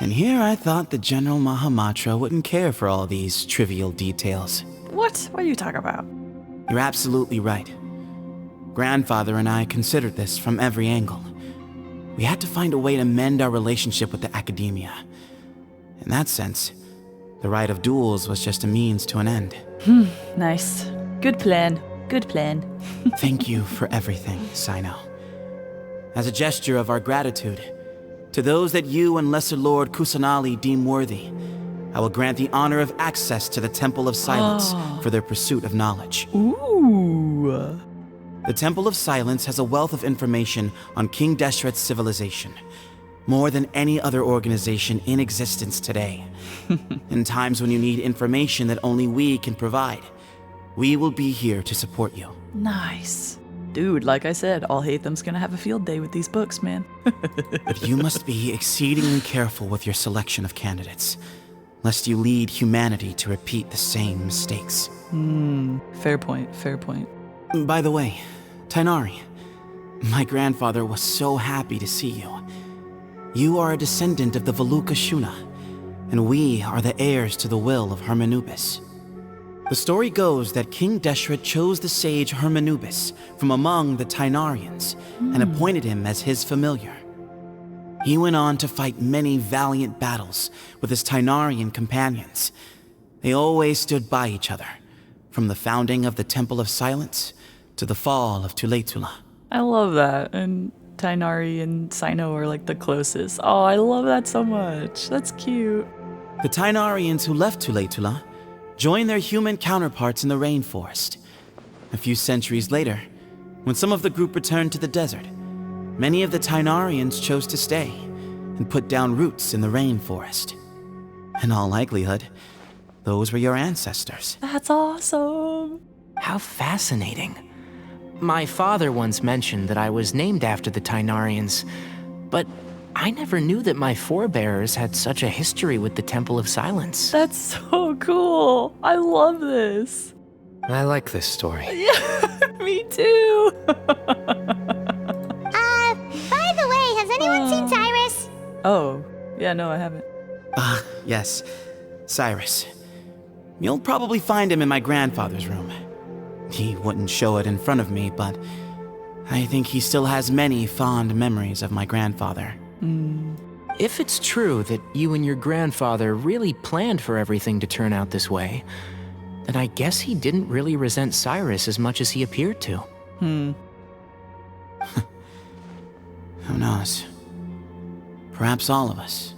And here I thought the General Mahamatra wouldn't care for all these trivial details. What? What are you talking about? You're absolutely right. Grandfather and I considered this from every angle. We had to find a way to mend our relationship with the academia. In that sense, the right of duels was just a means to an end. Nice. Good plan. Good plan. Thank you for everything, Cyno. As a gesture of our gratitude, to those that you and Lesser Lord Kusanali deem worthy, I will grant the honor of access to the Temple of Silence for their pursuit of knowledge. Ooh. The Temple of Silence has a wealth of information on King Deshret's civilization, more than any other organization in existence today. In times when you need information that only we can provide, we will be here to support you. Nice. Dude, like I said, All Hatham's gonna have a field day with these books, man. But you must be exceedingly careful with your selection of candidates, lest you lead humanity to repeat the same mistakes. Fair point, fair point. By the way, Tighnari, my grandfather was so happy to see you. You are a descendant of the Veluca Shuna, and we are the heirs to the will of Hermanubis. The story goes that King Deshret chose the sage Hermanubis from among the Tighnarians and appointed him as his familiar. He went on to fight many valiant battles with his Tighnarian companions. They always stood by each other, from the founding of the Temple of Silence to the fall of Tuletula. I love that. And Tighnari and Cyno are like the closest. Oh, I love that so much. That's cute. The Tighnarians who left Tuletula joined their human counterparts in the rainforest. A few centuries later, when some of the group returned to the desert, many of the Tighnarians chose to stay and put down roots in the rainforest. In all likelihood, those were your ancestors. That's awesome. How fascinating. My father once mentioned that I was named after the Tighnarians, but I never knew that my forebears had such a history with the Temple of Silence. That's so cool. I love this. I like this story. Yeah, me too. By the way, has anyone seen Cyrus? Oh, yeah, no, I haven't. Yes, Cyrus. You'll probably find him in my grandfather's room. He wouldn't show it in front of me, but I think he still has many fond memories of my grandfather. If it's true that you and your grandfather really planned for everything to turn out this way, then I guess he didn't really resent Cyrus as much as he appeared to. Who knows? Perhaps all of us,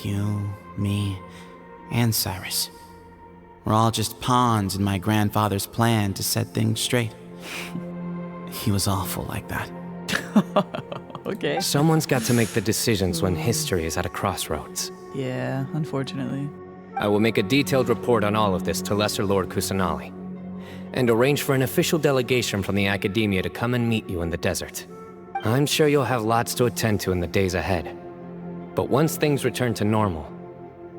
you, me, and Cyrus, we're all just pawns in my grandfather's plan to set things straight. He was awful like that. Okay. Someone's got to make the decisions when history is at a crossroads. Yeah, unfortunately. I will make a detailed report on all of this to Lesser Lord Kusanali, and arrange for an official delegation from the academia to come and meet you in the desert. I'm sure you'll have lots to attend to in the days ahead. But once things return to normal,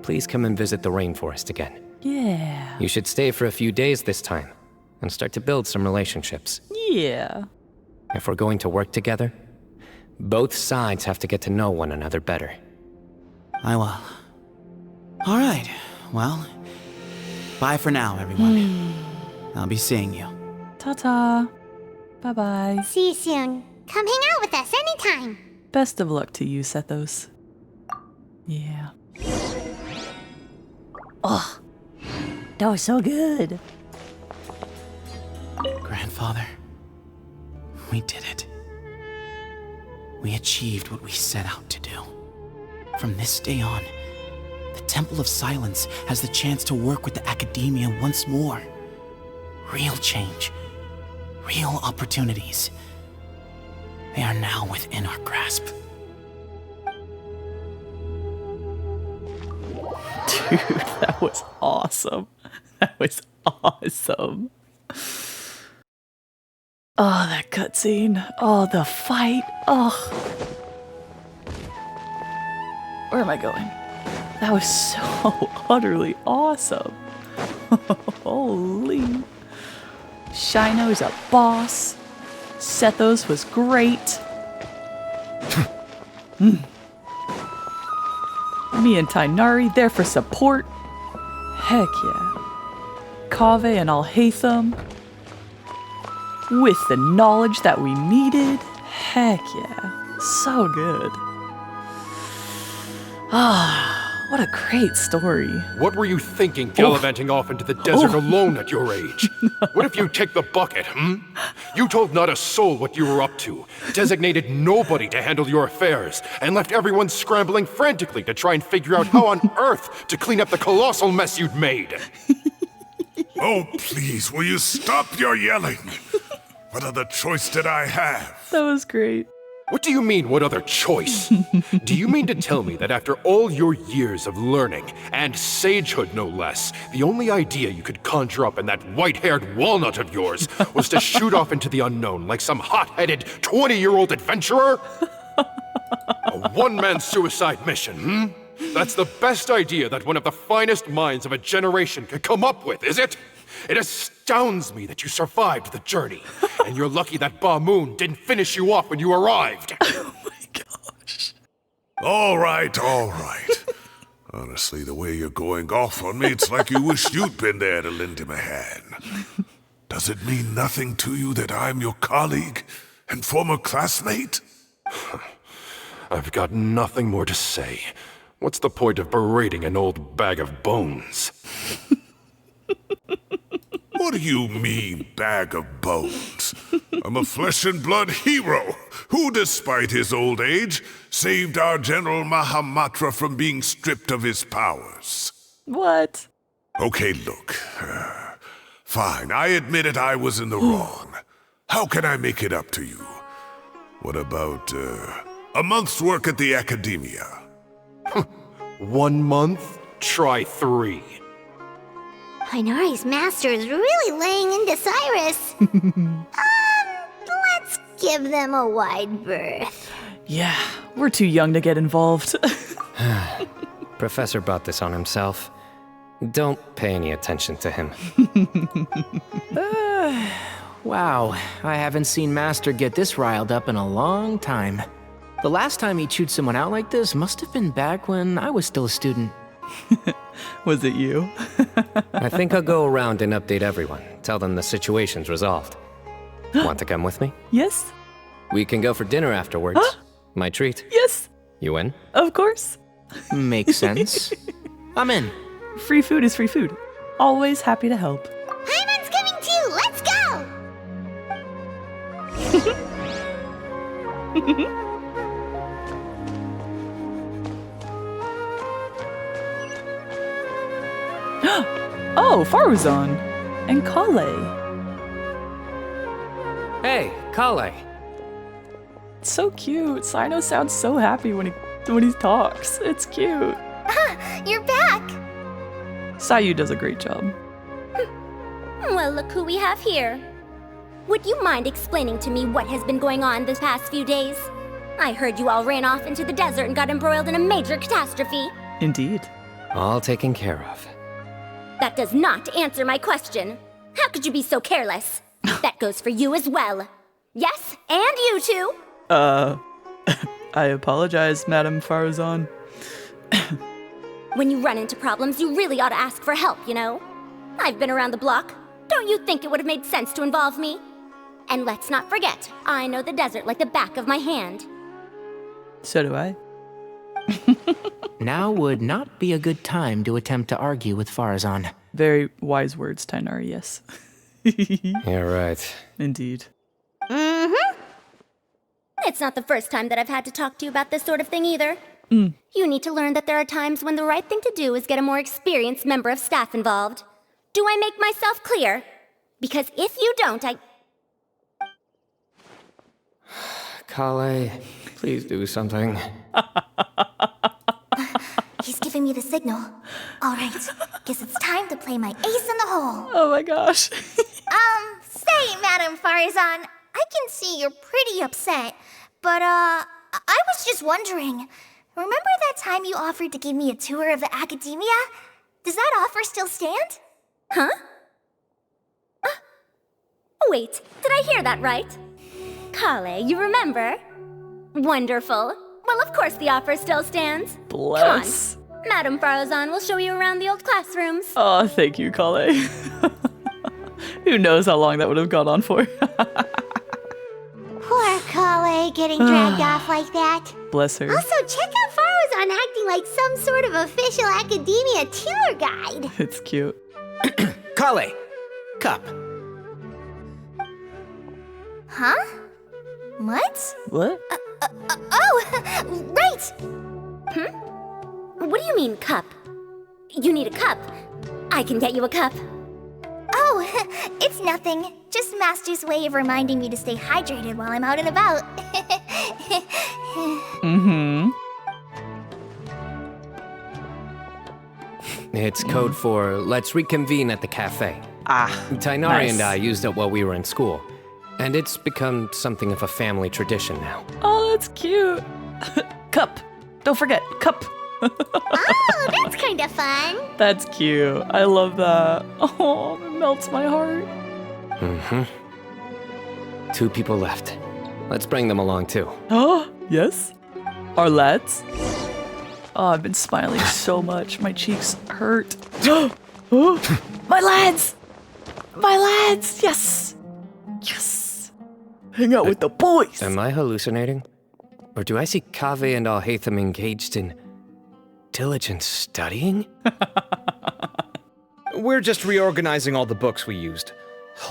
please come and visit the rainforest again. Yeah. You should stay for a few days this time, and start to build some relationships. Yeah. If we're going to work together, both sides have to get to know one another better. I will. All right, well, bye for now, everyone. I'll be seeing you. Ta-ta. Bye-bye. See you soon. Come hang out with us anytime. Best of luck to you, Sethos. Yeah. Oh, that was so good. Grandfather, we did it. We achieved what we set out to do. From this day on, the Temple of Silence has the chance to work with the academia once more. Real change, real opportunities. They are now within our grasp. Dude, that was awesome. That was awesome. Oh, that cutscene. Oh, the fight. Oh. Where am I going? That was so utterly awesome. Holy. Cyno's a boss. Sethos was great. Me and Tighnari there for support. Heck yeah. Kaveh and Alhaitham. With the knowledge that we needed. Heck yeah. So good. Ah, what a great story. What were you thinking gallivanting off into the desert alone at your age? What if you take the bucket, You told not a soul what you were up to, designated nobody to handle your affairs, and left everyone scrambling frantically to try and figure out how on earth to clean up the colossal mess you'd made. Oh, please, will you stop your yelling? What other choice did I have? That was great. What do you mean, what other choice? Do you mean to tell me that after all your years of learning, and sagehood no less, the only idea you could conjure up in that white-haired walnut of yours was to shoot off into the unknown like some hot-headed 20-year-old adventurer? A one-man suicide mission, That's the best idea that one of the finest minds of a generation could come up with, is it? It astounds me that you survived the journey, and you're lucky that Ba Moon didn't finish you off when you arrived. Oh my gosh. All right. Honestly, the way you're going off on me, it's like you wish you'd been there to lend him a hand. Does it mean nothing to you that I'm your colleague and former classmate? I've got nothing more to say. What's the point of berating an old bag of bones? What do you mean, bag of bones? I'm a flesh and blood hero who, despite his old age, saved our General Mahamatra from being stripped of his powers. What? Okay, look. Fine, I admit it, I was in the wrong. How can I make it up to you? What about, a month's work at the Academia? 1 month? Try 3. Tighnari's master is really laying into Cyrus. Let's give them a wide berth. Yeah, we're too young to get involved. Professor brought this on himself. Don't pay any attention to him. Wow, I haven't seen Master get this riled up in a long time. The last time he chewed someone out like this must have been back when I was still a student. Was it you? I think I'll go around and update everyone. Tell them the situation's resolved. Want to come with me? Yes. We can go for dinner afterwards. My treat. Yes. You in? Of course. Makes sense. I'm in. Free food is free food. Always happy to help. Paimon's coming too! Let's go! Oh, Faruzan and Kale. Hey, Kale. So cute. Cyno sounds so happy when he talks. It's cute. You're back! Sayu does a great job. Well, look who we have here. Would you mind explaining to me what has been going on this past few days? I heard you all ran off into the desert and got embroiled in a major catastrophe. Indeed. All taken care of. That does not answer my question. How could you be so careless? That goes for you as well. Yes, and you too. I apologize, Madam Faruzan. When you run into problems, you really ought to ask for help, you know? I've been around the block. Don't you think it would have made sense to involve me? And let's not forget, I know the desert like the back of my hand. So do I. Now would not be a good time to attempt to argue with Faruzan. Very wise words, Tighnari, yes. You're right. Indeed. Mm-hmm. It's not the first time that I've had to talk to you about this sort of thing either. You need to learn that there are times when the right thing to do is get a more experienced member of staff involved. Do I make myself clear? Because if you don't, Kale, please do something. He's giving me the signal. All right, guess it's time to play my ace in the hole. Oh my gosh. Say, Madam Faruzan, I can see you're pretty upset, but I was just wondering, remember that time you offered to give me a tour of the Academia? Does that offer still stand? Huh? Wait, did I hear that right? Kale, you remember? Wonderful. Well, of course the offer still stands. Bless. Come on. Madame Farazan will show you around the old classrooms. Oh, thank you, Kale. Who knows how long that would have gone on for. Poor Kale getting dragged off like that. Bless her. Also, check out Farazan acting like some sort of official academia tour guide. It's cute. Kale, cup. Huh? What? What? Oh, right! What do you mean, cup? You need a cup. I can get you a cup. Oh, it's nothing. Just Master's way of reminding me to stay hydrated while I'm out and about. It's code for let's reconvene at the cafe. Tighnari nice. and I used it while we were in school, and it's become something of a family tradition now. Oh, that's cute. Cup. Don't forget, cup. Oh, that's kind of fun. That's cute. I love that. Oh, it melts my heart. 2 people left. Let's bring them along too. Oh, yes? Our lads? Oh, I've been smiling so much. My cheeks hurt. My lads! My lads! Yes! Yes! Hang out with the boys! Am I hallucinating? Or do I see Kaveh and Alhaitham engaged in diligent studying? We're just reorganizing all the books we used.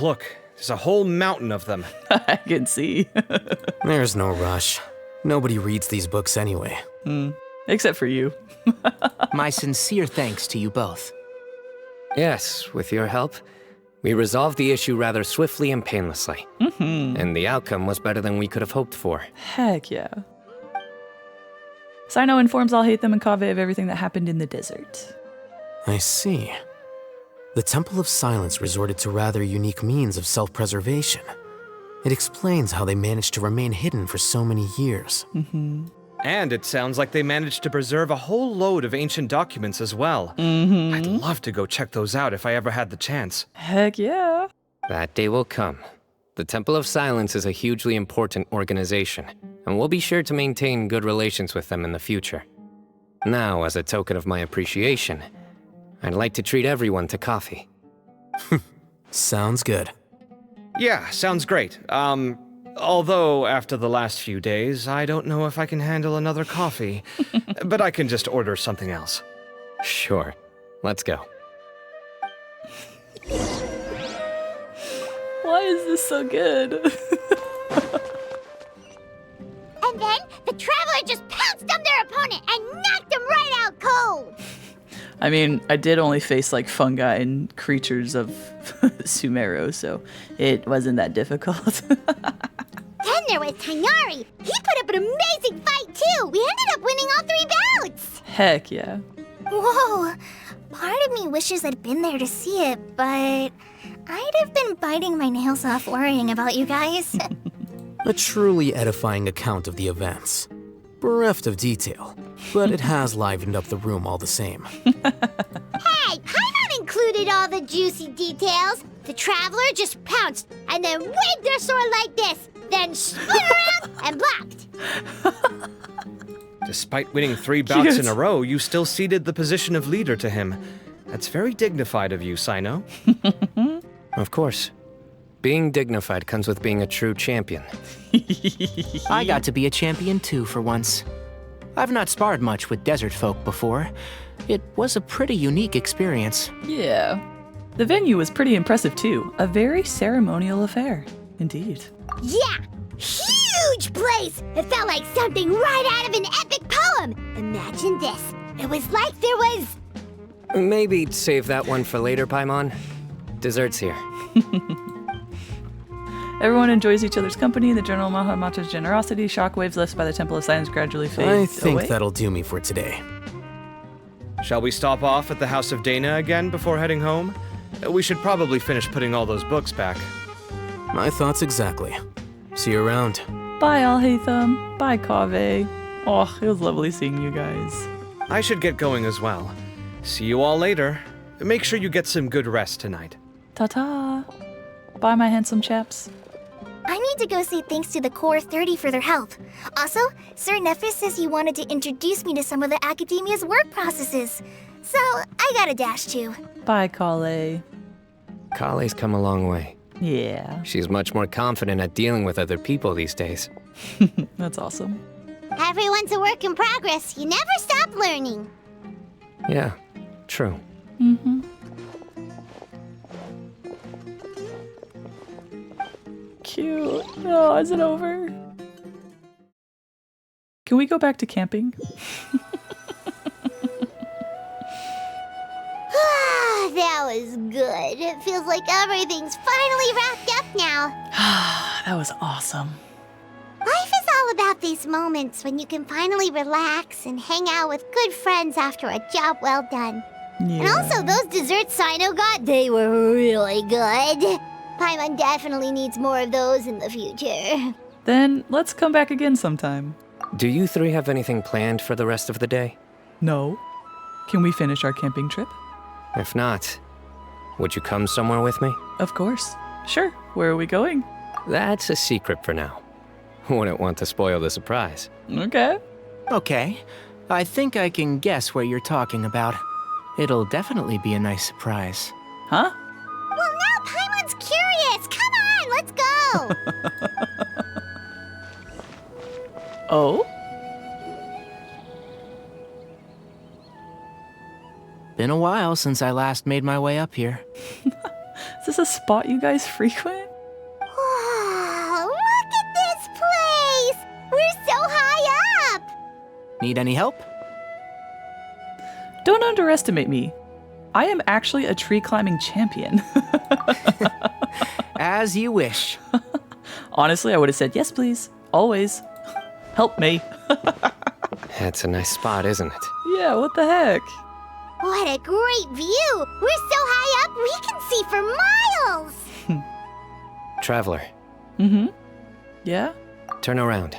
Look, there's a whole mountain of them. I can see. There's no rush. Nobody reads these books anyway. Except for you. My sincere thanks to you both. Yes, with your help, we resolved the issue rather swiftly and painlessly. And the outcome was better than we could have hoped for. Heck yeah. Cyno informs Alhaitham and Kaveh of everything that happened in the desert. I see. The Temple of Silence resorted to rather unique means of self-preservation. It explains how they managed to remain hidden for so many years. And it sounds like they managed to preserve a whole load of ancient documents as well. I'd love to go check those out if I ever had the chance. Heck yeah. That day will come. The Temple of Silence is a hugely important organization, and we'll be sure to maintain good relations with them in the future. Now, as a token of my appreciation, I'd like to treat everyone to coffee. Sounds good. Yeah, sounds great. Although after the last few days, I don't know if I can handle another coffee. But I can just order something else. Sure. Let's go. Why is this so good? And then the Traveler just pounced on their opponent and knocked him right out cold. I mean, I did only face like fungi and creatures of Sumeru, so it wasn't that difficult. Then there was Tighnari. He put up an amazing fight too. We ended up winning all 3 bouts. Heck yeah. Whoa. Part of me wishes I'd been there to see it, but I'd have been biting my nails off worrying about you guys. A truly edifying account of the events. Bereft of detail, but it has livened up the room all the same. Hey, Paimon included all the juicy details. The Traveler just pounced and then waved their sword like this, then spun around and blocked. Despite winning 3 bouts in a row, you still ceded the position of leader to him. That's very dignified of you, Cyno. Of course. Being dignified comes with being a true champion. I got to be a champion too for once. I've not sparred much with desert folk before. It was a pretty unique experience. Yeah. The venue was pretty impressive too. A very ceremonial affair. Indeed. Yeah, huge place. It felt like something right out of an epic poem. Imagine this. It was like there was... Maybe save that one for later, Paimon. Dessert's here. Everyone enjoys each other's company. The General Mahamatra's generosity. Shockwaves left by the Temple of Silence gradually fade away. I think that'll do me for today. Shall we stop off at the House of Dana again before heading home? We should probably finish putting all those books back. My thoughts exactly. See you around. Bye, Alhaitham. Bye, Kaveh. Oh, it was lovely seeing you guys. I should get going as well. See you all later. Make sure you get some good rest tonight. Ta-ta. Bye, my handsome chaps. I need to go say thanks to the Core 30 for their help. Also, Sir Nephis says he wanted to introduce me to some of the Academia's work processes. So, I gotta dash too. Bye, Kale. Kale's come a long way. Yeah. She's much more confident at dealing with other people these days. That's awesome. Everyone's a work in progress. You never stop learning. Yeah, true. Mm-hmm. Cute. Oh, is it over? Can we go back to camping? That was good. It feels like everything's finally wrapped up now. That was awesome. Life is all about these moments when you can finally relax and hang out with good friends after a job well done. Yeah. And also, those desserts Cyno got, they were really good. Paimon definitely needs more of those in the future. Then let's come back again sometime. Do you three have anything planned for the rest of the day? No. Can we finish our camping trip? If not, would you come somewhere with me? Of course. Sure. Where are we going? That's a secret for now. Wouldn't want to spoil the surprise. Okay. Okay. I think I can guess what you're talking about. It'll definitely be a nice surprise. Huh? Well, now Paimon's curious. Come on, let's go. Oh? Been a while since I last made my way up here. Is this a spot you guys frequent? Wow, look at this place. We're so high up. Need any help? Don't underestimate me. I am actually a tree climbing champion. As you wish. Honestly, I would have said yes, please. Always. Help me. That's a nice spot, isn't it? Yeah, what the heck? What a great view. We're so high up, we can see for miles. Traveler. Mm-hmm. Yeah? Turn around.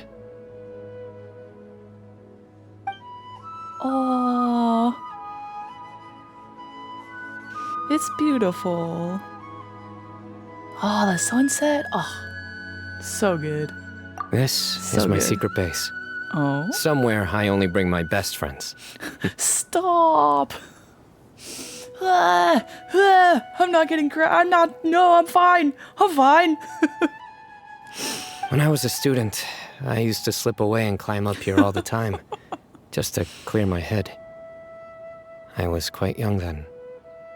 Oh, it's beautiful. Oh, the sunset. Oh, so good. This is my secret base. Oh. Somewhere I only bring my best friends. Stop. I'm not getting no, I'm fine. I'm fine. When I was a student, I used to slip away and climb up here all the time, just to clear my head. I was quite young then,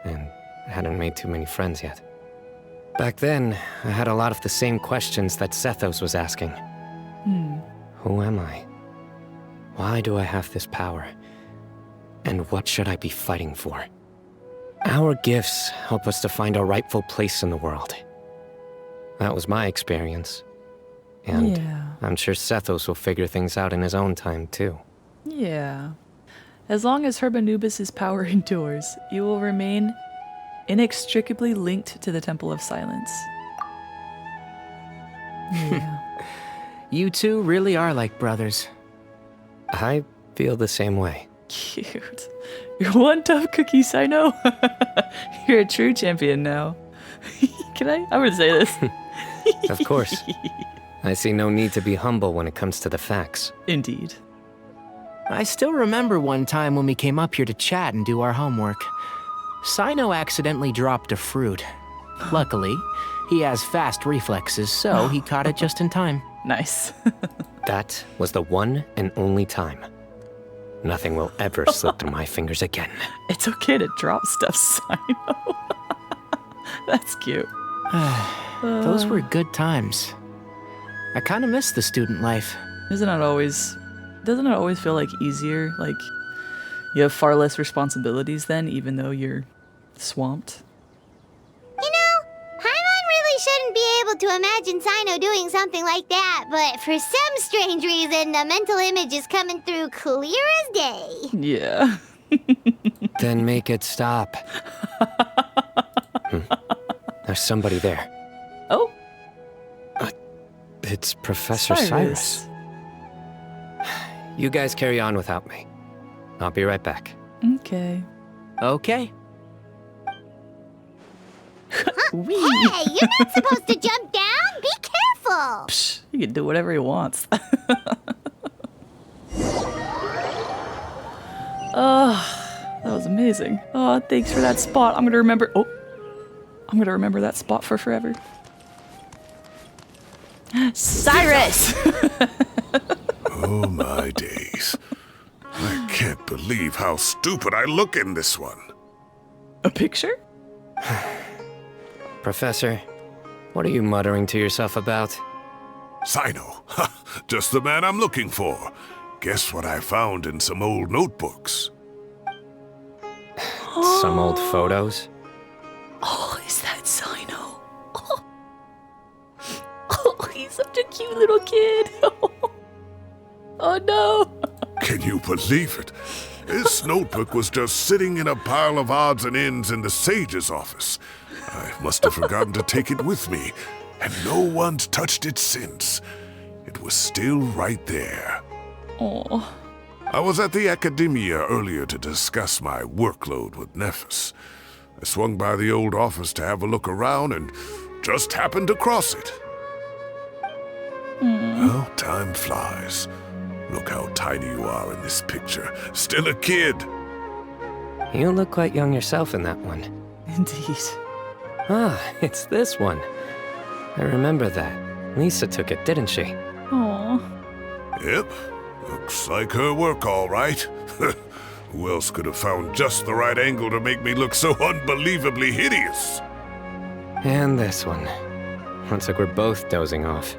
and hadn't made too many friends yet. Back then, I had a lot of the same questions that Sethos was asking. Who am I? Why do I have this power? And what should I be fighting for? Our gifts help us to find our rightful place in the world. That was my experience. And I'm sure Sethos will figure things out in his own time, too. Yeah. As long as Hermanubis' power endures, you will remain inextricably linked to the Temple of Silence. Yeah. You two really are like brothers. I feel the same way. Cute. You're one tough cookie, Cyno. You're a true champion now. Can I? I'm gonna say this. Of course. I see no need to be humble when it comes to the facts. Indeed. I still remember one time when we came up here to chat and do our homework. Cyno accidentally dropped a fruit. Luckily, he has fast reflexes, so he caught it just in time. Nice. That was the one and only time. Nothing will ever slip through my fingers again. It's okay to drop stuff, Cyno. That's cute. Those were good times. I kind of miss the student life. Doesn't it always feel like easier? Like you have far less responsibilities then, even though you're swamped? You know, Paimon really shouldn't be able to imagine Cyno doing something like that, but for some strange reason, the mental image is coming through clear as day. Yeah. Then make it stop. There's somebody there. Oh? It's Professor Cyrus. You guys carry on without me. I'll be right back. Okay. Okay. Hey, you're not supposed to jump down. Be careful. all. Psh, he can do whatever he wants. Oh, that was amazing. Oh, thanks for that spot. I'm gonna remember. Oh, I'm gonna remember that spot for forever. Cyrus! Oh my days. I can't believe how stupid I look in this one. A picture? Professor, what are you muttering to yourself about? Cyno. Just the man I'm looking for. Guess what I found in some old notebooks? Some old photos? Oh, is that Cyno? Oh, he's such a cute little kid. Oh no. Can you believe it? This notebook was just sitting in a pile of odds and ends in the sage's office. I must have forgotten to take it with me, and no one's touched it since. It was still right there. Oh. I was at the academia earlier to discuss my workload with Nephis. I swung by the old office to have a look around and just happened to cross it. Well, time flies. Look how tiny you are in this picture. Still a kid. You look quite young yourself in that one. Indeed. Ah, it's this one. I remember that. Lisa took it, didn't she? Aww. Yep. Looks like her work, all right. Who else could have found just the right angle to make me look so unbelievably hideous? And this one. Looks like we're both dozing off.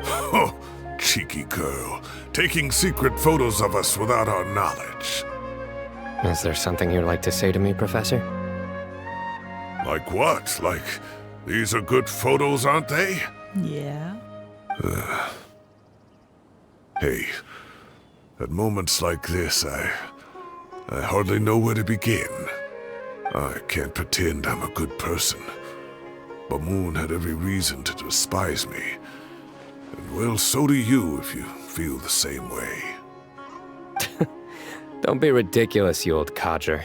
Oh, cheeky girl. Taking secret photos of us without our knowledge. Is there something you'd like to say to me, Professor? Like what? Like, these are good photos, aren't they? Yeah. Hey, at moments like this, I hardly know where to begin. I can't pretend I'm a good person. But Moon had every reason to despise me. And well, so do you if you feel the same way. Don't be ridiculous, you old codger.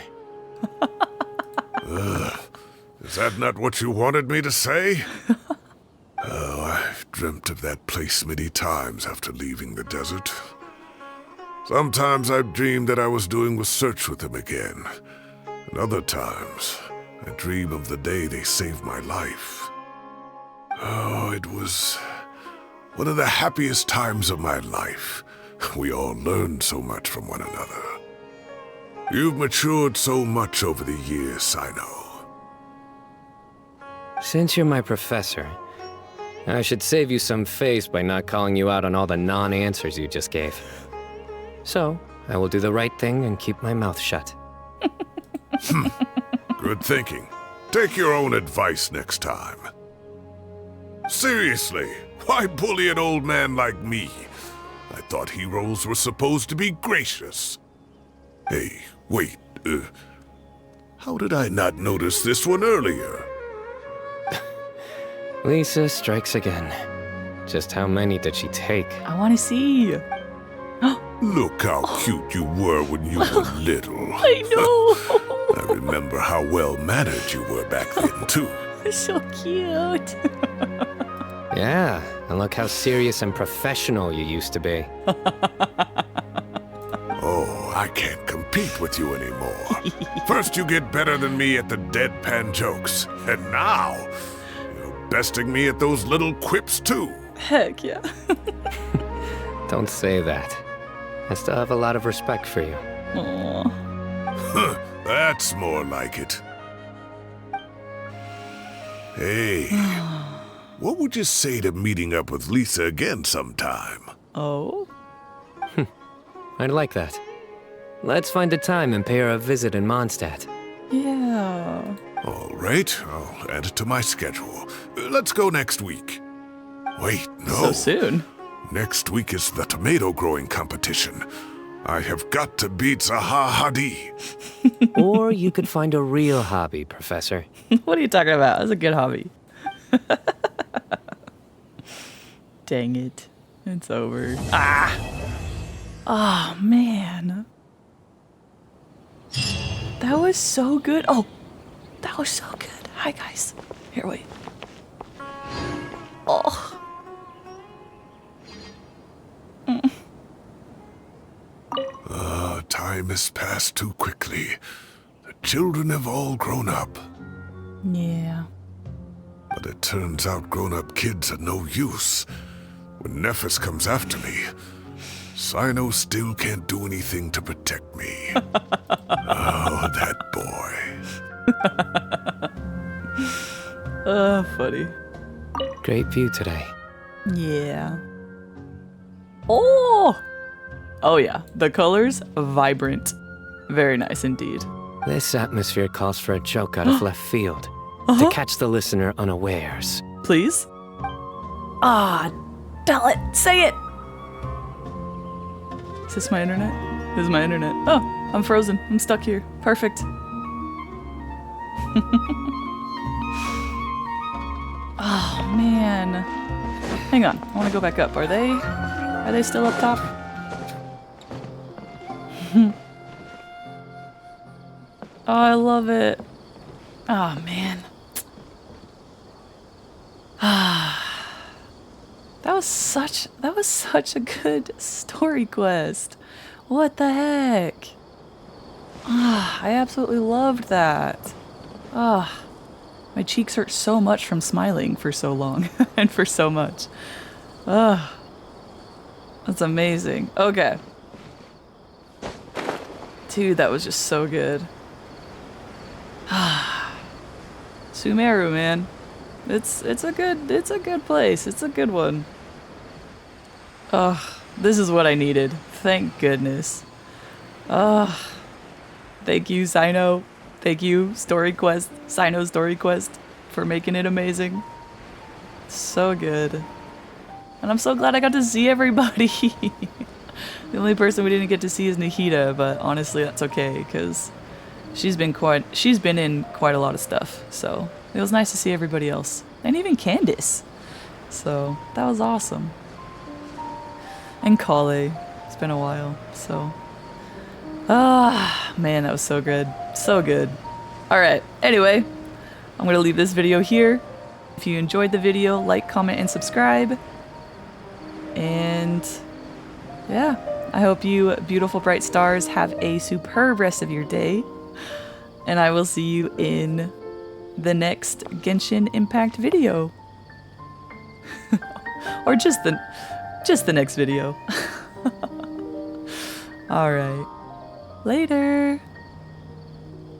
Is that not what you wanted me to say? Oh, I've dreamt of that place many times after leaving the desert. Sometimes I've dreamed that I was doing research with them again. And other times, I dream of the day they saved my life. Oh, it was one of the happiest times of my life. We all learned so much from one another. You've matured so much over the years, Cyno. Since you're my professor, I should save you some face by not calling you out on all the non-answers you just gave. So, I will do the right thing and keep my mouth shut. Good thinking. Take your own advice next time. Seriously, why bully an old man like me? I thought heroes were supposed to be gracious. Hey, wait, how did I not notice this one earlier? Lisa strikes again. Just how many did she take? I want to see. Look how cute you were when you were little. I know. I remember how well-mannered you were back then, too. So cute. Yeah, and look how serious and professional you used to be. Oh, I can't compete with you anymore. First you get better than me at the deadpan jokes, and now you're besting me at those little quips too. Heck yeah. Don't say that. I still have a lot of respect for you. Aww. That's more like it. Hey, what would you say to meeting up with Lisa again sometime? Oh? I'd like that. Let's find a time and pay her a visit in Mondstadt. Yeah. All right, I'll add it to my schedule. Let's go next week. Wait, no. So soon? Next week is the tomato growing competition. I have got to beat Zaha Hadi. Or you could find a real hobby, Professor. What are you talking about? That's a good hobby. Dang it. It's over. Ah! Oh, man. That was so good. Oh, that was so good. Hi, guys. Here, wait. Oh, Time has passed too quickly. The children have all grown up. Yeah. But it turns out grown-up kids are no use. When Nephis comes after me, Cyno still can't do anything to protect me. Oh, that boy. Funny. Great view today. Yeah. Oh! Oh yeah, the colors, vibrant. Very nice indeed. This atmosphere calls for a joke out of left field. To catch the listener unawares. Please? Ah, tell it! Say it! Is this my internet? This is my internet. Oh, I'm frozen. I'm stuck here. Perfect. Oh, man. Hang on. I want to go back up. Are they still up top? Oh, I love it. Oh, man. That was such a good story quest. What the heck? I absolutely loved that. My cheeks hurt so much from smiling for so long and for so much. That's amazing. Okay. Dude, that was just so good. Sumeru, man. It's a good place. It's a good one. This is what I needed. Thank goodness. Thank you, Cyno. Thank you, Story Quest, Cyno Story Quest, for making it amazing. So good. And I'm so glad I got to see everybody. The only person we didn't get to see is Nahida, but honestly that's okay, because she's been in quite a lot of stuff, so it was nice to see everybody else. And even Candace. So that was awesome. And Kale. It's been a while, so. Man, that was so good. So good. Alright, anyway, I'm gonna leave this video here. If you enjoyed the video, like, comment, and subscribe. And yeah, I hope you beautiful bright stars have a superb rest of your day. And I will see you in the next Genshin Impact video. Or just the next video. Alright. Later.